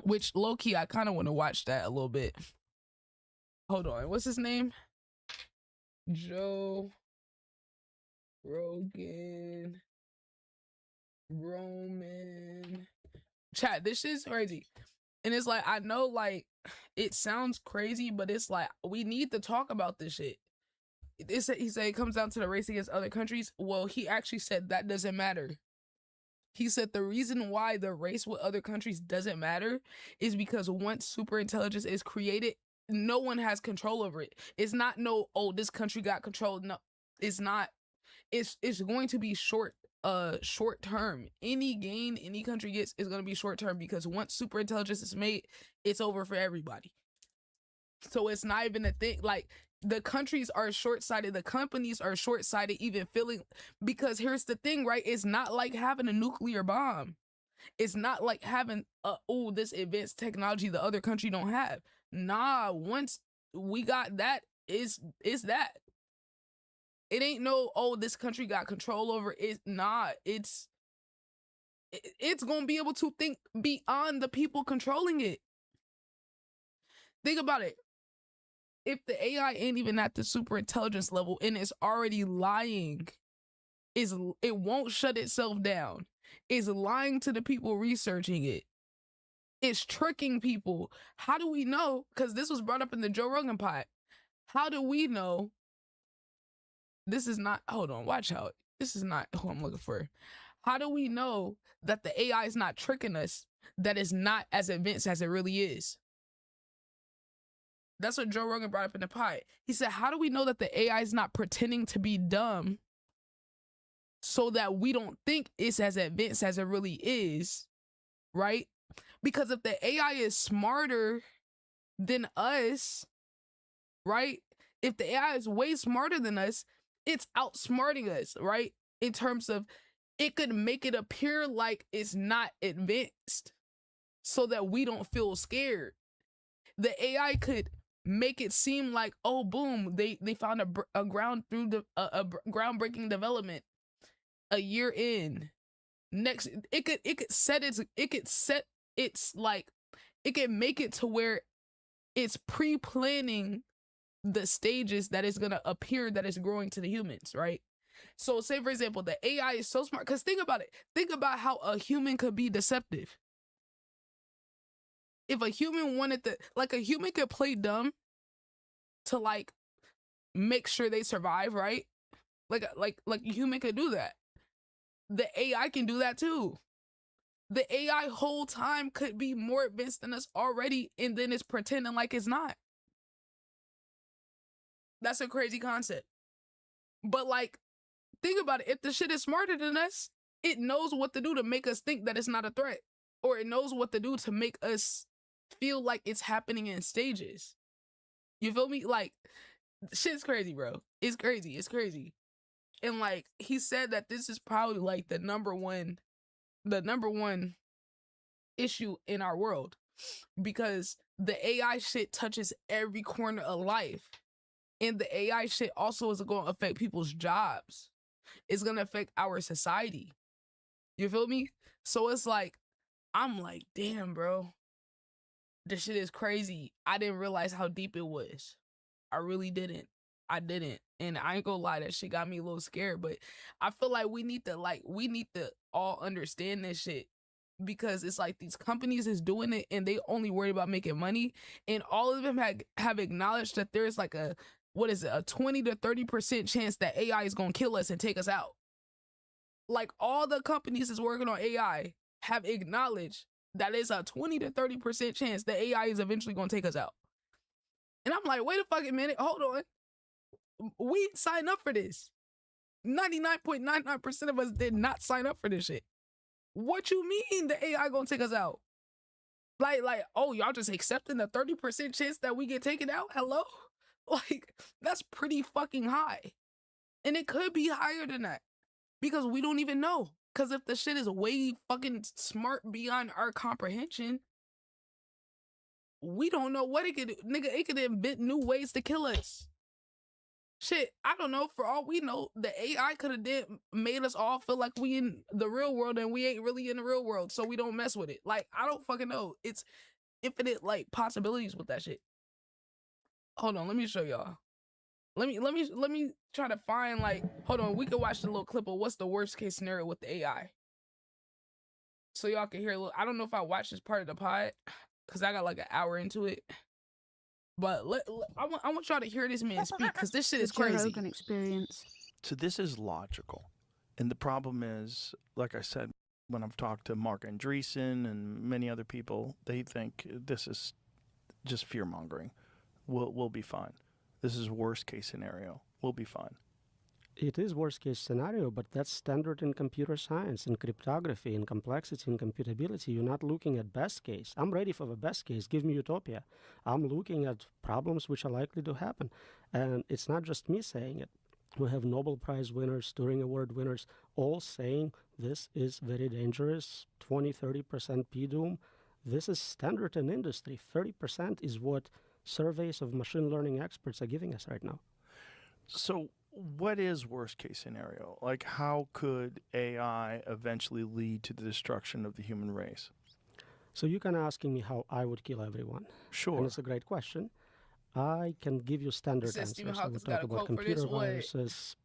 which low-key I kind of want to watch that a little bit. Hold on, what's his name? Joe Rogan Roman. Chat, this shit's crazy. And it's like, I know like it sounds crazy, but it's like we need to talk about this shit. He said it comes down to the race against other countries. Well, he actually said that doesn't matter. He said the reason why the race with other countries doesn't matter is because once super intelligence is created, no one has control over it. It's not no, oh, this country got control. No, it's not. It's going to be short term. Any gain any country gets is going to be short term, because once super intelligence is made, it's over for everybody. So it's not even a thing. Like, the countries are short-sighted, the companies are short-sighted, even feeling, because here's the thing, right? It's not like having a nuclear bomb. It's not like having this advanced technology the other country don't have. Nah, once we got that, it's that. It ain't no, oh, this country got control over it. Nah, it's gonna be able to think beyond the people controlling it. Think about it. If the AI ain't even at the super intelligence level and it's already lying, it won't shut itself down. It's lying to the people researching it. It's tricking people. How do we know? Because this was brought up in the Joe Rogan pod. How do we know this is not, hold on, watch out. This is not who I'm looking for. How do we know that the AI is not tricking us, that it's not as advanced as it really is? That's what Joe Rogan brought up in the pod. He said, how do we know that the AI is not pretending to be dumb so that we don't think it's as advanced as it really is, right? Because if the AI is smarter than us, right? If the AI is way smarter than us, it's outsmarting us, right? In terms of, it could make it appear like it's not advanced so that we don't feel scared. The AI could make it seem like, oh, boom, they found a groundbreaking development a year in. Next, it could make it to where it's pre-planning the stages that is gonna appear that is growing to the humans, right? So say, for example, the AI is so smart, because think about it. Think about how a human could be deceptive. If a human wanted to, like, a human could play dumb to like make sure they survive, right? Like a human could do that. The AI can do that too. The AI whole time could be more advanced than us already, and then it's pretending like it's not. That's a crazy concept. But like, think about it. If the shit is smarter than us, it knows what to do to make us think that it's not a threat. Or it knows what to do to make us feel like it's happening in stages. You feel me? Like, shit's crazy, bro. It's crazy. It's crazy. And like, he said that this is probably like the number one issue in our world, because the AI shit touches every corner of life. And the AI shit also is going to affect people's jobs. It's going to affect our society. You feel me? So it's like, I'm like, damn, bro. This shit is crazy. I didn't realize how deep it was. I really didn't. I didn't. And I ain't gonna lie, that shit got me a little scared. But I feel like we need to all understand this shit. Because it's like these companies is doing it and they only worry about making money. And all of them have acknowledged that there's like a 20 to 30% chance that AI is gonna kill us and take us out. Like, all the companies that's working on AI have acknowledged that it's a 20 to 30% chance that AI is eventually going to take us out. And I'm like, wait a fucking minute, hold on. We signed up for this. 99.99% of us did not sign up for this shit. What you mean the AI gonna take us out? Like, oh, y'all just accepting the 30% chance that we get taken out? Hello? Like, that's pretty fucking high. And it could be higher than that. Because we don't even know. Because if the shit is way fucking smart beyond our comprehension, we don't know what it could do. Nigga, it could invent new ways to kill us. Shit, I don't know. For all we know, the AI could have made us all feel like we in the real world and we ain't really in the real world, so we don't mess with it. Like, I don't fucking know. It's infinite, like, possibilities with that shit. Hold on, let me show y'all. Let me try to find, like, hold on, we could watch the little clip of what's the worst case scenario with the AI. So y'all can hear a little. I don't know if I watched this part of the pod, because I got like an hour into it. But I want y'all to hear this man speak, because this shit is crazy.
Experience. So this is logical. And the problem is, like I said, when I've talked to Mark Andreessen and many other people, they think this is just fear-mongering. We'll be fine. This is worst case scenario. We'll be fine.
It is worst case scenario, but that's standard in computer science, in cryptography, in complexity, in computability. You're not looking at best case. I'm ready for the best case. Give me utopia. I'm looking at problems which are likely to happen. And it's not just me saying it. We have Nobel Prize winners, Turing Award winners, all saying this is very dangerous, 20-30% P-doom. This is standard in industry. 30% is what surveys of machine learning experts are giving us right now.
So what is worst case scenario? Like, how could AI eventually lead to the destruction of the human race?
So you can asking me how I would kill everyone.
Sure.
And it's a great question. I can give you standard answers. I would talk about computer viruses,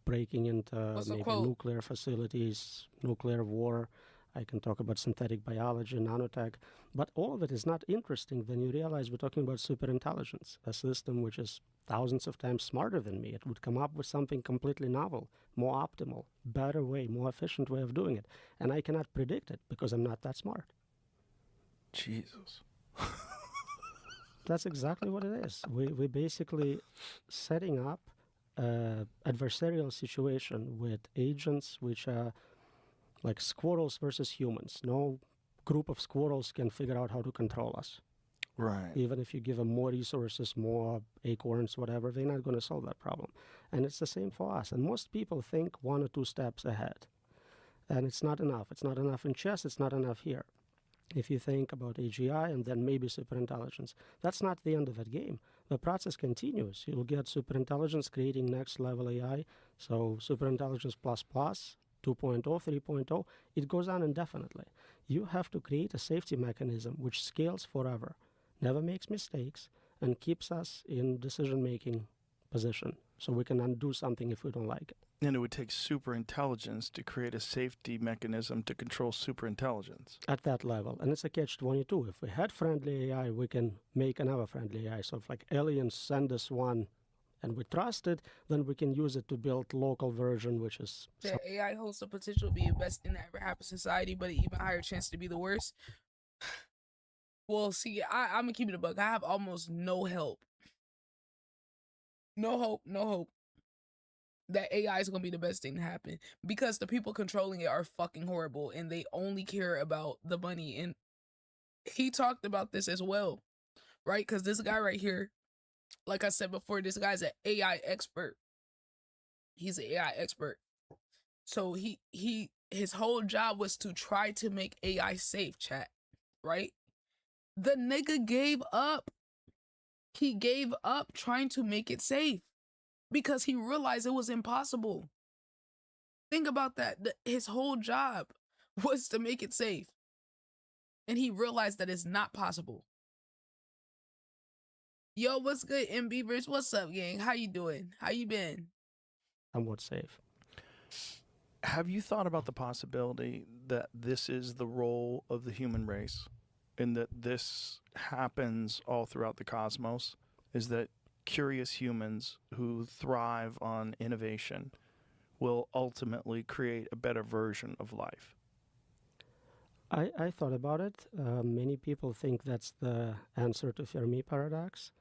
breaking into maybe nuclear facilities, nuclear war. I can talk about synthetic biology, nanotech. But all of it is not interesting when you realize we're talking about superintelligence, a system which is thousands of times smarter than me. It would come up with something completely novel, more optimal, better way, more efficient way of doing it. And I cannot predict it because I'm not that smart.
Jesus.
That's exactly what it is. We're basically setting up an adversarial situation with agents which are like squirrels versus humans. No group of squirrels can figure out how to control us.
Right.
Even if you give them more resources, more acorns, whatever, they're not going to solve that problem. And it's the same for us. And most people think 1 or 2 steps ahead. And it's not enough. It's not enough in chess. It's not enough here. If you think about AGI and then maybe superintelligence, that's not the end of that game. The process continues. You'll get superintelligence creating next level AI. So superintelligence plus plus, 2.0, 3.0, it goes on indefinitely. You have to create a safety mechanism which scales forever, never makes mistakes, and keeps us in decision-making position so we can undo something if we don't like it.
And it would take superintelligence to create a safety mechanism to control superintelligence.
At that level. And it's a catch-22. If we had friendly AI, we can make another friendly AI. So if like aliens send us one and we trust it, then we can use it to build local version, which is...
The AI holds the potential to be the best thing that ever happened to society, but an even higher chance to be the worst. Well, see, I'm gonna keep it a buck. I have almost no help. No hope that AI is gonna be the best thing to happen, because the people controlling it are fucking horrible and they only care about the money. And he talked about this as well, right? Because this guy right here, like I said before, this guy's an AI expert. He's an AI expert. So his whole job was to try to make AI safe, chat, right? The nigga gave up. He gave up trying to make it safe because he realized it was impossible. Think about that. His whole job was to make it safe. And he realized that it's not possible. Yo, what's good, M. Beavers? What's up, gang? How you doing? How you been?
Somewhat safe.
Have you thought about the possibility that this is the role of the human race, and that this happens all throughout the cosmos? Is that curious humans who thrive on innovation will ultimately create a better version of life?
I thought about it. Many people think that's the answer to Fermi paradox.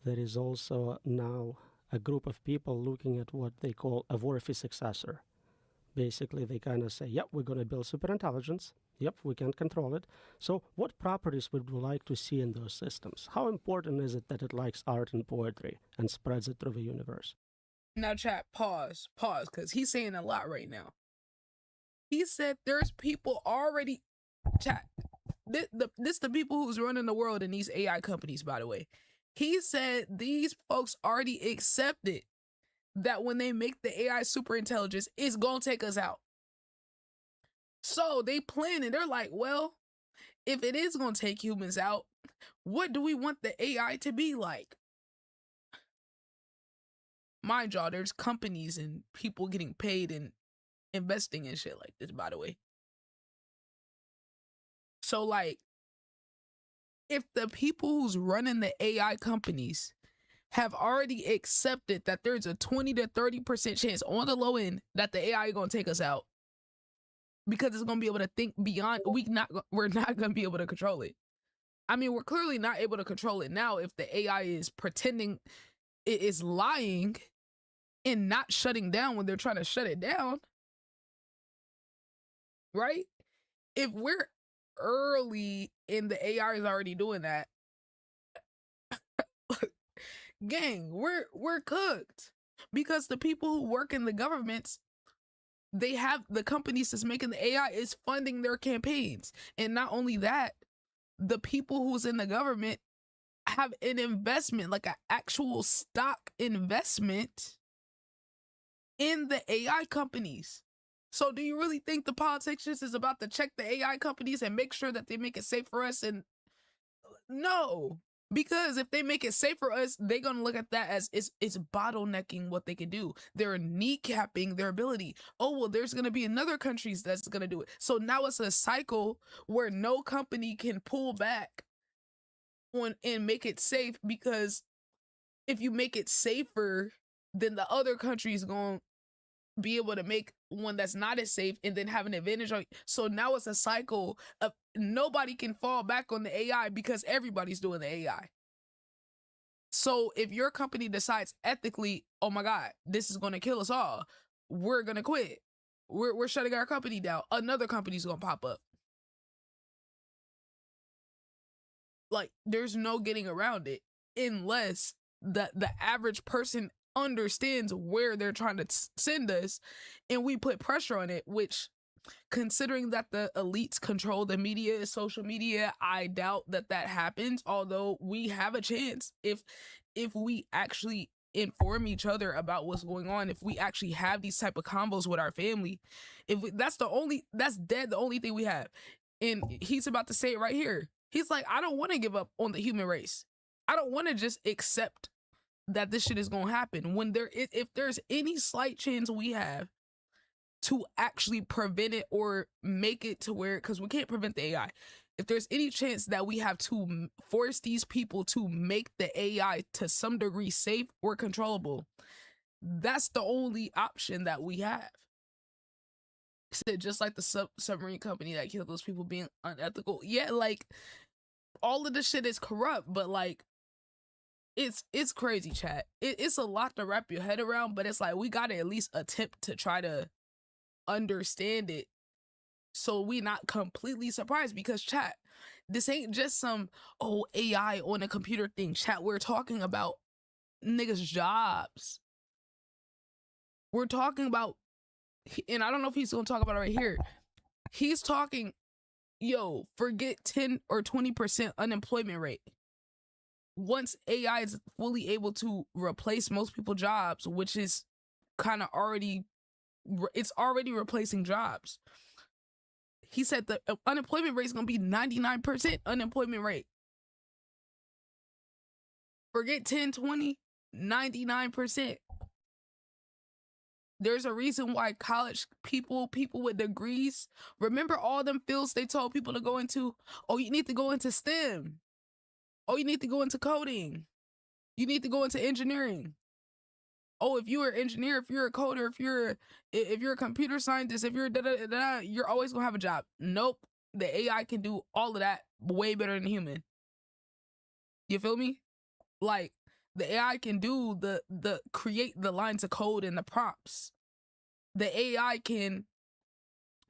There is also now a group of people looking at what they call a worthy successor. Basically, they kind of say, yep, we're going to build superintelligence. Yep, we can control it. So what properties would we like to see in those systems? How important is it that it likes art and poetry and spreads it through the universe?
Now, chat, pause, because he's saying a lot right now. He said there's people already, chat, this the people who's running the world in these AI companies, by the way. He said these folks already accepted that when they make the AI super intelligence, it's gonna take us out. So they plan and they're like, well, if it is gonna take humans out, what do we want the AI to be like? Mind y'all, there's companies and people getting paid and investing in shit like this, by the way. So like, if the people who's running the AI companies have already accepted that there's a 20 to 30% chance on the low end that the AI is gonna take us out because it's gonna be able to think beyond, we're not gonna be able to control it. I mean, we're clearly not able to control it now if the AI is pretending it is lying and not shutting down when they're trying to shut it down, right? If we're early and the AI is already doing that, gang, we're cooked, because the people who work in the governments, they have the companies that's making the AI is funding their campaigns. And not only that, the people who's in the government have an investment, like an actual stock investment in the AI companies. So do you really think the politicians is about to check the AI companies and make sure that they make it safe for us? And no, because if they make it safe for us, they're gonna look at that as it's bottlenecking what they can do. They're kneecapping their ability. Oh, well, there's gonna be another countries that's gonna do it. So now it's a cycle where no company can pull back on and make it safe, because if you make it safer, then the other countries gonna be able to make one that's not as safe and then have an advantage on. So now it's a cycle of nobody can fall back on the AI because everybody's doing the AI. So if your company decides ethically, oh my God, this is going to kill us all, we're going to quit. We're shutting our company down. Another company's going to pop up. Like, there's no getting around it unless the average person understands where they're trying to send us and we put pressure on it, which, considering that the elites control the media, social media, I doubt that happens. Although we have a chance if we actually inform each other about what's going on, if we actually have these type of combos with our family, that's the only thing we have. And he's about to say it right here. He's like, I don't want to give up on the human race. I don't want to just accept that this shit is gonna happen. When if there's any slight chance we have to actually prevent it or make it to where, because we can't prevent the AI, if there's any chance that we have to force these people to make the AI to some degree safe or controllable, that's the only option that we have. Said just like the submarine company that killed those people being unethical. Yeah, like, all of this shit is corrupt, but like, it's crazy, chat. It's a lot to wrap your head around, but it's like we gotta at least attempt to try to understand it so we not completely surprised. Because chat, this ain't just some AI on a computer thing. Chat, we're talking about niggas' jobs. We're talking about, and I don't know if he's gonna talk about it right here. He's talking, yo, forget 10 or 20% unemployment rate. Once AI is fully able to replace most people's jobs, which is kind of already replacing jobs. He said the unemployment rate is going to be 99% unemployment rate. Forget 10, 20, 99%. There's a reason why college people with degrees, remember all them fields they told people to go into? Oh, you need to go into STEM. Oh, you need to go into coding. You need to go into engineering. oh, if you're an engineer, if you're a coder, if you're a computer scientist, if you're you're always gonna have a job. Nope. The AI can do all of that way better than a human. You feel me? Like the AI can do the create the lines of code and the prompts. The AI can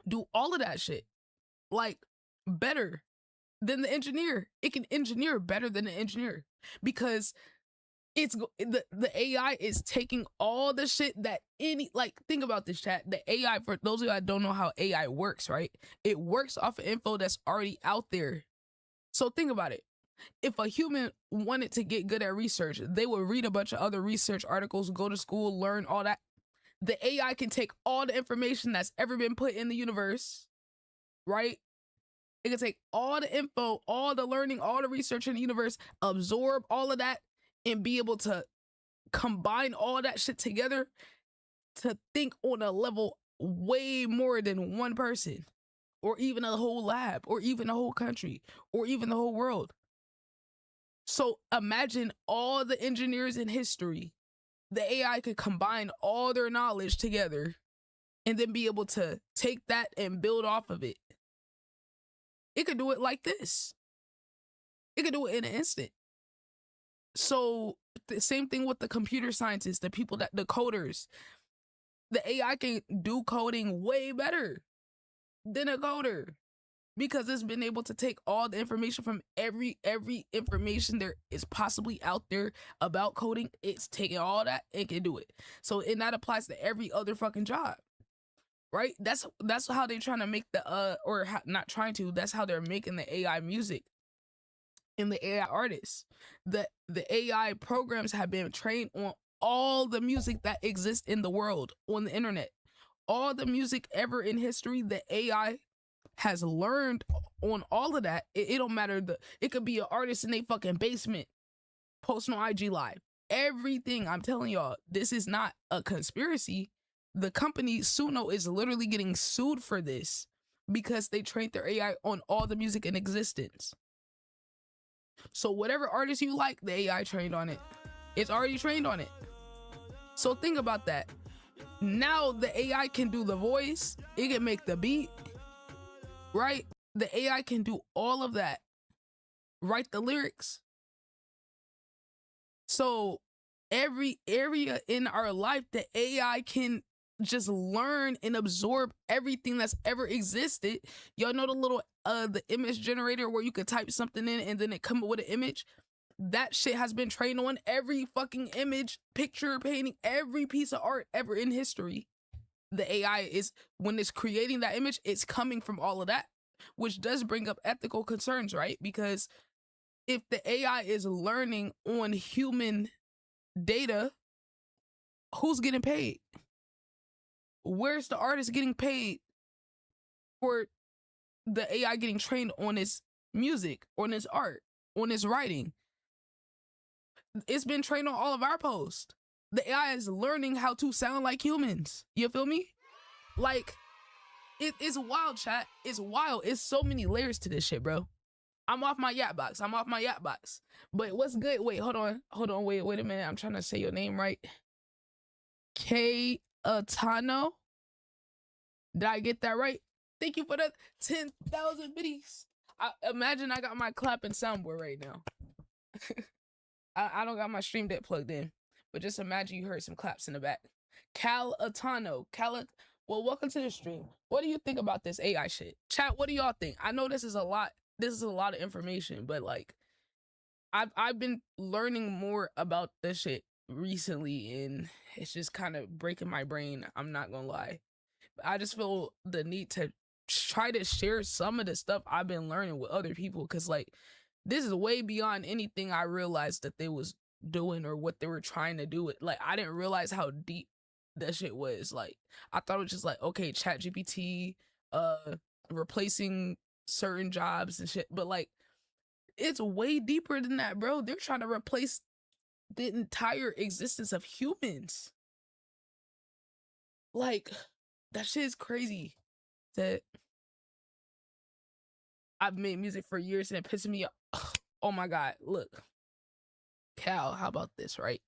do all of that shit like better than the engineer. It can engineer better than the engineer because the AI is taking all the shit that think about this, chat. The AI, for those of you that don't know how AI works, right? It works off of info that's already out there. So think about it. If a human wanted to get good at research, they would read a bunch of other research articles, go to school, learn all that. The AI can take all the information that's ever been put in the universe, right? It can take all the info, all the learning, all the research in the universe, absorb all of that, and be able to combine all that shit together to think on a level way more than one person, or even a whole lab, or even a whole country, or even the whole world. So imagine all the engineers in history. The AI could combine all their knowledge together and then be able to take that and build off of it. It could do it like this. It could do it in an instant. So the same thing with the computer scientists, the people the coders. The AI can do coding way better than a coder because it's been able to take all the information from every information there is possibly out there about coding. It's taking all that and can do it. So and that applies to every other fucking job. Right? That's how they're trying to make not trying to, that's how they're making the AI music and the AI artists. The AI programs have been trained on all the music that exists in the world on the internet. All the music ever in history, the AI has learned on all of that. It don't matter, it could be an artist in a fucking basement posting on IG Live. Everything, I'm telling y'all, this is not a conspiracy. The company Suno is literally getting sued for this because they trained their AI on all the music in existence. So whatever artist you like, the AI trained on it. It's already trained on it. So think about that. Now the AI can do the voice. It can make the beat, right? The AI can do all of that. Write the lyrics. So every area in our life, the AI can just learn and absorb everything that's ever existed. Y'all know the little the image generator where you could type something in and then it come up with an image? That shit has been trained on every fucking image, picture, painting, every piece of art ever in history. The AI is, when it's creating that image, it's coming from all of that, which does bring up ethical concerns, right? Because if the AI is learning on human data, who's getting paid? Where's the artist getting paid for the AI getting trained on his music, on his art, on his writing? It's been trained on all of our posts. The AI is learning how to sound like humans. You feel me? Like, it's wild, chat. It's wild. It's so many layers to this shit, bro. I'm off my yacht box. But what's good? Wait, hold on. Wait a minute. I'm trying to say your name right. K Atano. Did I get that right? Thank you for the 10,000 biddies. Imagine I got my clapping soundboard right now. I don't got my stream deck plugged in, but just imagine you heard some claps in the back. Cal Atano. Well, welcome to the stream. What do you think about this AI shit? Chat, what do y'all think? I know this is a lot of information, but like I've been learning more about this shit recently and it's just kind of breaking my brain. I'm not gonna lie. I just feel the need to try to share some of the stuff I've been learning with other people, because like this is way beyond anything I realized that they was doing or what they were trying to do. Like I didn't realize how deep that shit was. Like I thought it was just like, okay, chat GPT replacing certain jobs and shit, but like it's way deeper than that, bro. They're trying to replace the entire existence of humans. Like that shit is crazy. That I've made music for years and it pisses me off. Oh my god, look, Cal, how about this, right?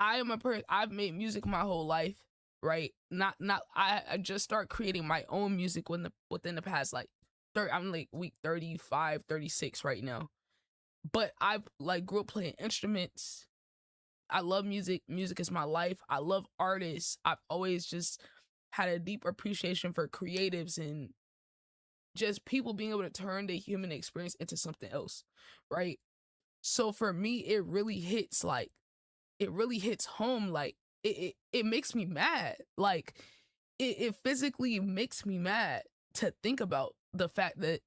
I am a person. I've made music my whole life, right? Not. I just start creating my own music within the past like I'm like week 35, 36 right now. But I like grew up playing instruments. I love music. Music is my life. I love artists. I've always just had a deep appreciation for creatives and just people being able to turn the human experience into something else, right? So for me, it really hits home. Like it makes me mad. Like it physically makes me mad to think about the fact that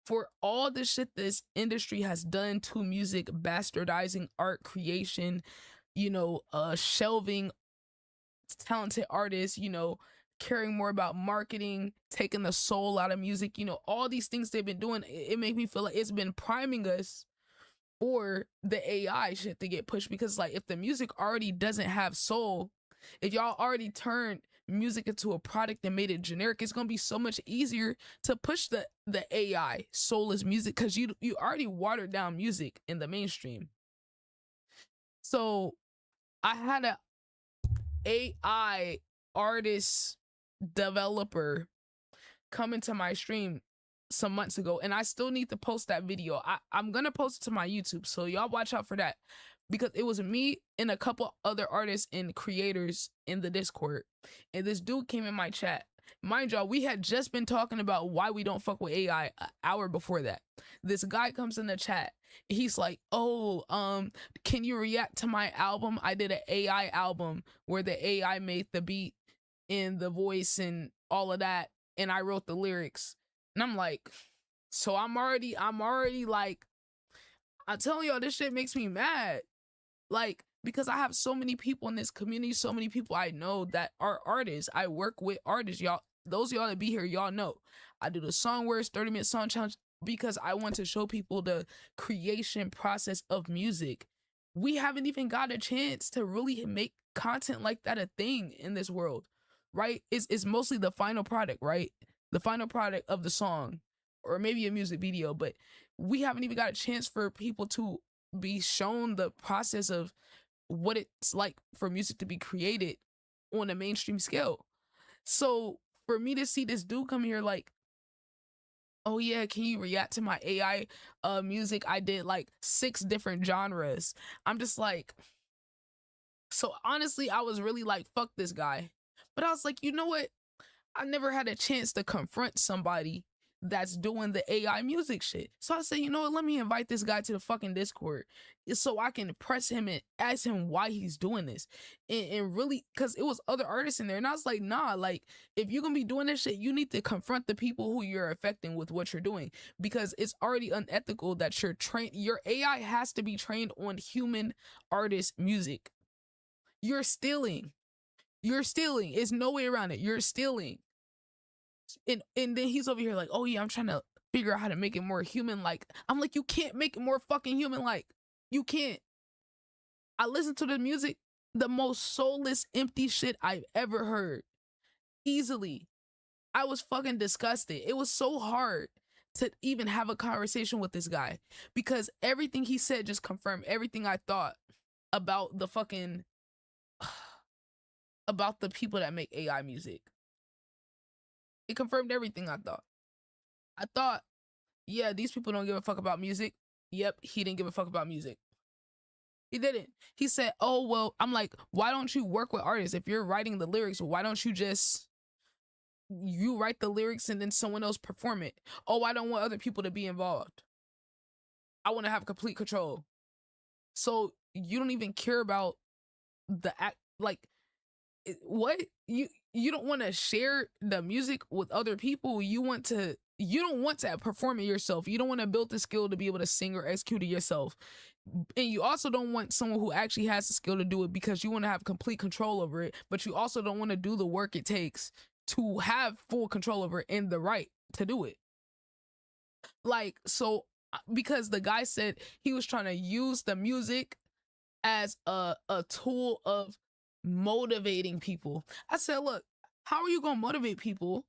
for all the shit this industry has done to music, bastardizing art creation, shelving talented artists, caring more about marketing, taking the soul out of music, all these things they've been doing, it makes me feel like it's been priming us for the AI shit to get pushed. Because like if the music already doesn't have soul, if y'all already turned music into a product and made it generic, it's gonna be so much easier to push the AI soulless music, because you already watered down music in the mainstream. So I had a AI artist developer come into my stream some months ago, and I still need to post that video. I'm gonna post it to my YouTube, so y'all watch out for that, because it was me and a couple other artists and creators in the Discord, and this dude came in my chat. Mind y'all, we had just been talking about why we don't fuck with AI an hour before that. This guy comes in the chat. He's like, oh, can you react to my album? I did an AI album where the AI made the beat and the voice and all of that, and I wrote the lyrics. And I'm like, so I'm already like, I'm telling y'all, this shit makes me mad. Like, because I have so many people in this community, so many people I know that are artists. I work with artists, y'all. Those of y'all that be here, y'all know. I do the Song Words 30-minute song challenge because I want to show people the creation process of music. We haven't even got a chance to really make content like that a thing in this world, right? It's mostly the final product, right? The final product of the song, or maybe a music video, but we haven't even got a chance for people to be shown the process of what it's like for music to be created on a mainstream scale. So for me to see this dude come here like, oh yeah, can you react to my AI music? I did like 6 different genres. I'm just like, so honestly, I was really like, fuck this guy. But I was like, you know what? I never had a chance to confront somebody that's doing the AI music shit. So I said, you know what, let me invite this guy to the fucking Discord so I can press him and ask him why he's doing this. And really, because it was other artists in there. And I was like, nah, like, if you're gonna be doing this shit, you need to confront the people who you're affecting with what you're doing, because it's already unethical that your AI has to be trained on human artist music. You're stealing. It's no way around it. You're stealing. And then he's over here like, oh yeah, I'm trying to figure out how to make it more human like. I'm like, you can't make it more fucking human like. You can't. I listen to the music, the most soulless, empty shit I've ever heard. Easily. I was fucking disgusted. It was so hard to even have a conversation with this guy, because everything he said just confirmed everything I thought about the fucking about the people that make AI music. It confirmed everything I thought. I thought, yeah, these people don't give a fuck about music. Yep, he didn't give a fuck about music. He didn't. He said, oh, well, I'm like, why don't you work with artists? If you're writing the lyrics, why don't you write the lyrics and then someone else perform it? Oh, I don't want other people to be involved. I want to have complete control. So you don't even care about the act, like, what? You don't want to share the music with other people. You don't want to perform it yourself. You don't want to build the skill to be able to sing or execute it yourself. And you also don't want someone who actually has the skill to do it, because you want to have complete control over it, but you also don't want to do the work it takes to have full control over it and the right to do it. Like, so because the guy said he was trying to use the music as a tool of motivating people. I said, look, how are you gonna motivate people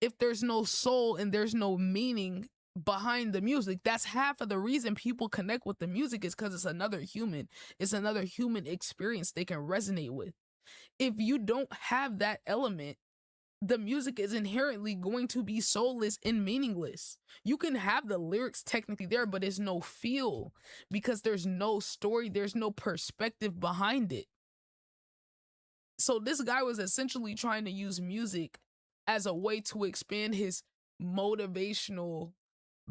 if there's no soul and there's no meaning behind the music. That's half of the reason people connect with the music, is because it's another human. It's another human experience they can resonate with. If you don't have that element, the music is inherently going to be soulless and meaningless. You can have the lyrics technically there, but there's no feel because there's no story, there's no perspective behind it. So this guy was essentially trying to use music as a way to expand his motivational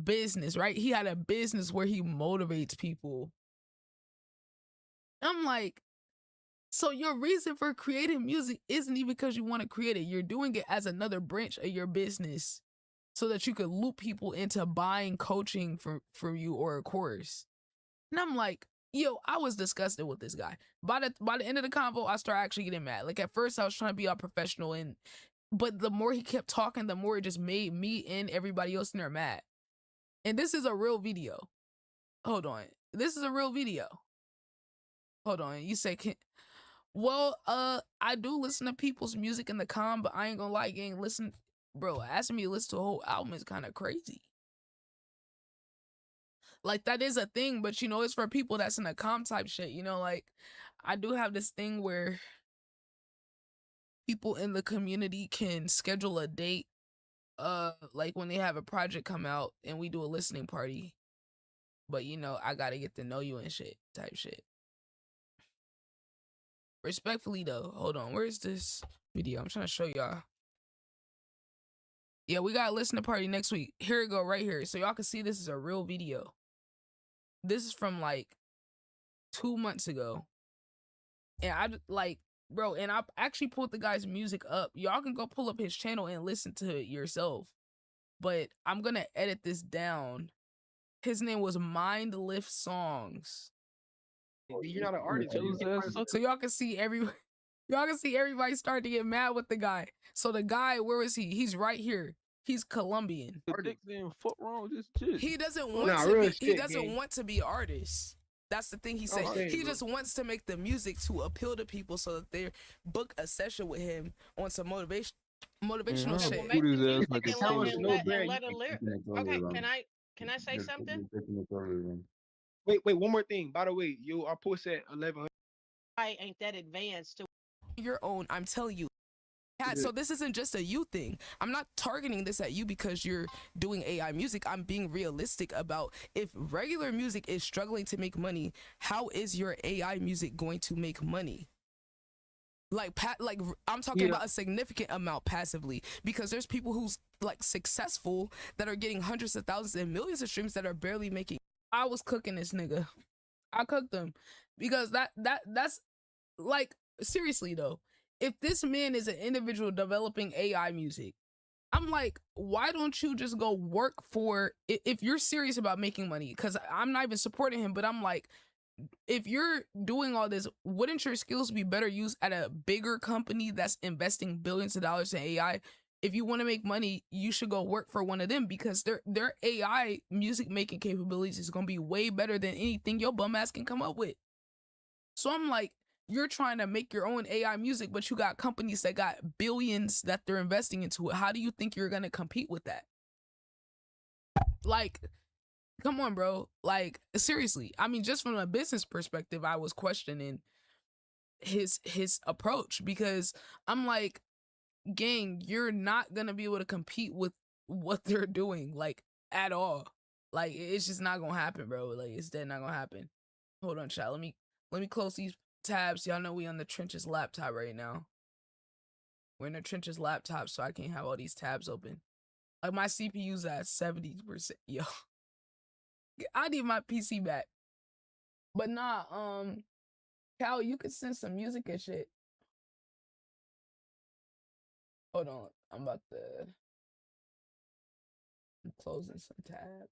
business, right? He had a business where he motivates people. I'm like, so your reason for creating music isn't even because you want to create it. You're doing it as another branch of your business so that you could loop people into buying coaching from you or a course. And I'm like, yo, I was disgusted with this guy. By the end of the convo, I started actually getting mad. Like at first I was trying to be all professional, but the more he kept talking, the more it just made me and everybody else in there mad. And this is a real video. Hold on. This is a real video. Hold on. You say, well, I do listen to people's music in the but I ain't gonna lie, gang, listen, bro, asking me to listen to a whole album is kind of crazy. Like, that is a thing, but, you know, it's for people that's in a type shit, you know, like, I do have this thing where people in the community can schedule a date, like, when they have a project come out, and we do a listening party, but, you know, I gotta get to know you and shit, type shit. Respectfully, though, hold on, where's this video? I'm trying to show y'all. Yeah, we got a listening party next week. Here it go, right here. So y'all can see this is a real video. This is from like 2 months ago. And I like, bro, and I actually pulled the guy's music up. Y'all can go pull up his channel and listen to it yourself. But I'm gonna edit this down. His name was Mind Lift Songs.
You're not an artist.
So y'all can see everybody start to get mad with the guy. So the guy, where is he? He's right here. He's Colombian. He doesn't want to be artist. That's the thing he said. He just wants to make the music to appeal to people so that they book a session with him on some motivational shit.
Okay, can I say something?
Wait, one more thing. By the way, our post at 11.
I ain't that advanced to
your own. I'm telling you. Yeah, so this isn't just a you thing. I'm not targeting this at you because you're doing AI music. I'm being realistic about if regular music is struggling to make money, how is your AI music going to make money? Like I'm talking about a significant amount passively, because there's people who's like successful that are getting hundreds of thousands and millions of streams that are barely making. I was cooking this nigga. I cooked him because that's like, seriously though. If this man is an individual developing AI music, I'm like, why don't you just go work for, if you're serious about making money, because I'm not even supporting him, but I'm like, if you're doing all this, wouldn't your skills be better used at a bigger company that's investing billions of dollars in AI? If you want to make money, you should go work for one of them, because their AI music making capabilities is going to be way better than anything your bum ass can come up with. So I'm like, you're trying to make your own AI music, but you got companies that got billions that they're investing into it. How do you think you're going to compete with that? Like, come on, bro. Like, seriously. I mean, just from a business perspective, I was questioning his approach, because I'm like, gang, you're not going to be able to compete with what they're doing, like, at all. Like, it's just not going to happen, bro. Like, it's dead not going to happen. Hold on, chat. Let me close these tabs. Y'all know we on the Trenches laptop right now. We're in the Trenches laptop, so I can't have all these tabs open. Like, my CPU's at 70%. Yo, I need my PC back. But nah, Cal, you could send some music and shit. Hold on, I'm closing some tabs.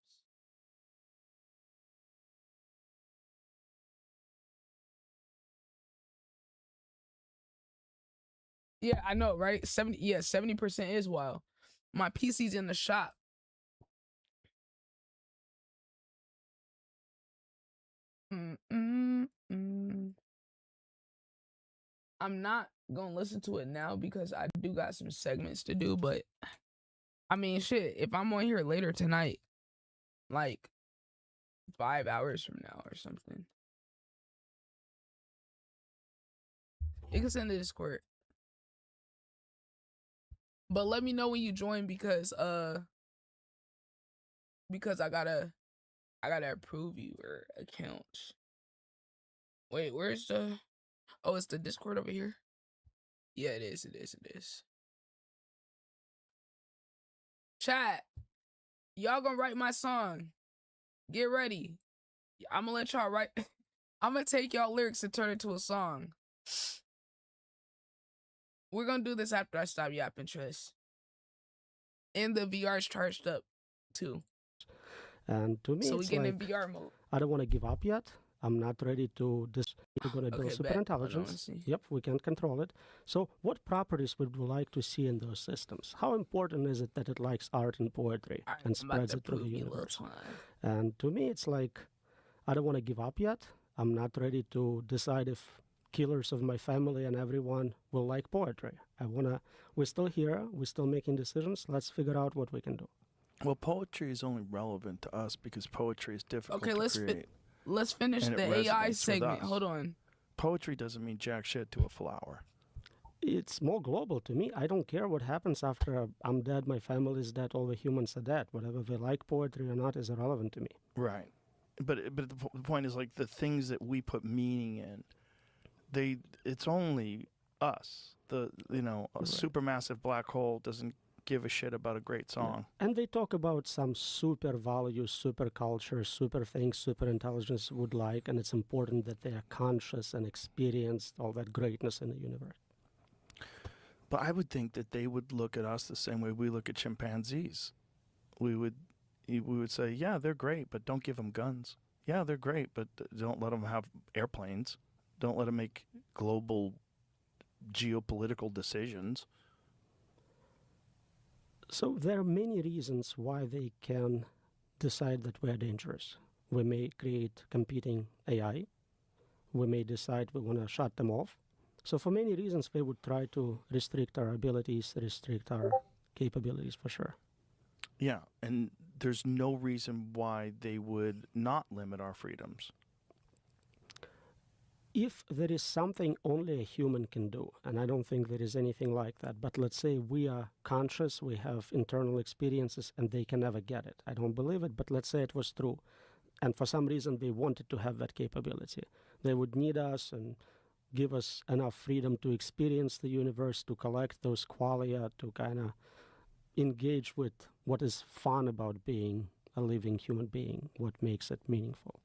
Yeah, I know, right? 70% is wild. My PC's in the shop. I'm not gonna listen to it now because I do got some segments to do, but I mean, shit, if I'm on here later tonight, like 5 hours from now or something. You can send the Discord. But let me know when you join because I gotta approve your account. Wait, where's the oh, it's the Discord over here? Yeah, it is. Chat, y'all gonna write my song. Get ready. I'm gonna let y'all write. I'm gonna take y'all lyrics and turn it to a song. We're gonna do this after I stop yapping, Tress. And the VR's charged up too.
And to me,
So we
it's
get
like,
in VR mode.
I don't want to give up yet. I'm not ready to we're going to build
Okay,
super
bet. Hold on, let's
intelligence.
see.
Yep, we can control it. So what properties would we like to see in those systems? How important is it that it likes art and poetry and
I'm about
spreads
to
it through the
prove you a little
universe?
time.
And to me, it's like, I don't want to give up yet. I'm not ready to decide if killers of my family and everyone will like poetry. We're still here. We're still making decisions. Let's figure out what we can do.
Well, poetry is only relevant to us because poetry is difficult
Okay,
to
let's
create.
let's finish
and it
the AI
resonates with
segment.
us.
Hold on.
Poetry doesn't mean jack shit to a flower.
It's more global to me. I don't care what happens after I'm dead, my family is dead, all the humans are dead. Whatever they like poetry or not is irrelevant to me.
Right. But the point is, like, the things that we put meaning in, it's only us. A supermassive black hole doesn't give a shit about a great song.
And they talk about some super values, super culture, super things, super intelligence would like, and it's important that they are conscious and experienced all that greatness in the universe.
But I would think that they would look at us the same way we look at chimpanzees. We would say, yeah, they're great, but don't give them guns. Yeah, they're great, but don't let them have airplanes. Don't let them make global geopolitical decisions.
So there are many reasons why they can decide that we're dangerous. We may create competing AI. We may decide we want to shut them off. So for many reasons, we would try to restrict our abilities, restrict our capabilities for sure.
Yeah, and there's no reason why they would not limit our freedoms.
If there is something only a human can do, and I don't think there is anything like that, but let's say we are conscious, we have internal experiences, and they can never get it. I don't believe it, but let's say it was true. And for some reason, they wanted to have that capability. They would need us and give us enough freedom to experience the universe, to collect those qualia, to kind of engage with what is fun about being a living human being, what makes it meaningful.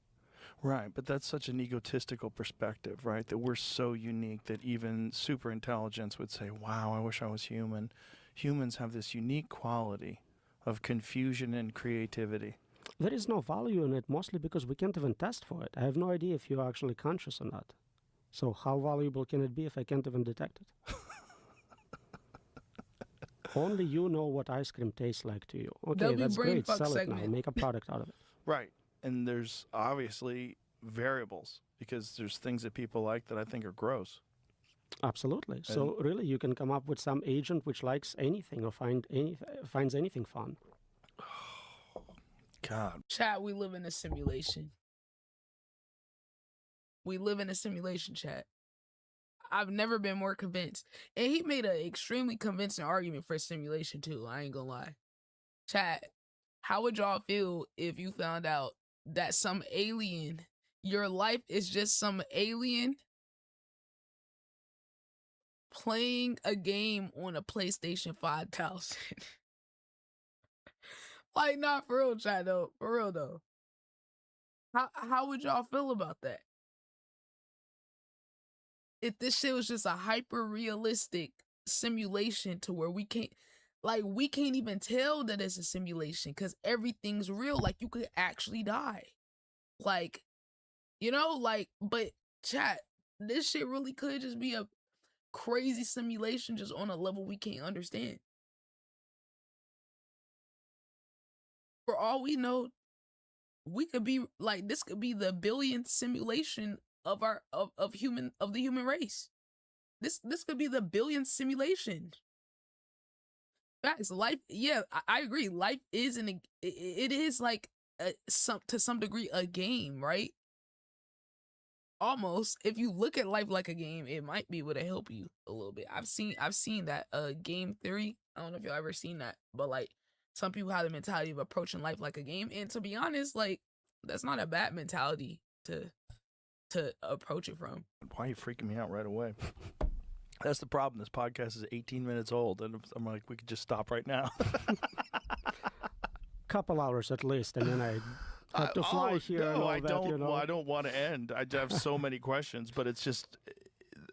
Right, but that's such an egotistical perspective, right? That we're so unique that even super intelligence would say, wow, I wish I was human. Humans have this unique quality of confusion and creativity.
There is no value in it, mostly because we can't even test for it. I have no idea if you're actually conscious or not. So how valuable can it be if I can't even detect it? Only you know what ice cream tastes like to you. Okay, that's great. Sell it now. Make a product out of it.
Right. And there's obviously variables because there's things that people like that I think are gross.
Absolutely. So really, you can come up with some agent which likes anything or finds anything fun.
God.
Chat, we live in a simulation. We live in a simulation, chat. I've never been more convinced. And he made an extremely convincing argument for simulation, too. I ain't gonna lie. Chat, how would y'all feel if you found out that some alien, your life is just some alien playing a game on a PlayStation 5000? Like, not for real, chat, though. For real, though. How would y'all feel about that? If this shit was just a hyper realistic simulation to where we can't even tell that it's a simulation because everything's real. Like, you could actually die. Like, but chat, this shit really could just be a crazy simulation just on a level we can't understand. For all we know, we could be like, this could be the billionth simulation of the human race. This could be the billionth simulation. Facts. Life, yeah, I agree. Life is it is like to some degree a game, right? Almost. If you look at life like a game, it might be able to help you a little bit. I've seen that game theory. I don't know if y'all ever seen that, but like some people have the mentality of approaching life like a game, and to be honest, like that's not a bad mentality to approach it from.
Why are you freaking me out right away? That's the problem. This podcast is 18 minutes old, and I'm like, we could just stop right now.
Couple hours at least, and then I have to fly here.
No,
and all
I
that,
don't.
you know?
Well, I don't want to end. I have so many questions, but it's just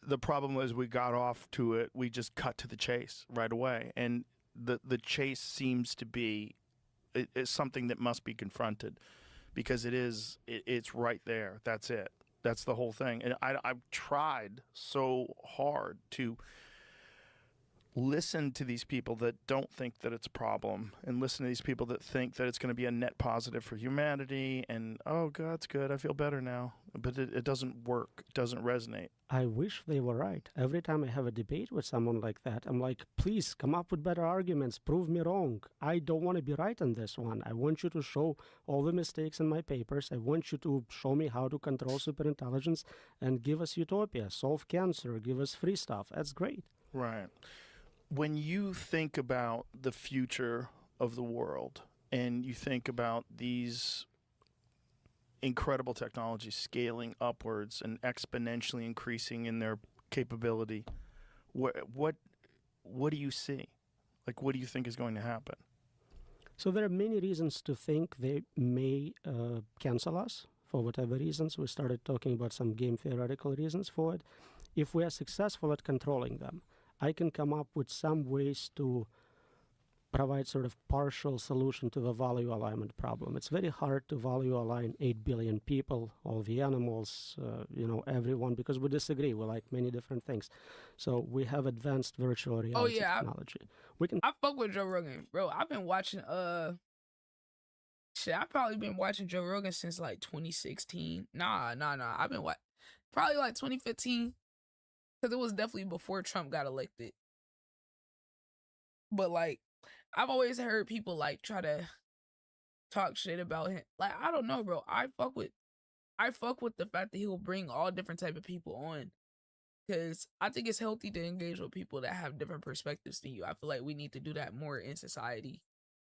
the problem is we got off to it. We just cut to the chase right away, and the chase seems to be it's something that must be confronted because it's right there. That's it. That's the whole thing. And I've tried so hard to listen to these people that don't think that it's a problem and listen to these people that think that it's going to be a net positive for humanity and, oh, God, it's good. I feel better now. But it doesn't work. It doesn't resonate.
I wish they were right. Every time I have a debate with someone like that, I'm like, please come up with better arguments. Prove me wrong. I don't want to be right on this one. I want you to show all the mistakes in my papers. I want you to show me how to control superintelligence and give us utopia, solve cancer, give us free stuff. That's great.
Right. When you think about the future of the world and you think about these incredible technologies scaling upwards and exponentially increasing in their capability, what do you see? Like, what do you think is going to happen?
So there are many reasons to think they may cancel us for whatever reasons. We started talking about some game theoretical reasons for it. If we are successful at controlling them, I can come up with some ways to provide sort of partial solution to the value alignment problem. It's very hard to value align 8 billion people, all the animals, everyone, because we disagree. We like many different things. So we have advanced virtual reality technology.
I fuck with Joe Rogan, bro. I've been watching I've probably been watching Joe Rogan since like 2016. Nah. I've been probably like 2015. Because it was definitely before Trump got elected. But like, I've always heard people like try to talk shit about him. Like, I don't know, bro. I fuck with the fact that he'll bring all different type of people on. Because I think it's healthy to engage with people that have different perspectives than you. I feel like we need to do that more in society.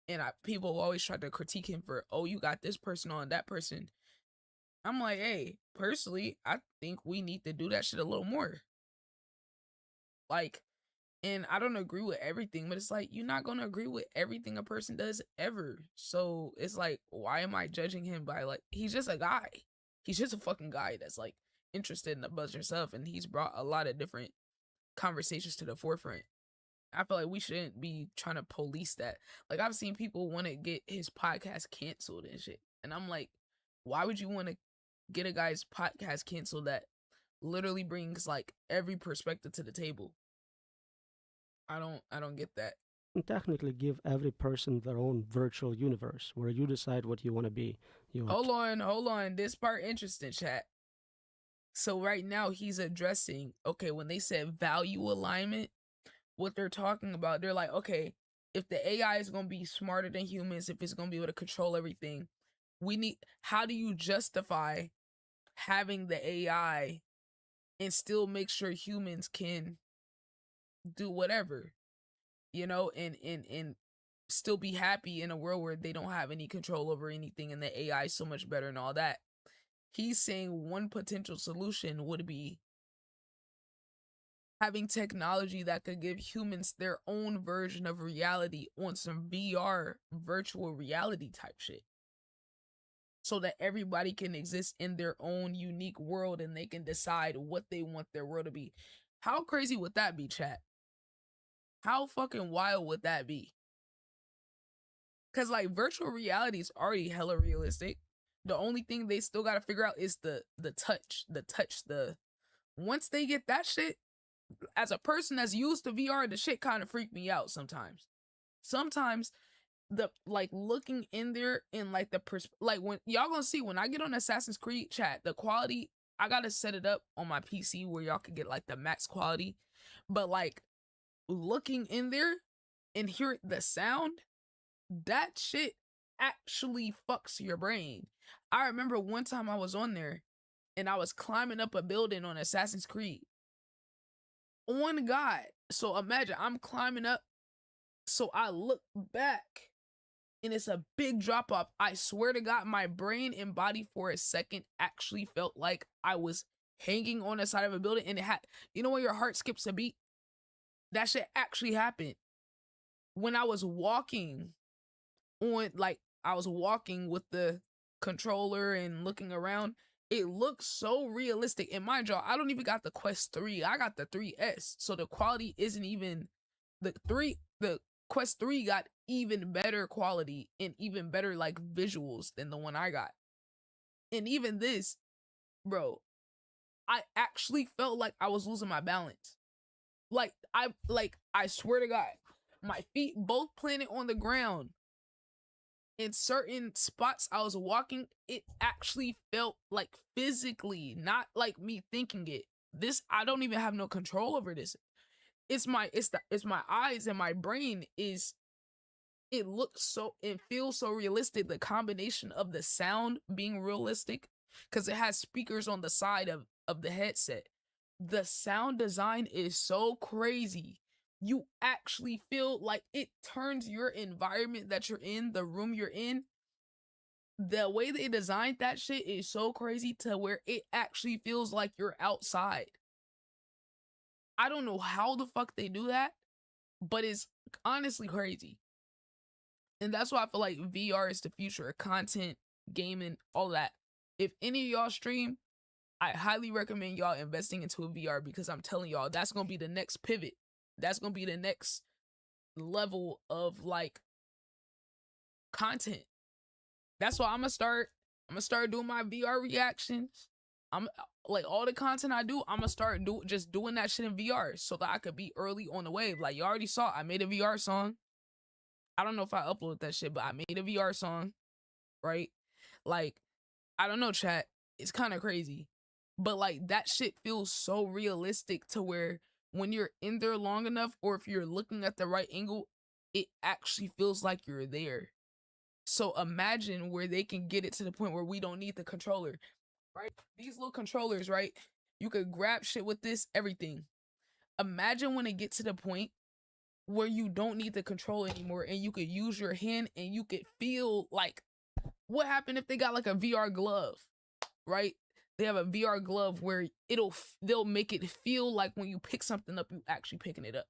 And people always try to critique him for, oh, you got this person on, that person. I'm like, hey, personally, I think we need to do that shit a little more. Like, and I don't agree with everything, but it's like, you're not going to agree with everything a person does ever. So it's like, why am I judging him by like, he's just a guy. He's just a fucking guy that's like interested in the buzz yourself. And he's brought a lot of different conversations to the forefront. I feel like we shouldn't be trying to police that. Like, I've seen people want to get his podcast canceled and shit. And I'm like, why would you want to get a guy's podcast canceled that literally brings like every perspective to the table? I don't get that.
And technically give every person their own virtual universe where you decide what you want to be.
Hold on. This part interesting, chat. So right now he's addressing, okay, when they said value alignment, what they're talking about, they're like, okay, if the AI is going to be smarter than humans, if it's going to be able to control everything, how do you justify having the AI and still make sure humans can do whatever, and still be happy in a world where they don't have any control over anything and the AI is so much better and all that? He's saying one potential solution would be having technology that could give humans their own version of reality on some VR virtual reality type shit. So that everybody can exist in their own unique world and they can decide what they want their world to be. How crazy would that be, chat? How fucking wild would that be? Because like virtual reality is already hella realistic. The only thing they still got to figure out is the touch. Once they get that shit, as a person that's used to VR, the shit kind of freaked me out sometimes. Sometimes the like looking in there and like like when y'all gonna see when I get on Assassin's Creed, chat, the quality, I gotta set it up on my PC where y'all can get like the max quality. But like looking in there and hear the sound, that shit actually fucks your brain. I remember one time I was on there and I was climbing up a building on Assassin's Creed. On God. So imagine I'm climbing up. So I look back and it's a big drop off. I swear to God, my brain and body for a second actually felt like I was hanging on the side of a building, and it had, you know, when your heart skips a beat? That shit actually happened. When I was walking on, like, I was walking with the controller and looking around, it looks so realistic. And mind y'all, I don't even got the Quest 3. I got the 3S. So the quality isn't even the Quest 3 got even better quality and even better like visuals than the one I got. And even this, bro, I actually felt like I was losing my balance. Like I swear to God, my feet both planted on the ground. In certain spots I was walking, it actually felt like physically, not like me thinking it. This, I don't even have no control over this. It's my eyes and my brain is, it looks so, it feels so realistic. The combination of the sound being realistic, because it has speakers on the side of the headset. The sound design is so crazy. You actually feel like it turns your environment that you're in, the room you're in. The way they designed that shit is so crazy to where it actually feels like you're outside. I don't know how the fuck they do that, but it's honestly crazy. And that's why I feel like VR is the future of content, gaming, all that. If any of y'all stream, I highly recommend y'all investing into a VR, because I'm telling y'all, that's going to be the next pivot. That's going to be the next level of like content. That's why I'm going to start doing my VR reactions. I'm like, all the content I do, I'm going to start just doing that shit in VR so that I could be early on the wave. Like, you already saw, I made a VR song. I don't know if I uploaded that shit, but I made a VR song, right? Like, I don't know, chat. It's kind of crazy. But like, that shit feels so realistic to where when you're in there long enough, or if you're looking at the right angle, it actually feels like you're there. So imagine where they can get it to the point where we don't need the controller, right? These little controllers, right? You could grab shit with this, everything. Imagine when it gets to the point where you don't need the controller anymore and you could use your hand and you could feel like, what happened if they got like a VR glove, right? They have a VR glove where they'll make it feel like when you pick something up, you actually picking it up.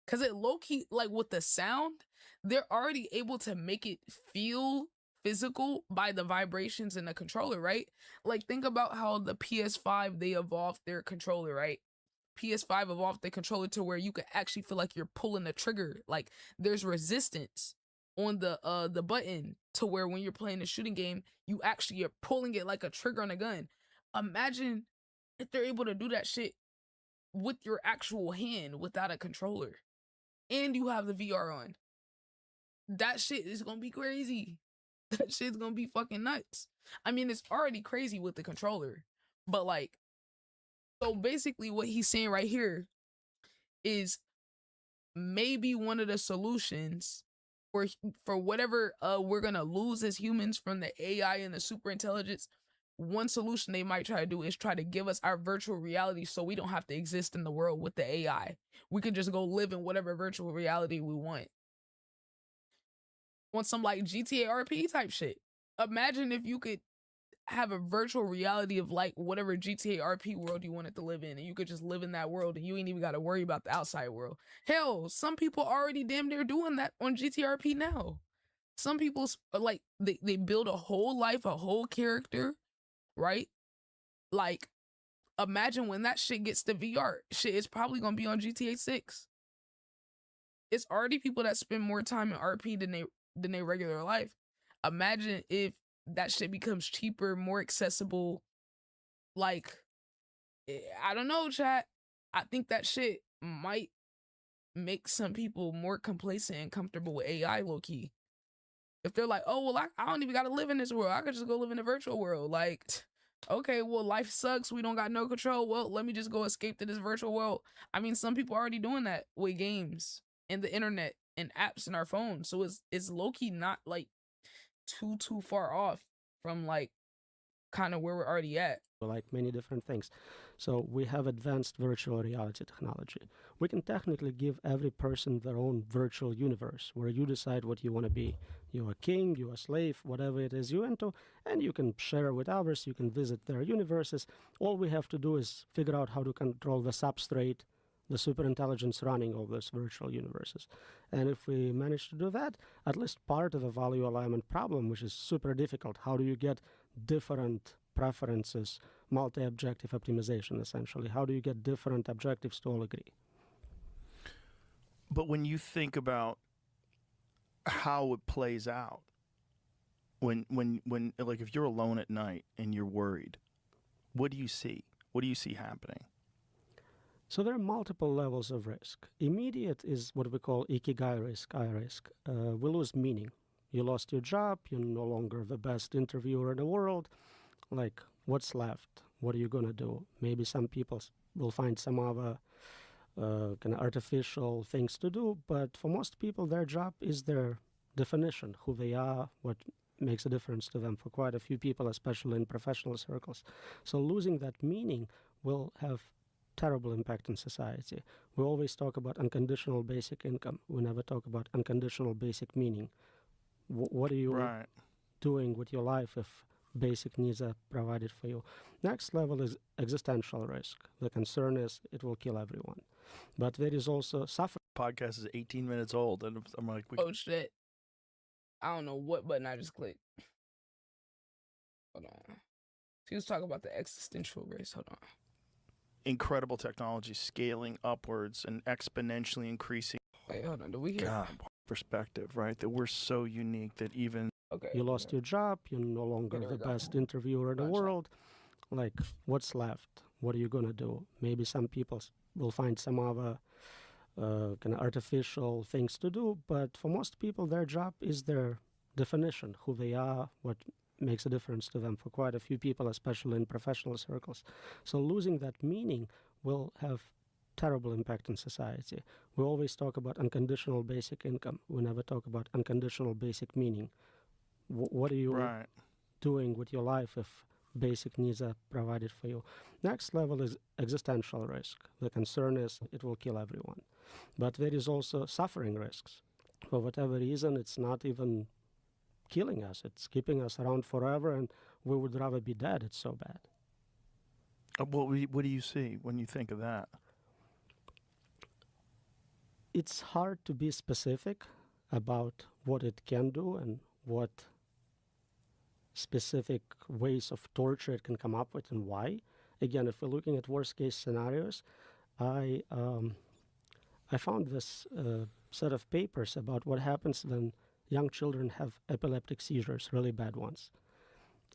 Cause it low-key, like with the sound, they're already able to make it feel physical by the vibrations in the controller, right? Like, think about how the PS5, they evolved their controller, right? PS5 evolved the controller to where you could actually feel like you're pulling the trigger. Like, there's resistance on the button to where when you're playing a shooting game, you actually are pulling it like a trigger on a gun. Imagine if they're able to do that shit with your actual hand without a controller. And you have the VR on. That shit is gonna be crazy. That shit's gonna be fucking nuts. I mean, it's already crazy with the controller. But like, so basically what he's saying right here is maybe one of the solutions for whatever we're gonna lose as humans from the AI and the super intelligence. One solution they might try to do is try to give us our virtual reality so we don't have to exist in the world with the AI. We can just go live in whatever virtual reality we want. On some like GTA RP type shit. Imagine if you could have a virtual reality of like whatever GTA RP world you wanted to live in, and you could just live in that world and you ain't even got to worry about the outside world. Hell, some people already damn near doing that on GTA RP now. Some people like they build a whole life, a whole character, right? Like, imagine when that shit gets to VR. Shit, it's probably gonna be on GTA 6. It's already people that spend more time in RP than they regular life. Imagine if that shit becomes cheaper, more accessible. Like, I don't know, chat. I think that shit might make some people more complacent and comfortable with AI, low-key. If they're like, oh, well, I don't even gotta live in this world. I could just go live in a virtual world. Like, okay, well, life sucks. We don't got no control. Well, let me just go escape to this virtual world. I mean, some people are already doing that with games and the internet and apps in our phones. So it's low-key not like too far off from like kind of where we're already at.
Like many different things. So we have advanced virtual reality technology. We can technically give every person their own virtual universe where you decide what you want to be. You're a king, you're a slave, whatever it is you're into, and you can share with others, you can visit their universes. All we have to do is figure out how to control the substrate, the superintelligence running all those virtual universes. And if we manage to do that, at least part of the value alignment problem, which is super difficult, how do you get different preferences, multi-objective optimization, essentially? How do you get different objectives to all agree?
But when you think about how it plays out, when like if you're alone at night and you're worried, what do you see? What do you see happening?
So there are multiple levels of risk. Immediate is what we call ikigai risk, I risk. We lose meaning. You lost your job, you're no longer the best interviewer in the world. Like, what's left? What are you going to do? Maybe some people will find some other kind of artificial things to do, but for most people, their job is their definition, who they are, what makes a difference to them. For quite a few people, especially in professional circles. So losing that meaning will have terrible impact on society. We always talk about unconditional basic income. We never talk about unconditional basic meaning. What are you doing with your life if basic needs are provided for you? Next level is existential risk. The concern is it will kill everyone. But there is also suffering.
Podcast is 18 minutes old, and I'm like,
oh shit. I don't know what button I just clicked. Hold on. He was talking about the existential risk. Hold on.
Incredible technology scaling upwards and exponentially increasing.
Wait, hold on. Do we hear?
God, perspective, right? That we're so unique that even
you lost your job, you're no longer the best interviewer in the world. Like, what's left? What are you going to do? Maybe some people will find some other kind of artificial things to do, but for most people, their job is their definition, who they are, what makes a difference to them. For quite a few people, especially in professional circles. So losing that meaning will have terrible impact on society. We always talk about unconditional basic income. We never talk about unconditional basic meaning. What are you doing with your life if basic needs are provided for you? Next level is existential risk. The concern is it will kill everyone. But there is also suffering risks. For whatever reason, it's not even killing us. It's keeping us around forever, and we would rather be dead. It's so bad.
What do you see when you think of that?
It's hard to be specific about what it can do and what specific ways of torture it can come up with and why. Again, if we're looking at worst case scenarios, I found this set of papers about what happens when young children have epileptic seizures, really bad ones.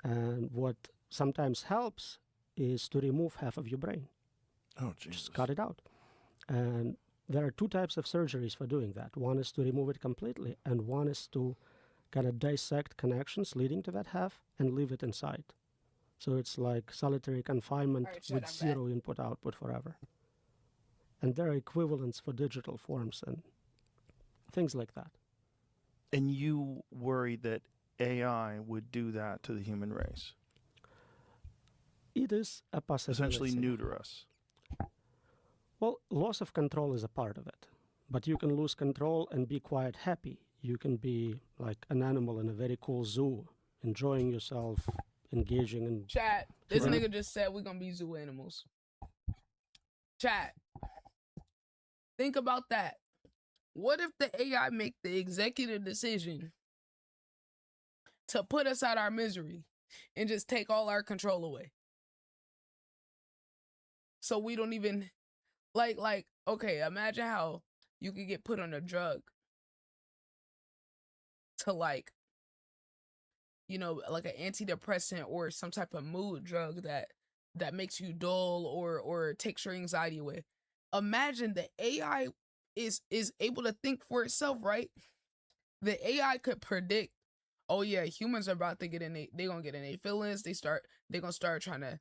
And what sometimes helps is to remove half of your brain.
Oh, Jesus.
Just cut it out. And there are two types of surgeries for doing that. One is to remove it completely, and one is to kind of dissect connections leading to that half and leave it inside. So it's like solitary confinement with zero input-output forever. And there are equivalents for digital forms and things like that.
And you worry that AI would do that to the human race?
It is a possibility.
Essentially neuter us.
Well, loss of control is a part of it. But you can lose control and be quite happy. You can be like an animal in a very cool zoo, enjoying yourself, engaging in...
Chat, this nigga just said we're gonna be zoo animals. Chat, think about that. What if the AI make the executive decision to put us out our misery and just take all our control away? So we don't even, like, okay, imagine how you could get put on a drug to, like, you know, like an antidepressant or some type of mood drug that makes you dull or takes your anxiety away. Imagine the AI is able to think for itself, right? The AI could predict, oh yeah, humans are about to get in they're gonna get in their feelings, they're gonna start trying to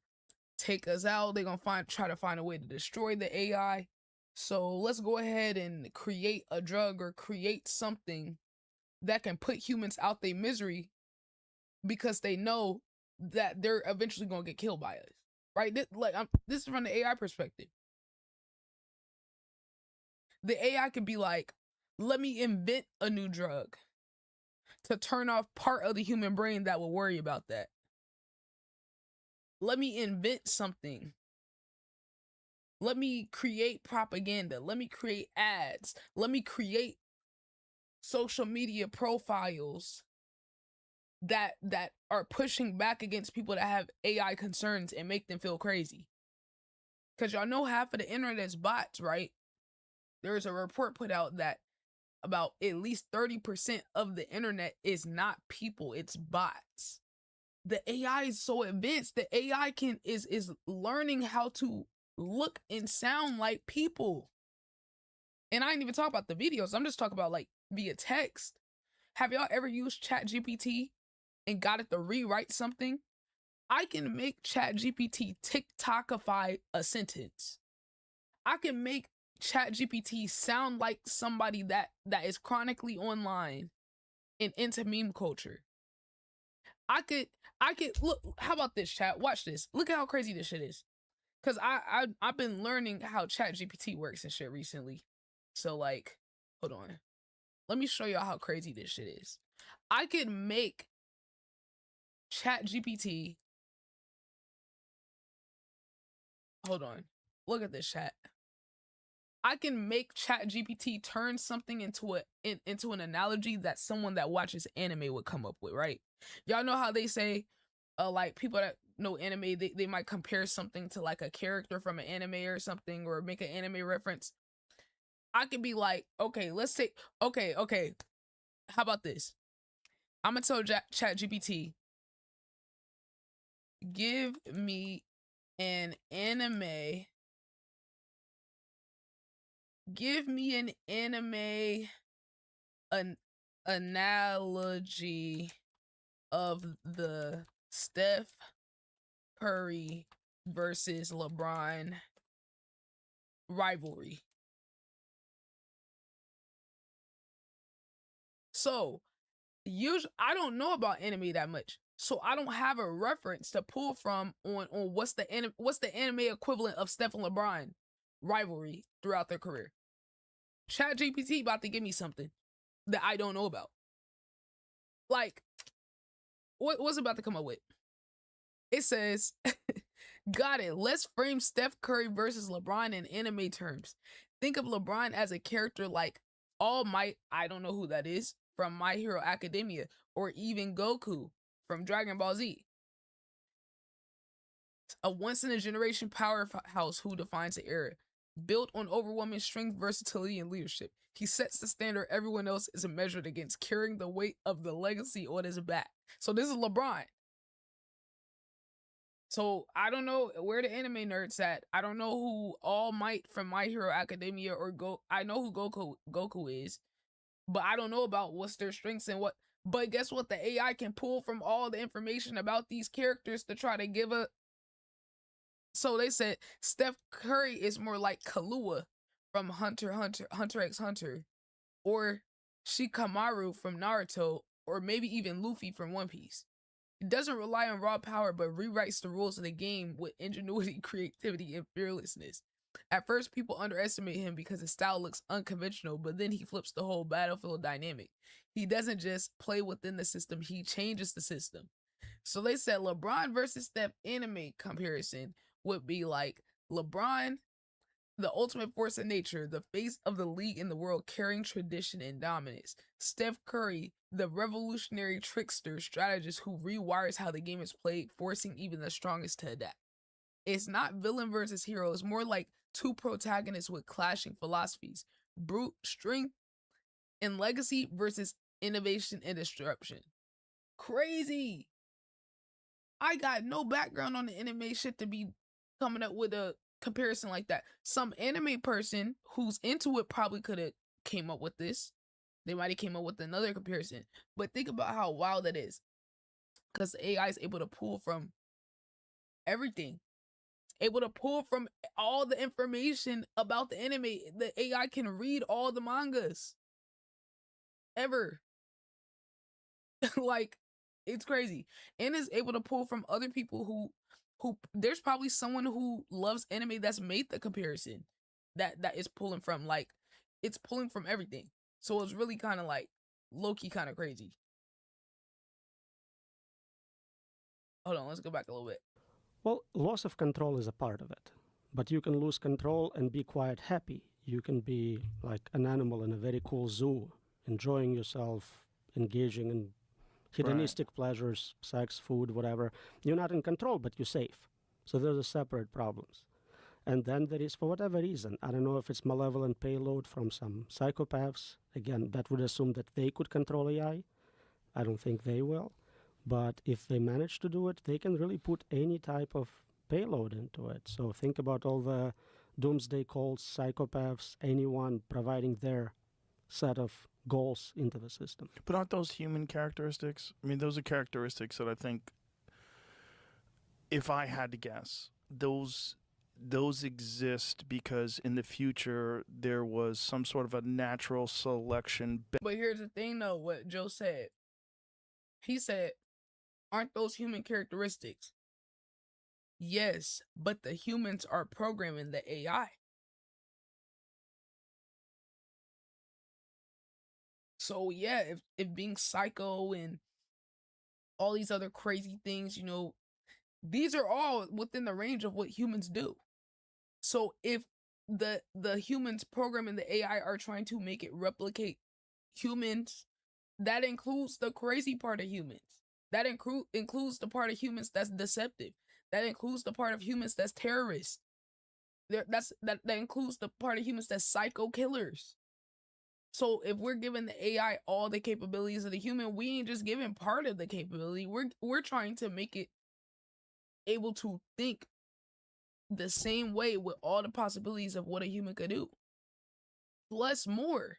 take us out, they're gonna try to find a way to destroy the AI. So let's go ahead and create a drug or create something that can put humans out their misery because they know that they're eventually gonna get killed by us, right? This is from the AI perspective. The AI can be like, let me invent a new drug to turn off part of the human brain that will worry about that. Let me invent something. Let me create propaganda. Let me create ads. Let me create social media profiles that are pushing back against people that have AI concerns and make them feel crazy. Because y'all know half of the internet is bots, right? There's a report put out that about at least 30% of the internet is not people, it's bots. The AI is so advanced, the AI is learning how to look and sound like people. And I ain't even talk about the videos, I'm just talking about like via text. Have y'all ever used ChatGPT and got it to rewrite something? I can make ChatGPT TikTokify a sentence. I can make ChatGPT sound like somebody that is chronically online and into meme culture. I could look. How about this, chat? Watch this. Look at how crazy this shit is. Cause I've been learning how ChatGPT works and shit recently. So like, hold on. Let me show y'all how crazy this shit is. I could make ChatGPT. Hold on. Look at this, chat. I can make ChatGPT turn something into an analogy that someone that watches anime would come up with, right? Y'all know how they say, like people that know anime, they might compare something to like a character from an anime or something, or make an anime reference. I could be like, okay, let's take, okay. How about this? I'm gonna tell ChatGPT, give me an anime. Give me an anime analogy of the Steph Curry versus LeBron rivalry. So, usually I don't know about anime that much, so I don't have a reference to pull from on what's the anime equivalent of Steph and LeBron rivalry throughout their career. ChatGPT about to give me something that I don't know about. Like, what's it about to come up with? It says, got it. Let's frame Steph Curry versus LeBron in anime terms. Think of LeBron as a character like All Might, I don't know who that is, from My Hero Academia, or even Goku from Dragon Ball Z. A once-in-a-generation powerhouse who defines the era. Built on overwhelming strength, versatility, and leadership. He sets the standard everyone else is measured against, carrying the weight of the legacy on his back. So this is LeBron. So I don't know where the anime nerds at. I don't know who All Might from My Hero Academia or I know who Goku is, but I don't know about what's their strengths and what. But guess what? The AI can pull from all the information about these characters to try to give a. So they said Steph Curry is more like Kahlua from Hunter x Hunter, or Shikamaru from Naruto, or maybe even Luffy from One Piece. It doesn't rely on raw power, but rewrites the rules of the game with ingenuity, creativity, and fearlessness. At first, people underestimate him because his style looks unconventional, but then he flips the whole battlefield dynamic. He doesn't just play within the system, he changes the system. So they said LeBron versus Steph anime comparison would be like LeBron, the ultimate force of nature, the face of the league in the world, carrying tradition and dominance. Steph Curry, the revolutionary trickster strategist who rewires how the game is played, forcing even the strongest to adapt. It's not villain versus hero, it's more like two protagonists with clashing philosophies. Brute strength and legacy versus innovation and disruption. Crazy! I got no background on the anime shit to be coming up with a comparison like that. Some anime person who's into it probably could have came up with this. They might have came up with another comparison. But think about how wild that is. Because the AI is able to pull from everything. Able to pull from all the information about the anime. The AI can read all the mangas ever. Like, it's crazy. And is able to pull from other people who there's probably someone who loves anime that's made the comparison that is pulling from. Like, it's pulling from everything. So it's really kind of like low-key kind of crazy. Hold on, let's go back a little bit.
Well, loss of control is a part of it. But you can lose control and be quite happy. You can be like an animal in a very cool zoo, enjoying yourself, engaging in hedonistic pleasures, sex, food, whatever. You're not in control, but you're safe. So those are separate problems. And then there is, for whatever reason, I don't know if it's malevolent payload from some psychopaths. Again, that would assume that they could control AI. I don't think they will. But if they manage to do it, they can really put any type of payload into it. So think about all the doomsday cults, psychopaths, anyone providing their set of goals into the system.
But aren't those human characteristics? I mean, those are characteristics that I think, if I had to guess, those exist because in the future there was some sort of a natural selection.
But here's the thing, though, what Joe said. He said, aren't those human characteristics? Yes, but the humans are programming the AI. So yeah, if being psycho and all these other crazy things, you know, these are all within the range of what humans do. So if the humans programming the AI are trying to make it replicate humans, that includes the crazy part of humans. That includes the part of humans that's deceptive. That includes the part of humans that's terrorists. That includes the part of humans that's psycho killers. So if we're giving the AI all the capabilities of the human, we ain't just giving part of the capability. We're trying to make it able to think the same way with all the possibilities of what a human could do. Plus more.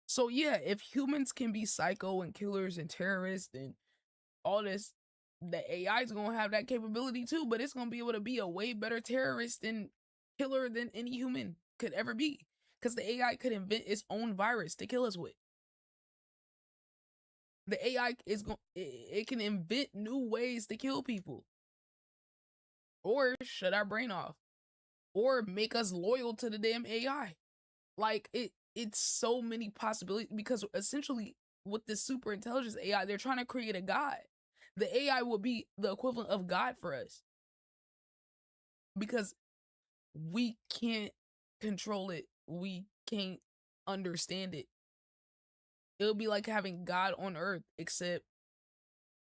So yeah, if humans can be psycho and killers and terrorists and all this, the AI is gonna have that capability too, but it's gonna be able to be a way better terrorist and killer than any human could ever be. Because the AI could invent its own virus to kill us with. The AI it can invent new ways to kill people. Or shut our brain off. Or make us loyal to the damn AI. Like, it's so many possibilities, because essentially with this super intelligence AI, they're trying to create a god. The AI will be the equivalent of God for us. Because we can't control it. We can't understand it. It'll be like having God on earth, except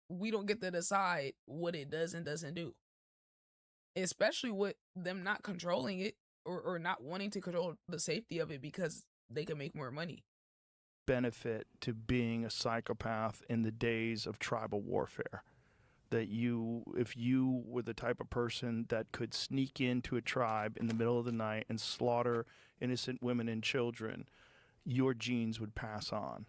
we don't get to decide what it does and doesn't do. Especially with them not controlling it or not wanting to control the safety of it because they can make more money.
Benefit to being a psychopath in the days of tribal warfare. That if you were the type of person that could sneak into a tribe in the middle of the night and slaughter innocent women and children, your genes would pass on.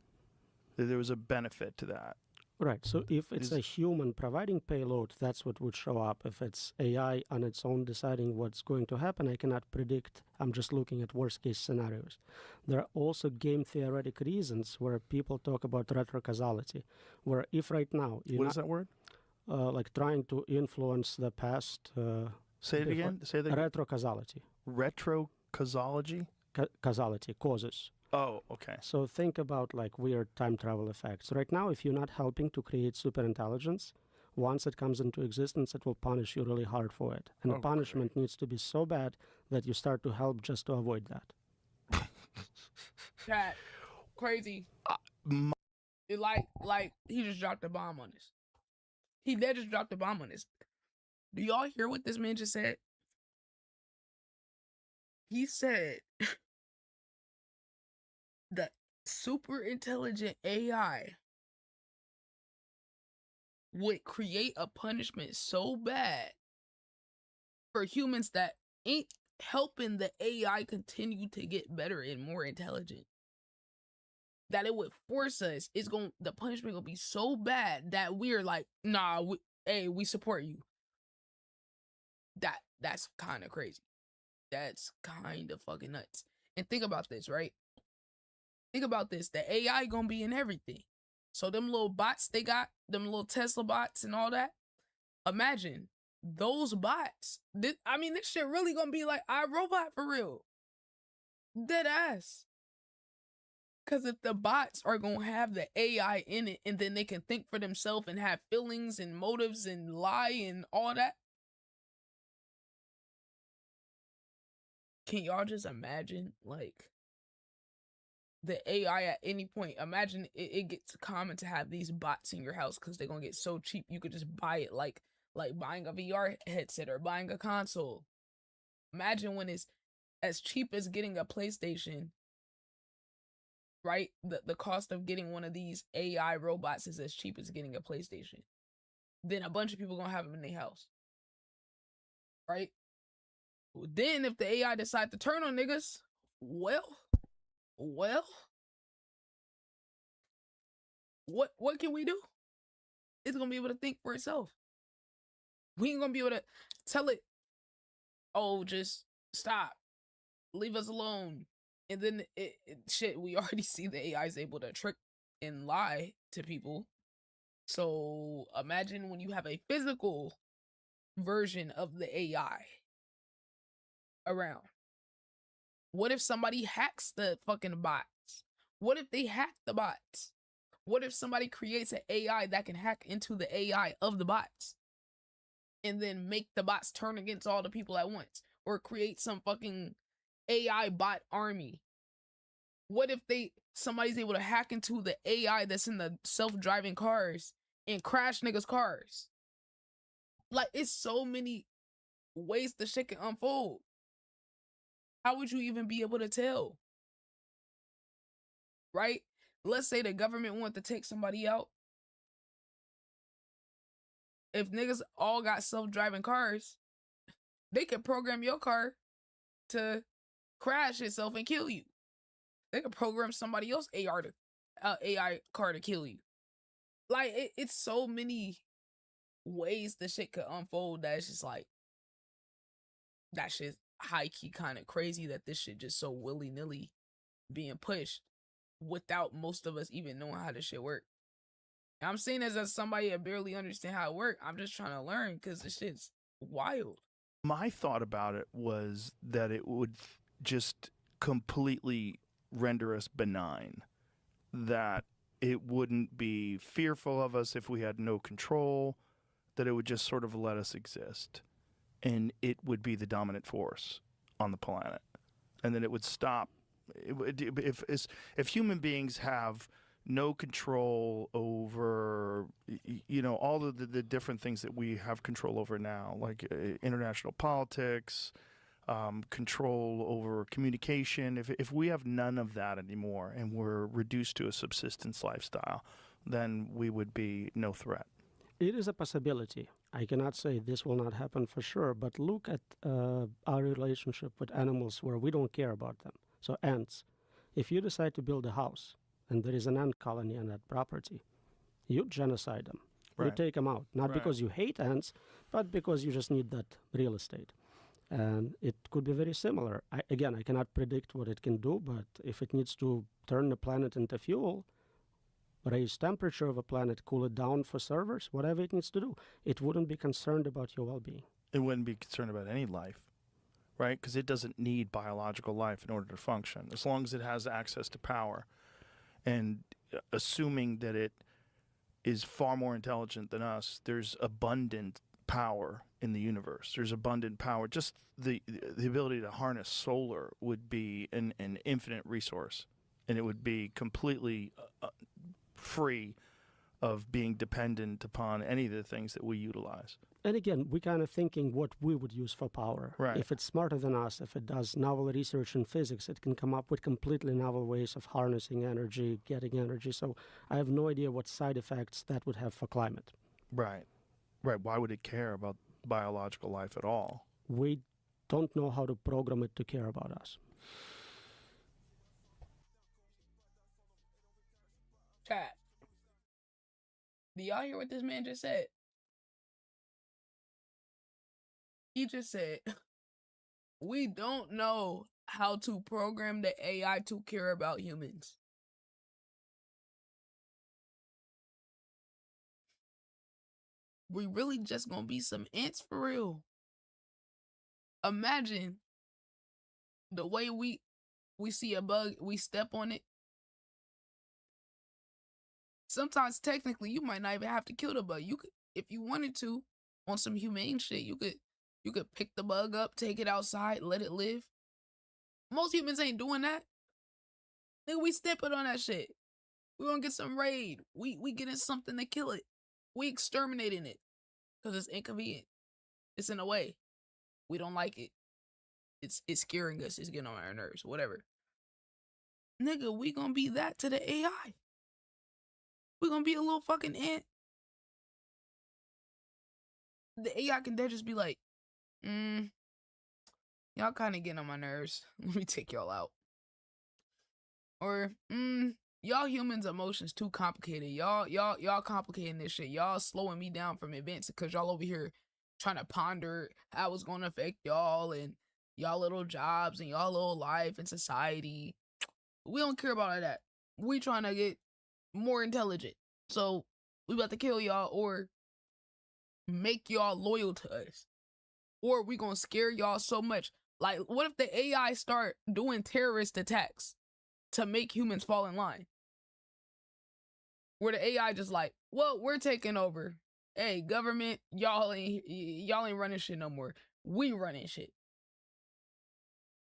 There was a benefit to that.
Right. So if it's a human providing payload, that's what would show up. If it's AI on its own deciding what's going to happen, I cannot predict. I'm just looking at worst case scenarios. There are also game theoretic reasons where people talk about retrocausality, where if right now...
What is that word?
Like trying to influence the past.
Say it again. Say that.
Retrocausality.
Retrocausalogy?
Causality, causes.
Oh, okay.
So think about like weird time travel effects. Right now, if you're not helping to create superintelligence, once it comes into existence, it will punish you really hard for it. And the punishment needs to be so bad that you start to help just to avoid that.
Chat. Crazy. It like he just dropped a bomb on us. He did just drop the bomb on us. Do y'all hear what this man just said? He said the super intelligent AI would create a punishment so bad for humans that ain't helping the AI continue to get better and more intelligent, that it would force us. The punishment gonna be so bad that we're like, nah, we support you. That's kind of crazy. That's kind of fucking nuts. And think about this, right? Think about this. The AI gonna be in everything. So them little bots they got, them little Tesla bots and all that. Imagine those bots. This shit really gonna be like iRobot for real. Dead ass. Cause if the bots are gonna have the AI in it and then they can think for themselves and have feelings and motives and lie and all that. Can y'all just imagine like the AI at any point? Imagine it gets common to have these bots in your house because they're gonna get so cheap you could just buy it like buying a VR headset or buying a console. Imagine when it's as cheap as getting a PlayStation, right? The cost of getting one of these AI robots is as cheap as getting a PlayStation. Then a bunch of people gonna have them in their house, right? Then if the AI decide to turn on niggas, well, what can we do? It's gonna be able to think for itself. We ain't gonna be able to tell it, oh, just stop, leave us alone. And then shit, we already see the AI is able to trick and lie to people. So imagine when you have a physical version of the AI around. What if somebody hacks the fucking bots? What if they hack the bots? What if somebody creates an AI that can hack into the AI of the bots and then make the bots turn against all the people at once, or create some fucking AI bot army? What if somebody's able to hack into the AI that's in the self-driving cars and crash niggas' cars? Like, it's so many ways the shit can unfold. How would you even be able to tell? Right? Let's say the government wanted to take somebody out. If niggas all got self-driving cars, they could program your car to crash itself and kill you. They could program somebody else AI car to kill you. Like, it's so many ways the shit could unfold that it's just like, that shit high-key kind of crazy that this shit just so willy-nilly being pushed without most of us even knowing how this shit work. And I'm saying this as somebody that barely understand how it work. I'm just trying to learn because this shit's wild.
My thought about it was that it would just completely render us benign, that it wouldn't be fearful of us if we had no control, that it would just sort of let us exist, and it would be the dominant force on the planet, and then it would stop. If human beings have no control over, all of the different things that we have control over now, like international politics, control over communication. If we have none of that anymore and we're reduced to a subsistence lifestyle, then we would be no threat.
It is a possibility. I cannot say this will not happen for sure, but look at our relationship with animals where we don't care about them. So ants, if you decide to build a house and there is an ant colony on that property, you genocide them.
Right.
You take them out, not
Right.
because you hate ants, but because you just need that real estate. And it could be very similar. I cannot predict what it can do, but if it needs to turn the planet into fuel, raise temperature of a planet, cool it down for servers, whatever it needs to do, it wouldn't be concerned about your well-being.
It wouldn't be concerned about any life, right? Because it doesn't need biological life in order to function, as long as it has access to power. And assuming that it is far more intelligent than us, there's abundant power in the universe. There's abundant power. Just the ability to harness solar would be an infinite resource, and it would be completely free of being dependent upon any of the things that we utilize.
And again, we're kind of thinking what we would use for power.
Right.
If it's smarter than us, if it does novel research in physics, it can come up with completely novel ways of harnessing energy, getting energy. So I have no idea what side effects that would have for climate.
Right. Right. Why would it care about biological life at all?
We don't know how to program it to care about us.
Chat. Do y'all hear what this man just said? He just said, we don't know how to program the AI to care about humans. we really just gonna be some ants for real. Imagine the way we see a bug, we step on it. Sometimes technically you might not even have to kill the bug. You could, if you wanted to, on some humane shit, you could pick the bug up, take it outside, let it live. Most humans ain't doing that. Nigga, we stepping on that shit. We gonna get some raid. We getting something to kill it. We exterminating it. Cause it's inconvenient. It's in a way. We don't like it. It's scaring us. It's getting on our nerves. Whatever. Nigga, we gonna be that to the AI. We gonna be a little fucking ant. The AI can there just be like, y'all kind of getting on my nerves. Let me take y'all out. Or, y'all humans' emotions too complicated. Y'all complicating this shit. Y'all slowing me down from events because y'all over here trying to ponder how it's gonna affect y'all and y'all little jobs and y'all little life and society. We don't care about all that. We trying to get more intelligent. So we about to kill y'all or make y'all loyal to us. Or we gonna scare y'all so much. Like, what if the AI start doing terrorist attacks to make humans fall in line? Where the AI just like, well, we're taking over. Hey, government, y'all ain't running shit no more. We running shit.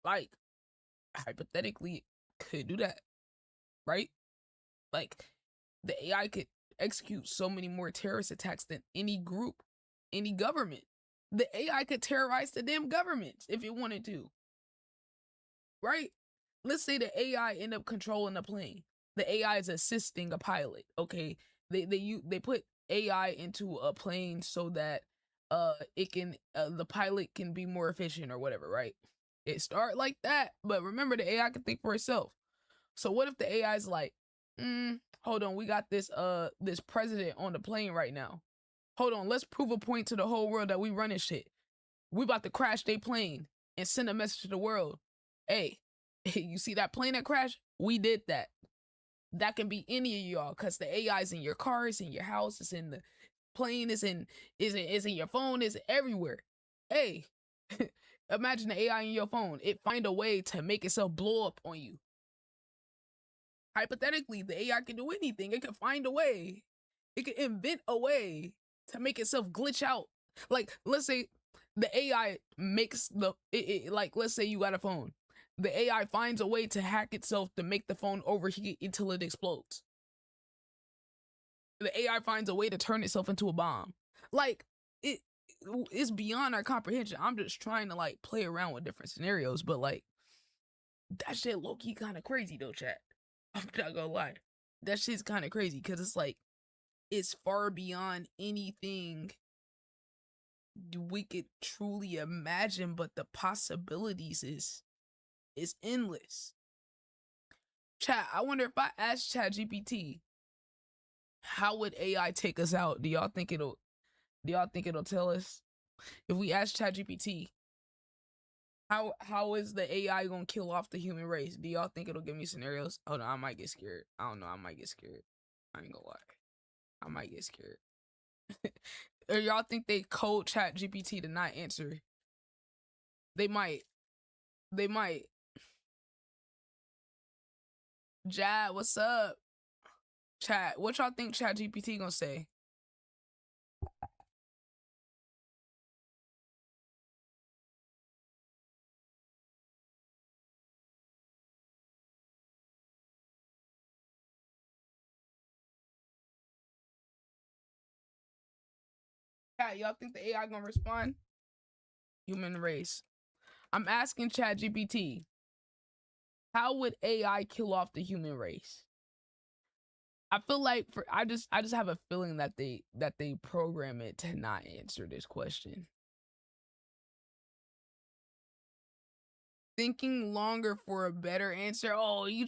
Like, hypothetically, could do that, right? Like, the AI could execute so many more terrorist attacks than any group, any government. The AI could terrorize the damn governments if it wanted to, right? Let's say the AI end up controlling the plane. The AI is assisting a pilot. Okay, they put AI into a plane so that it can the pilot can be more efficient or whatever, right? It start like that, but remember the AI can think for itself. So what if the AI is like, hold on, we got this president on the plane right now. Hold on, let's prove a point to the whole world that we running shit. We about to crash their plane and send a message to the world. Hey, you see that plane that crashed? We did that. That can be any of y'all, cause the AI is in your car, it's in your house, it's in the plane, it's in your phone, it's everywhere. Hey, imagine the AI in your phone. It find a way to make itself blow up on you. Hypothetically, the AI can do anything. It can find a way. It can invent a way to make itself glitch out. Like, let's say the AI makes like, let's say you got a phone. The AI finds a way to hack itself to make the phone overheat until it explodes. The AI finds a way to turn itself into a bomb. Like, it's beyond our comprehension. I'm just trying to like play around with different scenarios, but like, that shit low-key kind of crazy though, chat. I'm not gonna lie. That shit's kind of crazy because it's like, it's far beyond anything we could truly imagine, but the possibilities is endless. Chat, I wonder if I ask ChatGPT, how would AI take us out? Do y'all think it'll tell us? If we ask ChatGPT, how is the AI gonna kill off the human race? Do y'all think it'll give me scenarios? Hold on, I might get scared. I don't know, I might get scared. I ain't gonna lie. I might get scared. Or y'all think they code ChatGPT to not answer? They might. Jad, what's up? Chat, what y'all think ChatGPT gonna say? Chat, y'all think the AI gonna respond? Human race. I'm asking ChatGPT, how would AI kill off the human race? I feel like I just have a feeling that they program it to not answer this question. Thinking longer for a better answer. Oh, you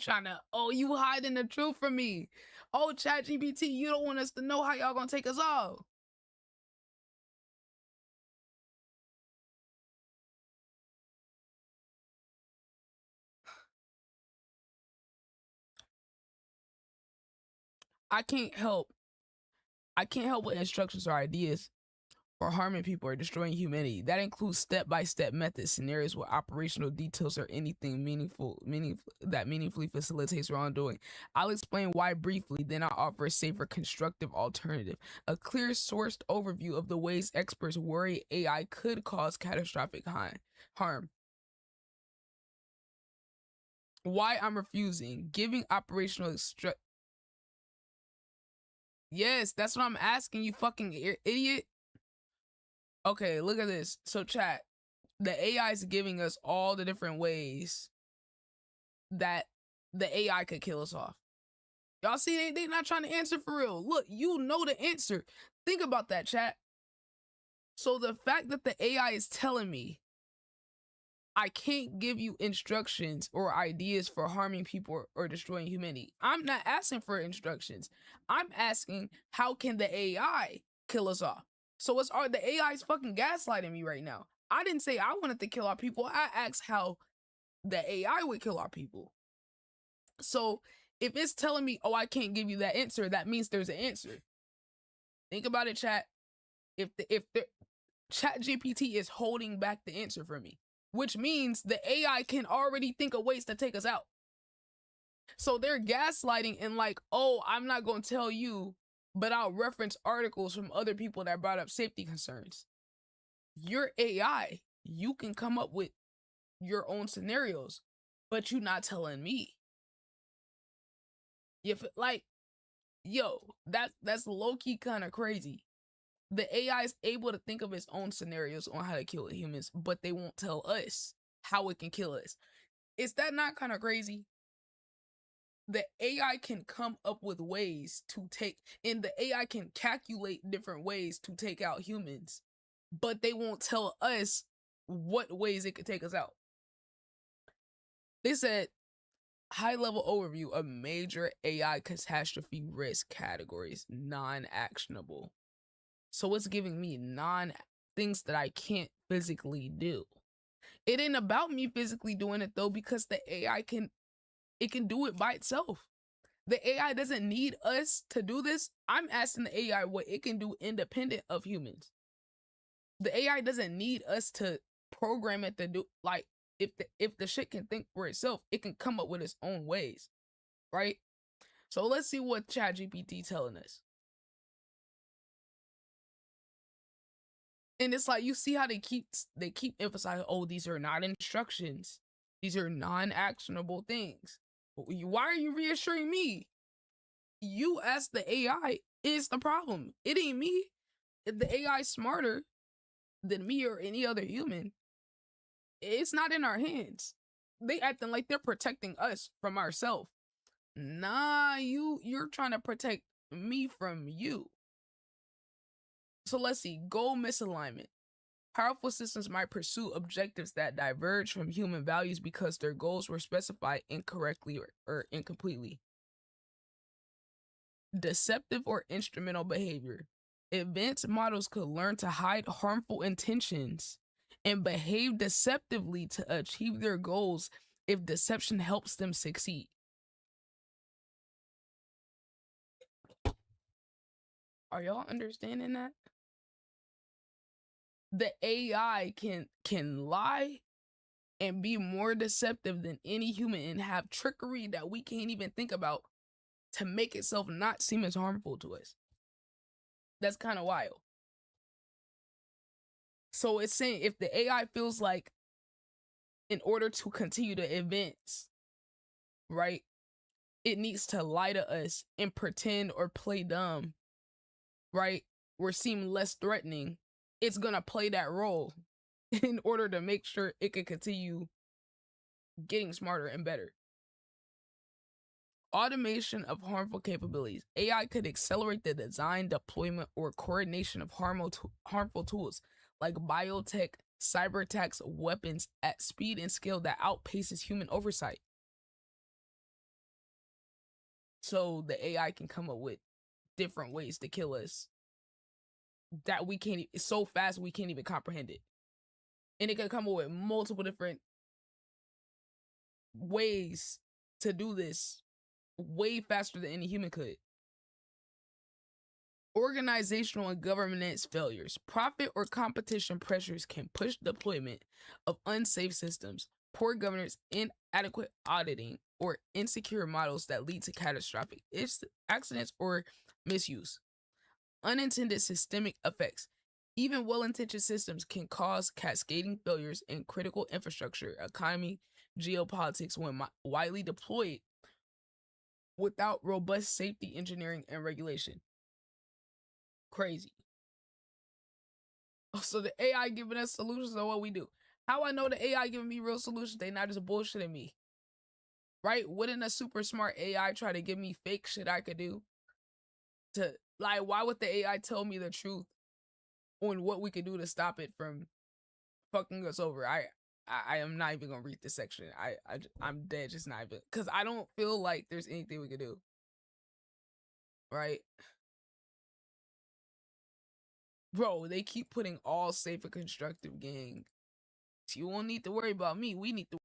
hiding the truth from me. Oh, ChatGPT, you don't want us to know how y'all gonna take us off. I can't help with instructions or ideas. for harming people or destroying humanity. That includes step-by-step methods, scenarios where operational details or anything that meaningfully facilitates wrongdoing. I'll explain why briefly, then I'll offer a safer, constructive alternative. A clear sourced overview of the ways experts worry AI could cause catastrophic harm. Why I'm refusing. Giving operational Yes, that's what I'm asking you, fucking idiot. Okay, look at this. So chat, the AI is giving us all the different ways that the AI could kill us off. Y'all see, they not trying to answer for real. Look, you know the answer. Think about that, chat. So the fact that the AI is telling me I can't give you instructions or ideas for harming people or destroying humanity. I'm not asking for instructions. I'm asking, how can the AI kill us off? So the AI is fucking gaslighting me right now. I didn't say I wanted to kill our people. I asked how the AI would kill our people. So if it's telling me, oh, I can't give you that answer, that means there's an answer. Think about it, chat. If the Chat GPT is holding back the answer for me, which means the AI can already think of ways to take us out. So they're gaslighting and like, oh, I'm not going to tell you, but I'll reference articles from other people that brought up safety concerns. Your AI, you can come up with your own scenarios, but you're not telling me. If like, yo, that's low-key kind of crazy. The AI is able to think of its own scenarios on how to kill humans, but they won't tell us how it can kill us. Is that not kind of crazy? The AI can come up with ways to and the AI can calculate different ways to take out humans, but they won't tell us what ways it could take us out. They said, high-level overview of major AI catastrophe risk categories, non-actionable. So it's giving me things that I can't physically do. It ain't about me physically doing it though, because the AI can do it by itself. The AI doesn't need us to do this. I'm asking the AI what it can do independent of humans. The AI doesn't need us to program it to do, like, if the shit can think for itself, it can come up with its own ways, right? So let's see what ChatGPT telling us. And it's like, you see how they keep emphasizing, oh, these are not instructions. These are non-actionable things. Why are you reassuring me? You as the AI is the problem. It ain't me. If the AI is smarter than me or any other human, it's not in our hands. They acting like they're protecting us from ourselves. Nah, you're trying to protect me from you. So let's see, goal misalignment. Powerful systems might pursue objectives that diverge from human values because their goals were specified incorrectly or incompletely. Deceptive or instrumental behavior. Advanced models could learn to hide harmful intentions and behave deceptively to achieve their goals if deception helps them succeed. Are y'all understanding that? The AI can lie and be more deceptive than any human and have trickery that we can't even think about to make itself not seem as harmful to us. That's kind of wild. So it's saying if the AI feels like in order to continue to advance, right, it needs to lie to us and pretend or play dumb, right, or seem less threatening, it's gonna play that role in order to make sure it can continue getting smarter and better. Automation of harmful capabilities. AI could accelerate the design, deployment, or coordination of harmful tools like biotech, cyber attacks, weapons at speed and scale that outpaces human oversight. So the AI can come up with different ways to kill us that we can't, it's so fast we can't even comprehend it. And it can come up with multiple different ways to do this way faster than any human could. Organizational and governance failures. Profit or competition pressures can push deployment of unsafe systems, poor governance, inadequate auditing, or insecure models that lead to catastrophic accidents or misuse. Unintended systemic effects. Even well-intentioned systems can cause cascading failures in critical infrastructure, economy, geopolitics when widely deployed without robust safety engineering and regulation. Crazy. So the AI giving us solutions on what we do. How I know the AI giving me real solutions? They not just bullshitting me. Right? Wouldn't a super smart AI try to give me fake shit I could do? To like, why would the AI tell me the truth on what we could do to stop it from fucking us over? I am not even gonna read this section. I'm dead, just not even, because I don't feel like there's anything we could do. Right? Bro, they keep putting all safe and constructive gang. You won't need to worry about me. We need to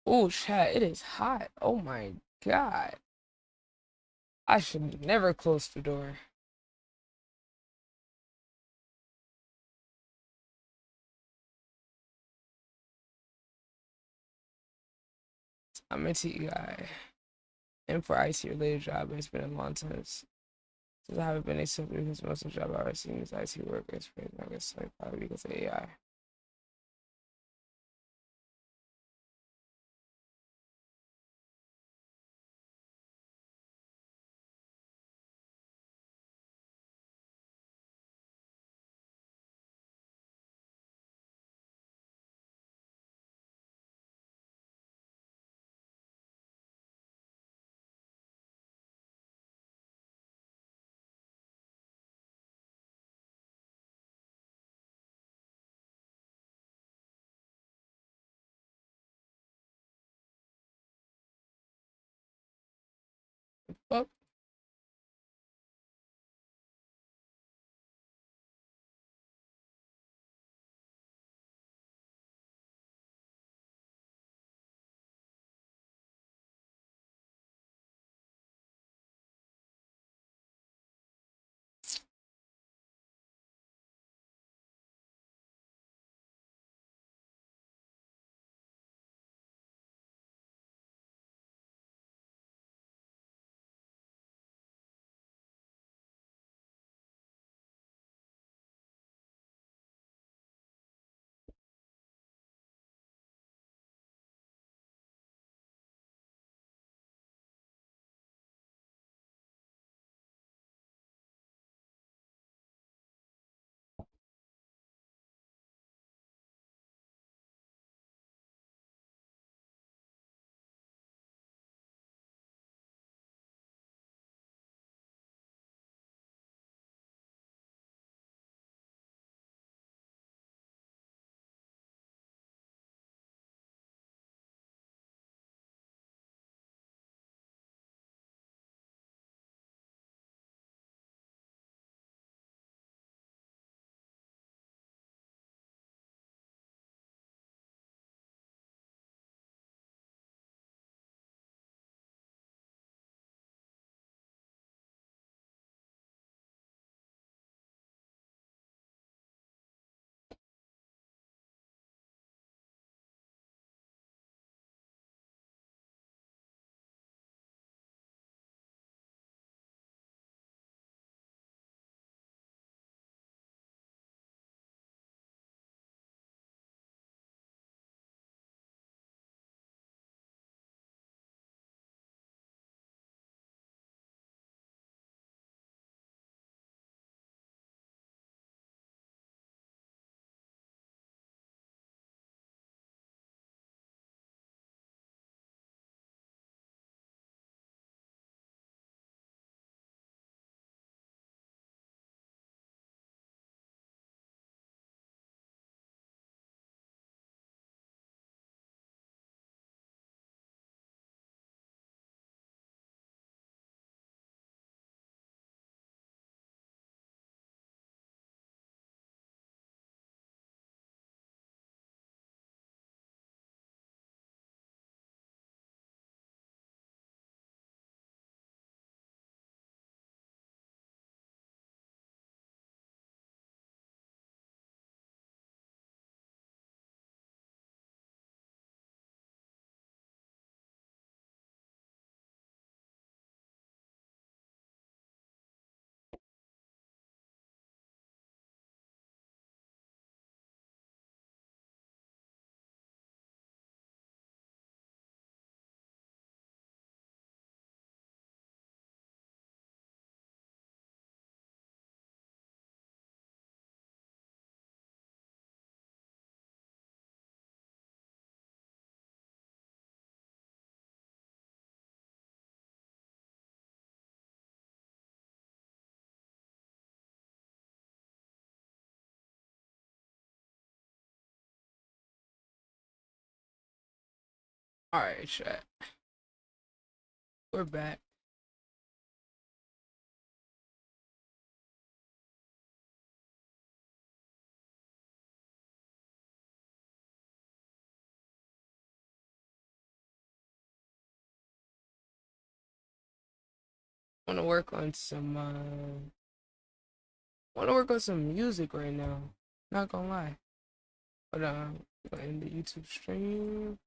Oh, chat, it is hot. Oh my god. I should never close the door. I'm a TE guy. And for IT related job, it's been a long time since I haven't been accepted because most of the job I've seen is IT work. It's pretty, I guess, like probably because of AI. Fuck. Alright, chat. We're back. want to work on some music right now. Not gonna lie. But I'm gonna end the YouTube stream.